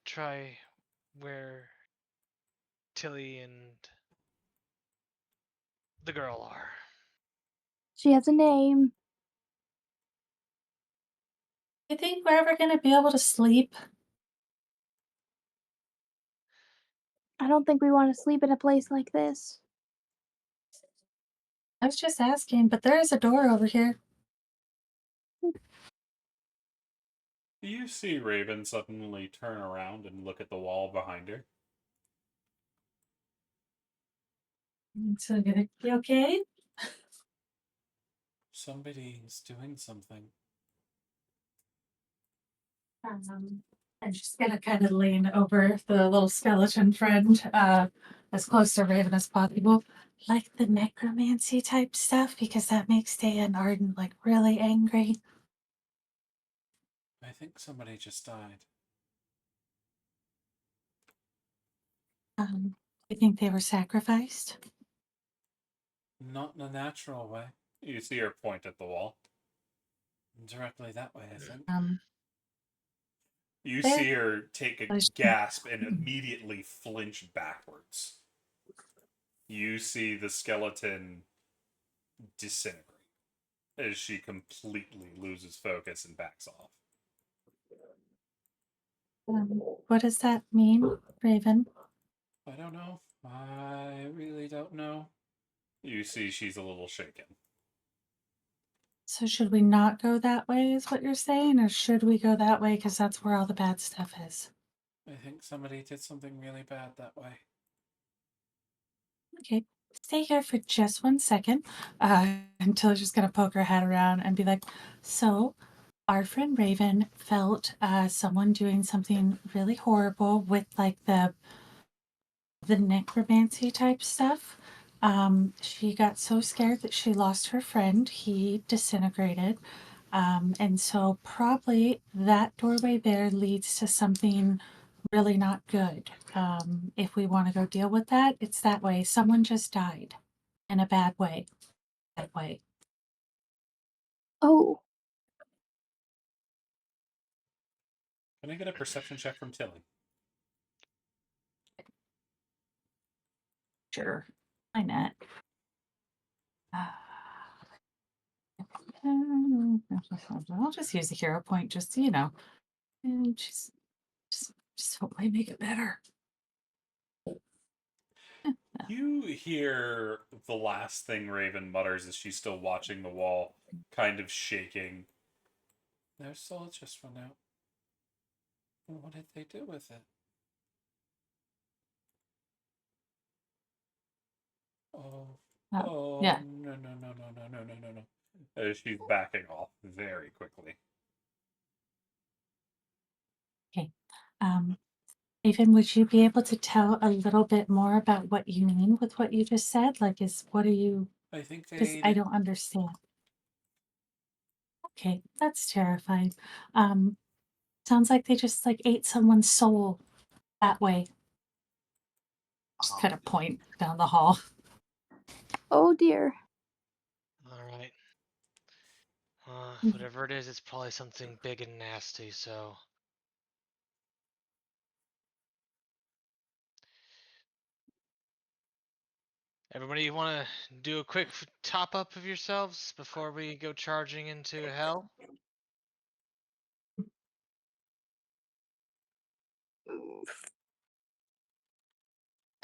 try where Tilly and the girl are? She has a name. You think we're ever gonna be able to sleep? I don't think we want to sleep in a place like this. I was just asking, but there is a door over here. You see Raven suddenly turn around and look at the wall behind her. So you okay? Somebody's doing something. I'm just gonna kind of lean over the little skeleton friend, as close to Raven as possible. Like the necromancy type stuff, because that makes Dea and Arden like really angry. I think somebody just died. I think they were sacrificed. Not in a natural way. You see her point at the wall. Directly that way, I think. You see her take a gasp and immediately flinch backwards. You see the skeleton disintegrate as she completely loses focus and backs off. What does that mean, Raven? I don't know. I really don't know. You see she's a little shaken. So should we not go that way, is what you're saying, or should we go that way because that's where all the bad stuff is? I think somebody did something really bad that way. Okay, stay here for just 1 second, until she's gonna poke her head around and be like, so, our friend Raven felt someone doing something really horrible with like the necromancy type stuff. She got so scared that she lost her friend. He disintegrated. And so probably that doorway there leads to something really not good. If we want to go deal with that, it's that way. Someone just died in a bad way. That way. Oh, Can I get a perception check from Tilly? Sure. Why not? I'll just use the hero point just to, and just hope I make it better. You hear the last thing Raven mutters as she's still watching the wall, kind of shaking. Their soul just run out. What did they do with it? Oh, Yeah. no, no, no, no, no, no, no, no, no. She's backing off very quickly. Okay. Raven, would you be able to tell a little bit more about what you mean with what you just said? Like, what are you? I think Because they I don't understand. Okay, that's terrifying. Um, Sounds like they just like ate someone's soul that way. Just kind of point down the hall. oh dear. All right. Whatever it is, it's probably something big and nasty. So, everybody, you want to do a quick top up of yourselves before we go charging into hell?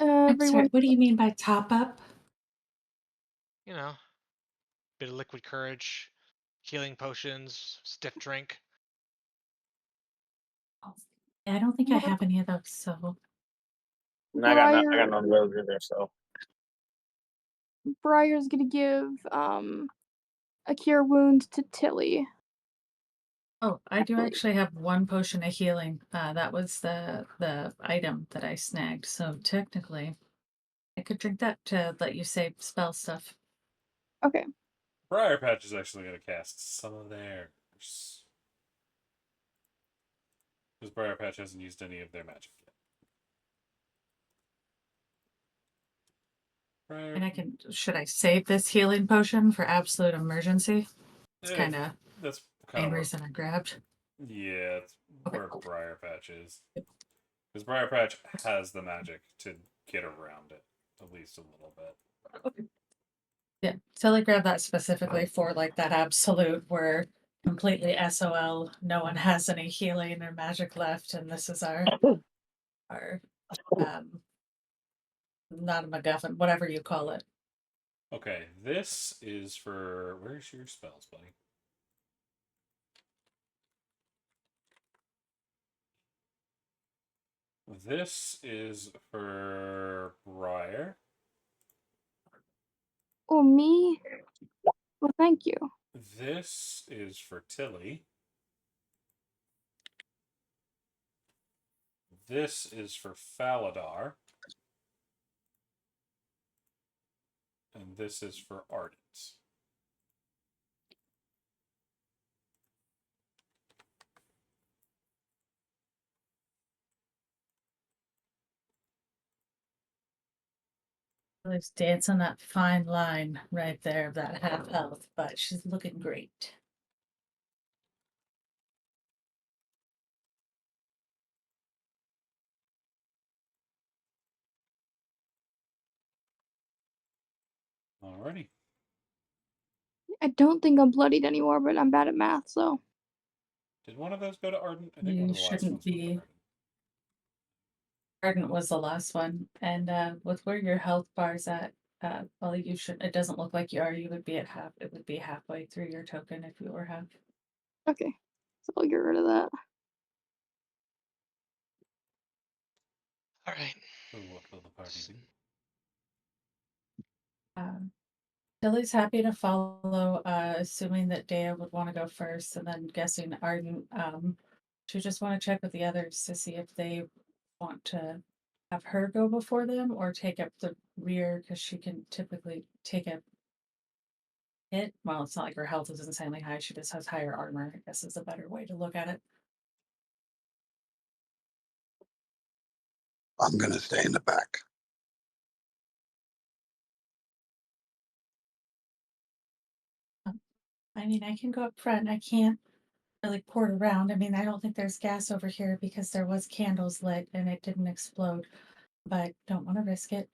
I'm sorry, Everyone, what do you mean by top up? You know, bit of liquid courage, healing potions, stiff drink. Oh, I don't think I have any of those, so And I got Briar, none of those either. So Briar's gonna give a cure wound to Tilly. oh, I do Believe. actually have one potion of healing. That was the item that I snagged. So technically, I could drink that to let you save spell stuff. Okay. Briar Patch is actually going to cast some of theirs. Because Briar Patch hasn't used any of their magic yet. Briar, And I can. Should I save this healing potion for absolute emergency? It's kind of that's the kind main of where, reason I grabbed. yeah, it's Okay, where cool. Briar Patch is. Because Briar Patch has the magic to get around it, at least a little bit. Okay. Yeah, so I grabbed that specifically for like that absolute where completely SOL, no one has any healing or magic left, and this is our not a MacGuffin, whatever you call it. Okay, this is for. Where's your spells, buddy? This is for Briar. Oh, me? Well, thank you. This is for Tilly. This is for Faladar. And this is for Ardent. Lives dancing that fine line right there of that half health, but she's looking great. Alrighty. I don't think I'm bloodied anymore, but I'm bad at math, so. Did one of those go to Ardent? I think one You of the last shouldn't ones went to be. Ardent. Ardent was the last one, and with where your health bar's at, well, you should. It doesn't look like you are. You would be at half. It would be halfway through your token if you were half. Okay. So I'll get rid of that. All right. So what will the party do? Um, Billy's happy to follow, assuming that Dea would want to go first, and then guessing Arden. To just want to check with the others to see if they want to have her go before them or take up the rear because she can typically take a hit. Well, it's not like her health is insanely high; she just has higher armor. I guess is a better way to look at it. I'm gonna stay in the back. I mean, I can go up front. I can't really port around. I mean, I don't think there's gas over here because there was candles lit and it didn't explode, but don't want to risk it.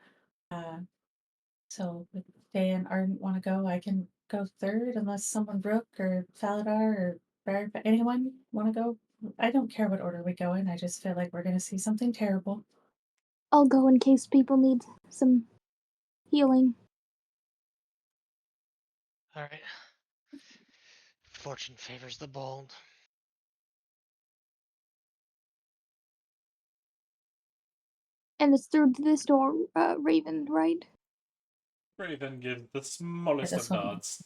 So if Day and Ardent want to go, I can go third unless someone Brooke or Faladar or Barry, anyone want to go? I don't care what order we go in. I just feel like we're going to see something terrible. I'll go in case people need some healing. All right. Fortune favors the bold. And it's through this door, Raven, right? Raven gives the smallest this of one. nods.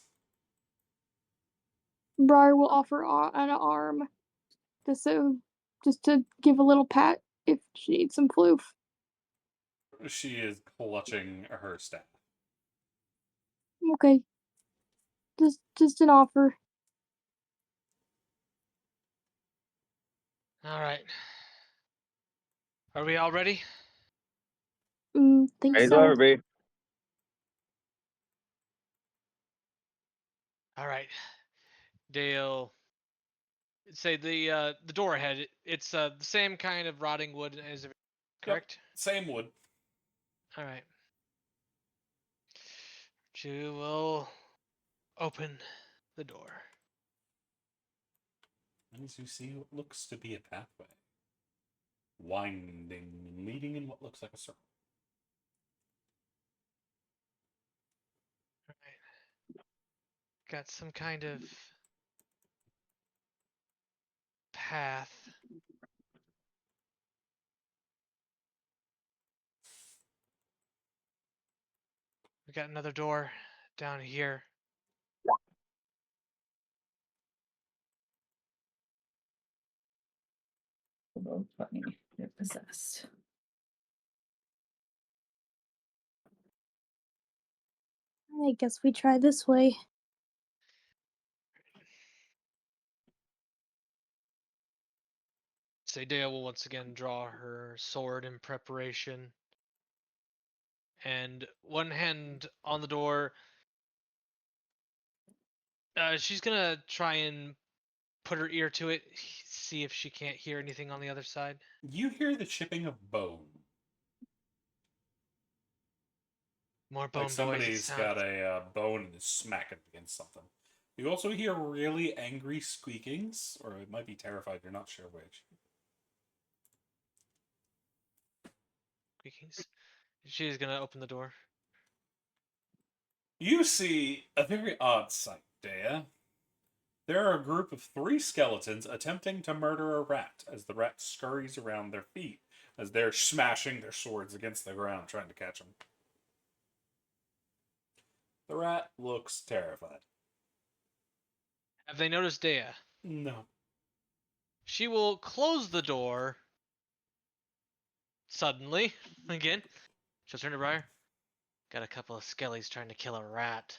Briar will offer an arm, just to give a little pat if she needs some floof. She is clutching her staff. Okay. Just an offer. All right. Are we all ready? Think Hey, so. everybody. All right. Dale. Say the door ahead. It's the same kind of rotting wood as correct. Yep, same wood. All right. You will open the door. As you see what looks to be a pathway, winding and leading in what looks like a circle. All right. Got some kind of path. We got another door down here. Oh, funny. They're possessed. I guess we try this way. Say Dale will once again draw her sword in preparation. And one hand on the door. She's gonna try and put her ear to it, see if she can't hear anything on the other side. You hear the chipping of bone. More Like bone boys. It somebody's sounds. got a bone and is smacking against something. You also hear really angry squeakings, or it might be terrified, you're not sure which. Squeakings. She's gonna open the door. You see a very odd sight, Dea. There are a group of 3 skeletons attempting to murder a rat as the rat scurries around their feet as they're smashing their swords against the ground trying to catch them. The rat looks terrified. Have they noticed Dea? No. She will close the door suddenly. Again. She'll turn to Briar. Got a couple of skellies trying to kill a rat.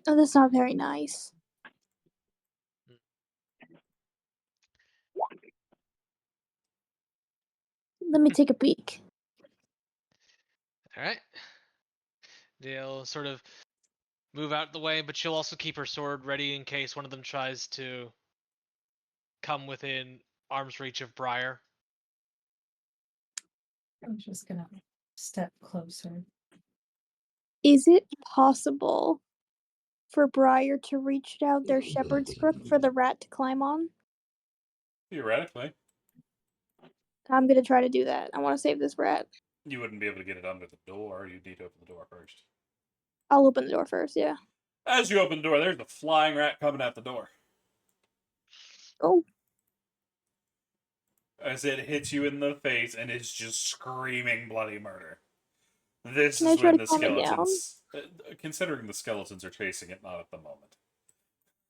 Oh, that's not very nice. Let me take a peek. Alright. They'll sort of move out the way, but she'll also keep her sword ready in case one of them tries to come within arm's reach of Briar. I'm just gonna step closer. Is it possible for Briar to reach out their shepherd's crook for the rat to climb on? Theoretically. I'm gonna try to do that. I want to save this rat. You wouldn't be able to get it under the door. You'd need to open the door first. I'll open the door first, yeah. As you open the door, there's a flying rat coming at the door. Oh. As it hits you in the face and is just screaming bloody murder. This Can I is try when to the calm it down? skeletons, considering the skeletons are chasing it, not at the moment.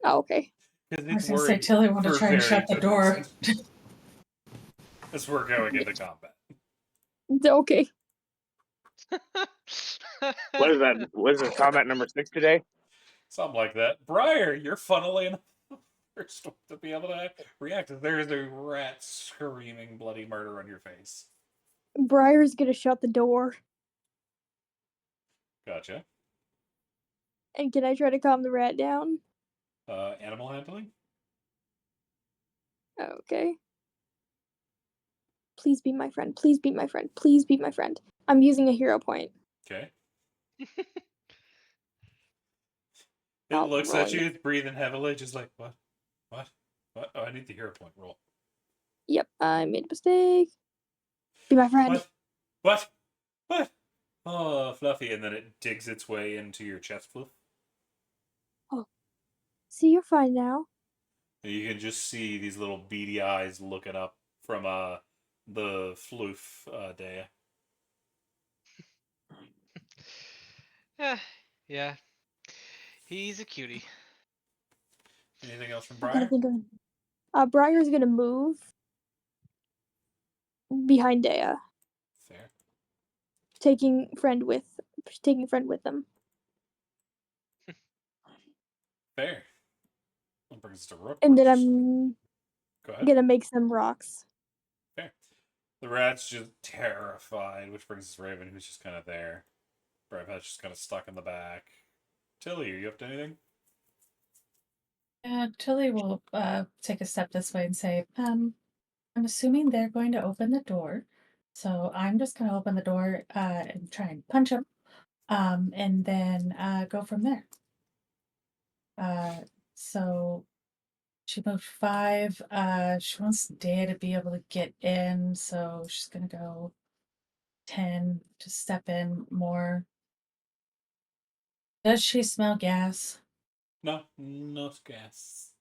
Oh, okay. Because I was it's gonna say worried Tilly wanted to for try and very shut the good door. reason. As we're going into combat. Okay. What is that? What is it? Combat number 6 today? Something like that. Briar, you're funnily enough the first one to be able to react. There's a rat screaming bloody murder on your face. Briar's gonna shut the door. Gotcha. And can I try to calm the rat down? Animal handling? Okay. Please be my friend. Please be my friend. Please be my friend. I'm using a hero point. Okay. It Oh, looks at rolling you, breathing heavily, just like, what? What? What? Oh, I need the hero point roll. Yep, I made a mistake. Be my friend. What? What? What? Oh, Fluffy, and then it digs its way into your chest floof. See, you're fine now. And you can just see these little beady eyes looking up from the floof, Dea. Yeah. He's a cutie. Anything else from I gotta Briar? think of. Briar's gonna move behind Dea, Fair. taking friend with them. Fair. That brings us to Rook. And then I'm Go ahead. gonna make some rocks. Fair. The rat's just terrified, which brings us to Raven, who's just kind of there. Bravehead's just kind of stuck in the back. Tilly, are you up to anything? Tilly will take a step this way and say, I'm assuming they're going to open the door. So I'm just going to open the door and try and punch them and then go from there. So she moved 5. She wants Dea to be able to get in. So she's going to go 10 to step in more. Does she smell gas? No, not gas.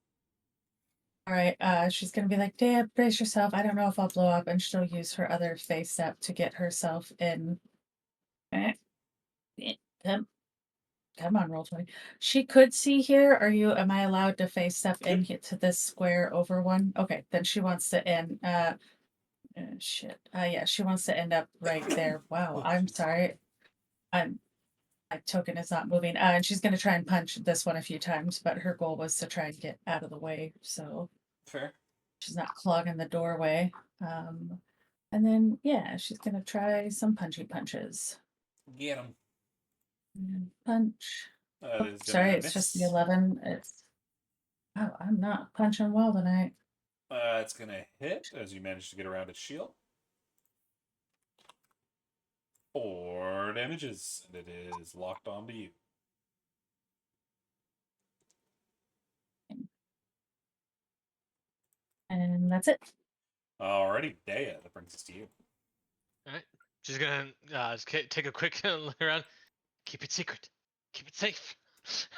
All right, she's gonna be like, Dea, brace yourself. I don't know if I'll blow up, and she'll use her other face step to get herself in. Come, come on, roll 20. She could see here. Am I allowed to face step in Yep. to this square over one? Okay, then she wants to end. Shit. Yeah, she wants to end up right there. Wow, Oh, I'm geez. sorry. My token is not moving. And she's gonna try and punch this one a few times, but her goal was to try and get out of the way. So Fair. she's not clogging the doorway. And then yeah, she's gonna try some punchy punches. Get him. And punch. That is Sorry, gonna it's just the miss. 11. I'm not punching well tonight. It's gonna hit as you manage to get around its shield. 4 damages, and it is locked onto you. And that's it. Alrighty, Dea, that brings us to you. All right. She's gonna just take a quick look around. Keep it secret. Keep it safe.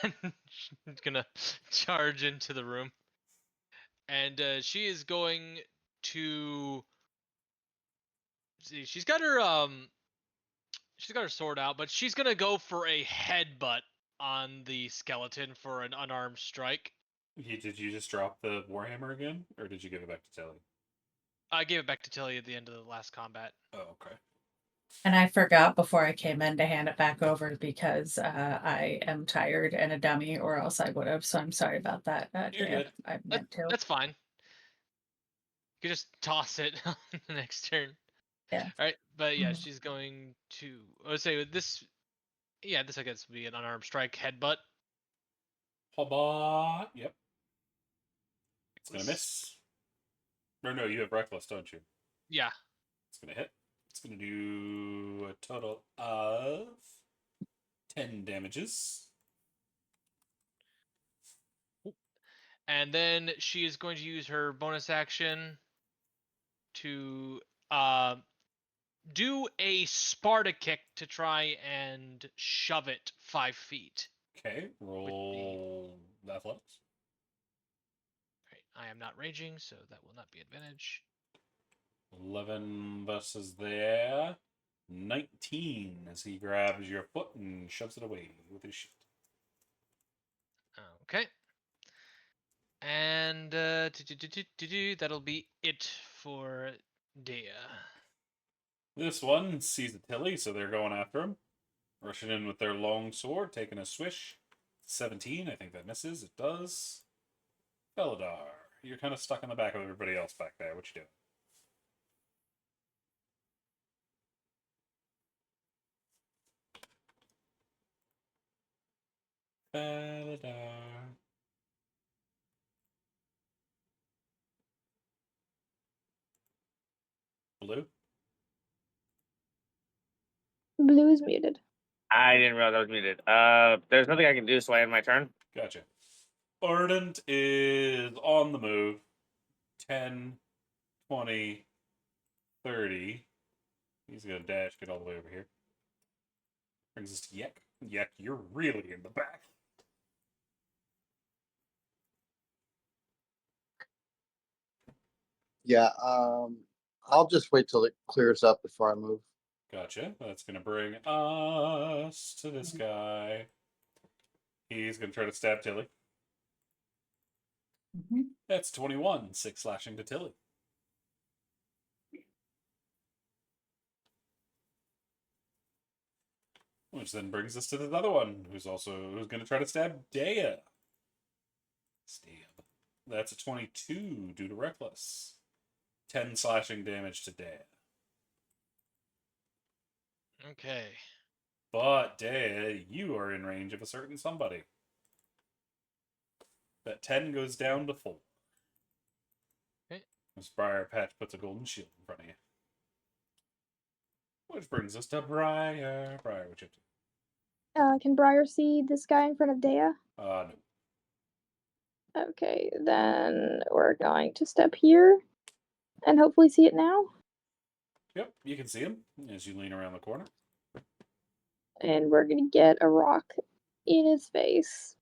And she's gonna charge into the room. And she is going to see. She's got her sword out, but she's gonna go for a headbutt on the skeleton for an unarmed strike. Did you just drop the Warhammer again, or did you give it back to Tilly? I gave it back to Tilly at the end of the last combat. Oh, okay. And I forgot before I came in to hand it back over because I am tired and a dummy, or else I would have. So I'm sorry about that. You're good. I meant to. That's fine. You can just toss it on the next turn. Yeah. All right, but yeah, Mhm. she's going to. I would say with this. Yeah, this I guess would be an unarmed strike headbutt. Hoba. Yep. It's gonna miss. Or no, you have reckless, don't you? Yeah. It's gonna hit. It's gonna do a total of 10 damages. And then she is going to use her bonus action to do a Sparta kick to try and shove it 5 feet. Okay, roll athletics. Right, I am not raging, so that will not be advantage. 11 versus there. 19 as he grabs your foot and shoves it away with his shield. Okay. And that'll be it for Dea. This one sees a Tilly, so they're going after him. Rushing in with their long sword, taking a swish. 17, I think that misses. It does. Felidar, you're kind of stuck in the back of everybody else back there. What you doing? Felidar. Blue? Blue is muted. I didn't realize I was muted. There's nothing I can do, so I end my turn. Gotcha. Ardent is on the move. 10, 20, 30. He's going to dash, get all the way over here. Brings us to Yek. Yek, you're really in the back. Yeah, I'll just wait till it clears up before I move. Gotcha. That's going to bring us to this guy. He's going to try to stab Tilly. That's 21. 6 slashing to Tilly. Which then brings us to the other one, who's going to try to stab Dea. Stab. That's a 22 due to Reckless. 10 slashing damage to Dea. Okay. But Dea, you are in range of a certain somebody. That 10 goes down to 4. Okay. As Briar Patch puts a golden shield in front of you. Which brings us to Briar. Briar, what you up to? Can Briar see this guy in front of Dea? No. Okay, then we're going to step here and hopefully see it now. Yep, you can see him as you lean around the corner. And we're gonna get a rock in his face.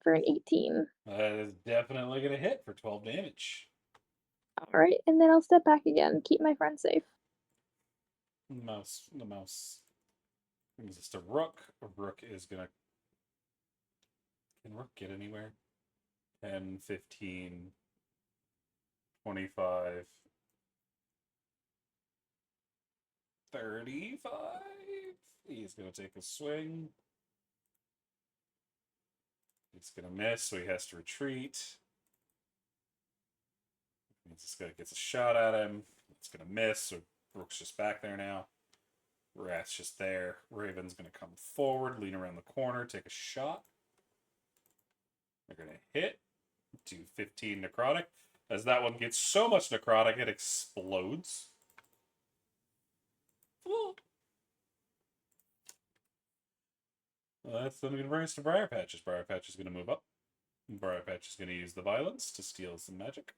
For an 18. That is definitely going to hit for 12 damage. Alright, and then I'll step back again, keep my friend safe. The mouse brings us to Rook. Rook is going to... Can Rook get anywhere? 10, 15, 25, 35. He's going to take a swing. He's going to miss, so he has to retreat. This guy gets a shot at him. It's going to miss, so Rook's just back there now. Rat's just there. Raven's going to come forward, lean around the corner, take a shot. They're going to hit. Do 15 necrotic. As that one gets so much necrotic, it explodes. Well, that's then going to bring us to Briar Patches. Briar Patch is going to move up. Briar Patch is going to use the violence to steal some magic.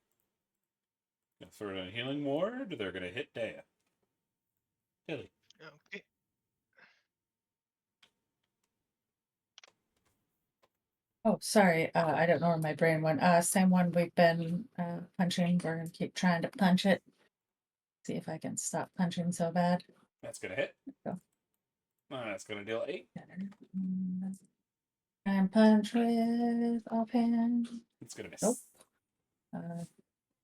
Going to throw it in a healing ward. They're going to hit Dea. Tilly. Okay. Oh, sorry. I don't know where my brain went. Same one we've been punching. We're gonna keep trying to punch it. See if I can stop punching so bad. That's going to hit. Go. That's going to deal 8. And punch with offhand. It's going to miss. Nope.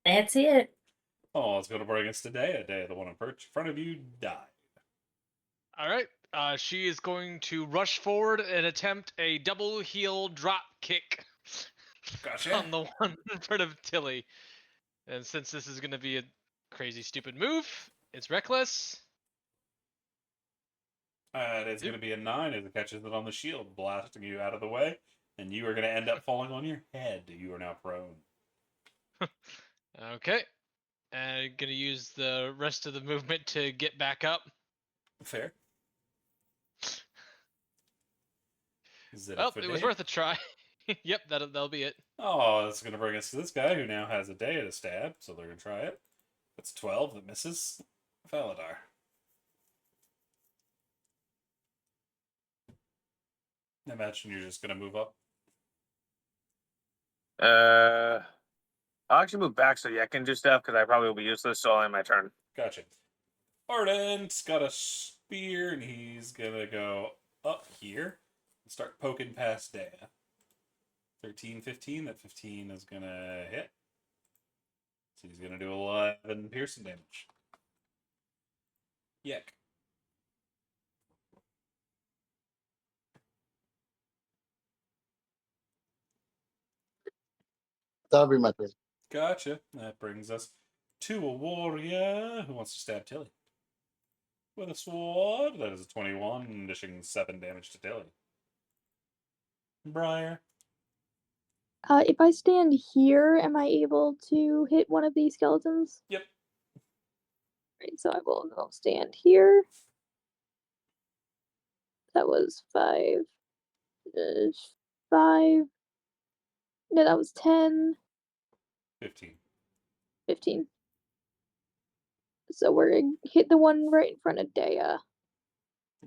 That's it. Oh, it's going to bring us to Dea. Dea, the one in front of you, died. All right. She is going to rush forward and attempt a double heel drop kick Gotcha. on the one in front of Tilly. And since this is going to be a crazy, stupid move, it's reckless. It is going to be a 9 as it catches it on the shield, blasting you out of the way, and you are going to end up falling on your head. You are now prone. Okay. And going to use the rest of the movement to get back up. Fair. Is it Well, it was worth a try. Yep, that'll be it. Oh, that's going to bring us to this guy who now has a Dea to stab, so they're going to try it. That's 12 that misses. Felidar. Imagine you're just going to move up. I'll actually move back so I can do stuff because I probably will be useless. So I'll end my turn. Gotcha. Arden's got a spear, and he's gonna go up here and start poking past Dea. 13, 15. That 15 is gonna hit. So he's gonna do 11 piercing damage. Yuck. That'll be my turn. Gotcha. That brings us to a warrior who wants to stab Tilly. With a sword, that is a 21, dishing 7 damage to Tilly. Briar. If I stand here, am I able to hit one of these skeletons? Yep. Right, so I will go stand here. That was 5. 5. No, that was 10. 15. 15. So we're gonna hit the one right in front of Dea.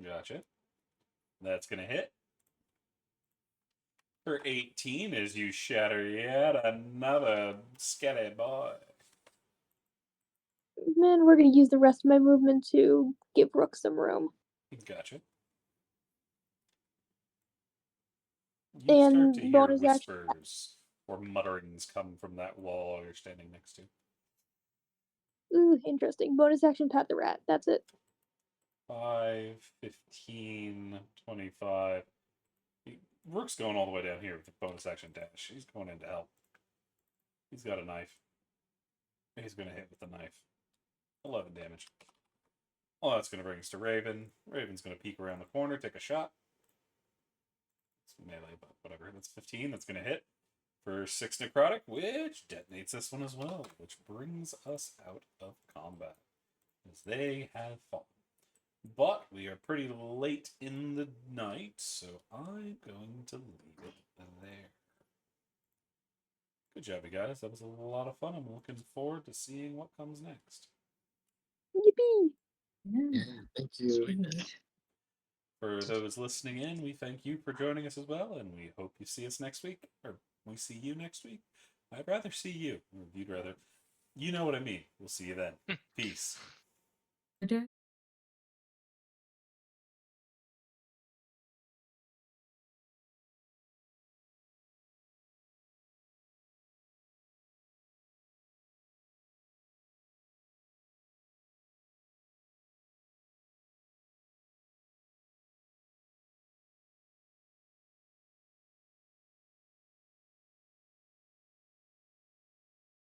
Gotcha. That's gonna hit. For 18 as you shatter yet another skelly boy. Man, we're gonna use the rest of my movement to give Rook some room. Gotcha. You start And to hear bonus action. whispers or mutterings come from that wall you're standing next to. Ooh, interesting. Bonus action, pat the rat. That's it. 5, 15, 25. Rook's going all the way down here with the bonus action dash. He's going in to help. He's got a knife. He's going to hit with the knife. 11 damage. Well, that's going to bring us to Raven. Raven's going to peek around the corner, take a shot. It's melee, but whatever. That's 15. That's going to hit for 6 necrotic, which detonates this one as well, which brings us out of combat as they have fallen. But we are pretty late in the night, so I'm going to leave it there. Good job, you guys. That was a lot of fun. I'm looking forward to seeing what comes next. Yippee! Yeah, Thank it's you. pretty neat. For those listening in, we thank you for joining us as well, and we hope you see us next week, or we see you next week. I'd rather see you, or you'd rather. You know what I mean. We'll see you then. Peace. I do.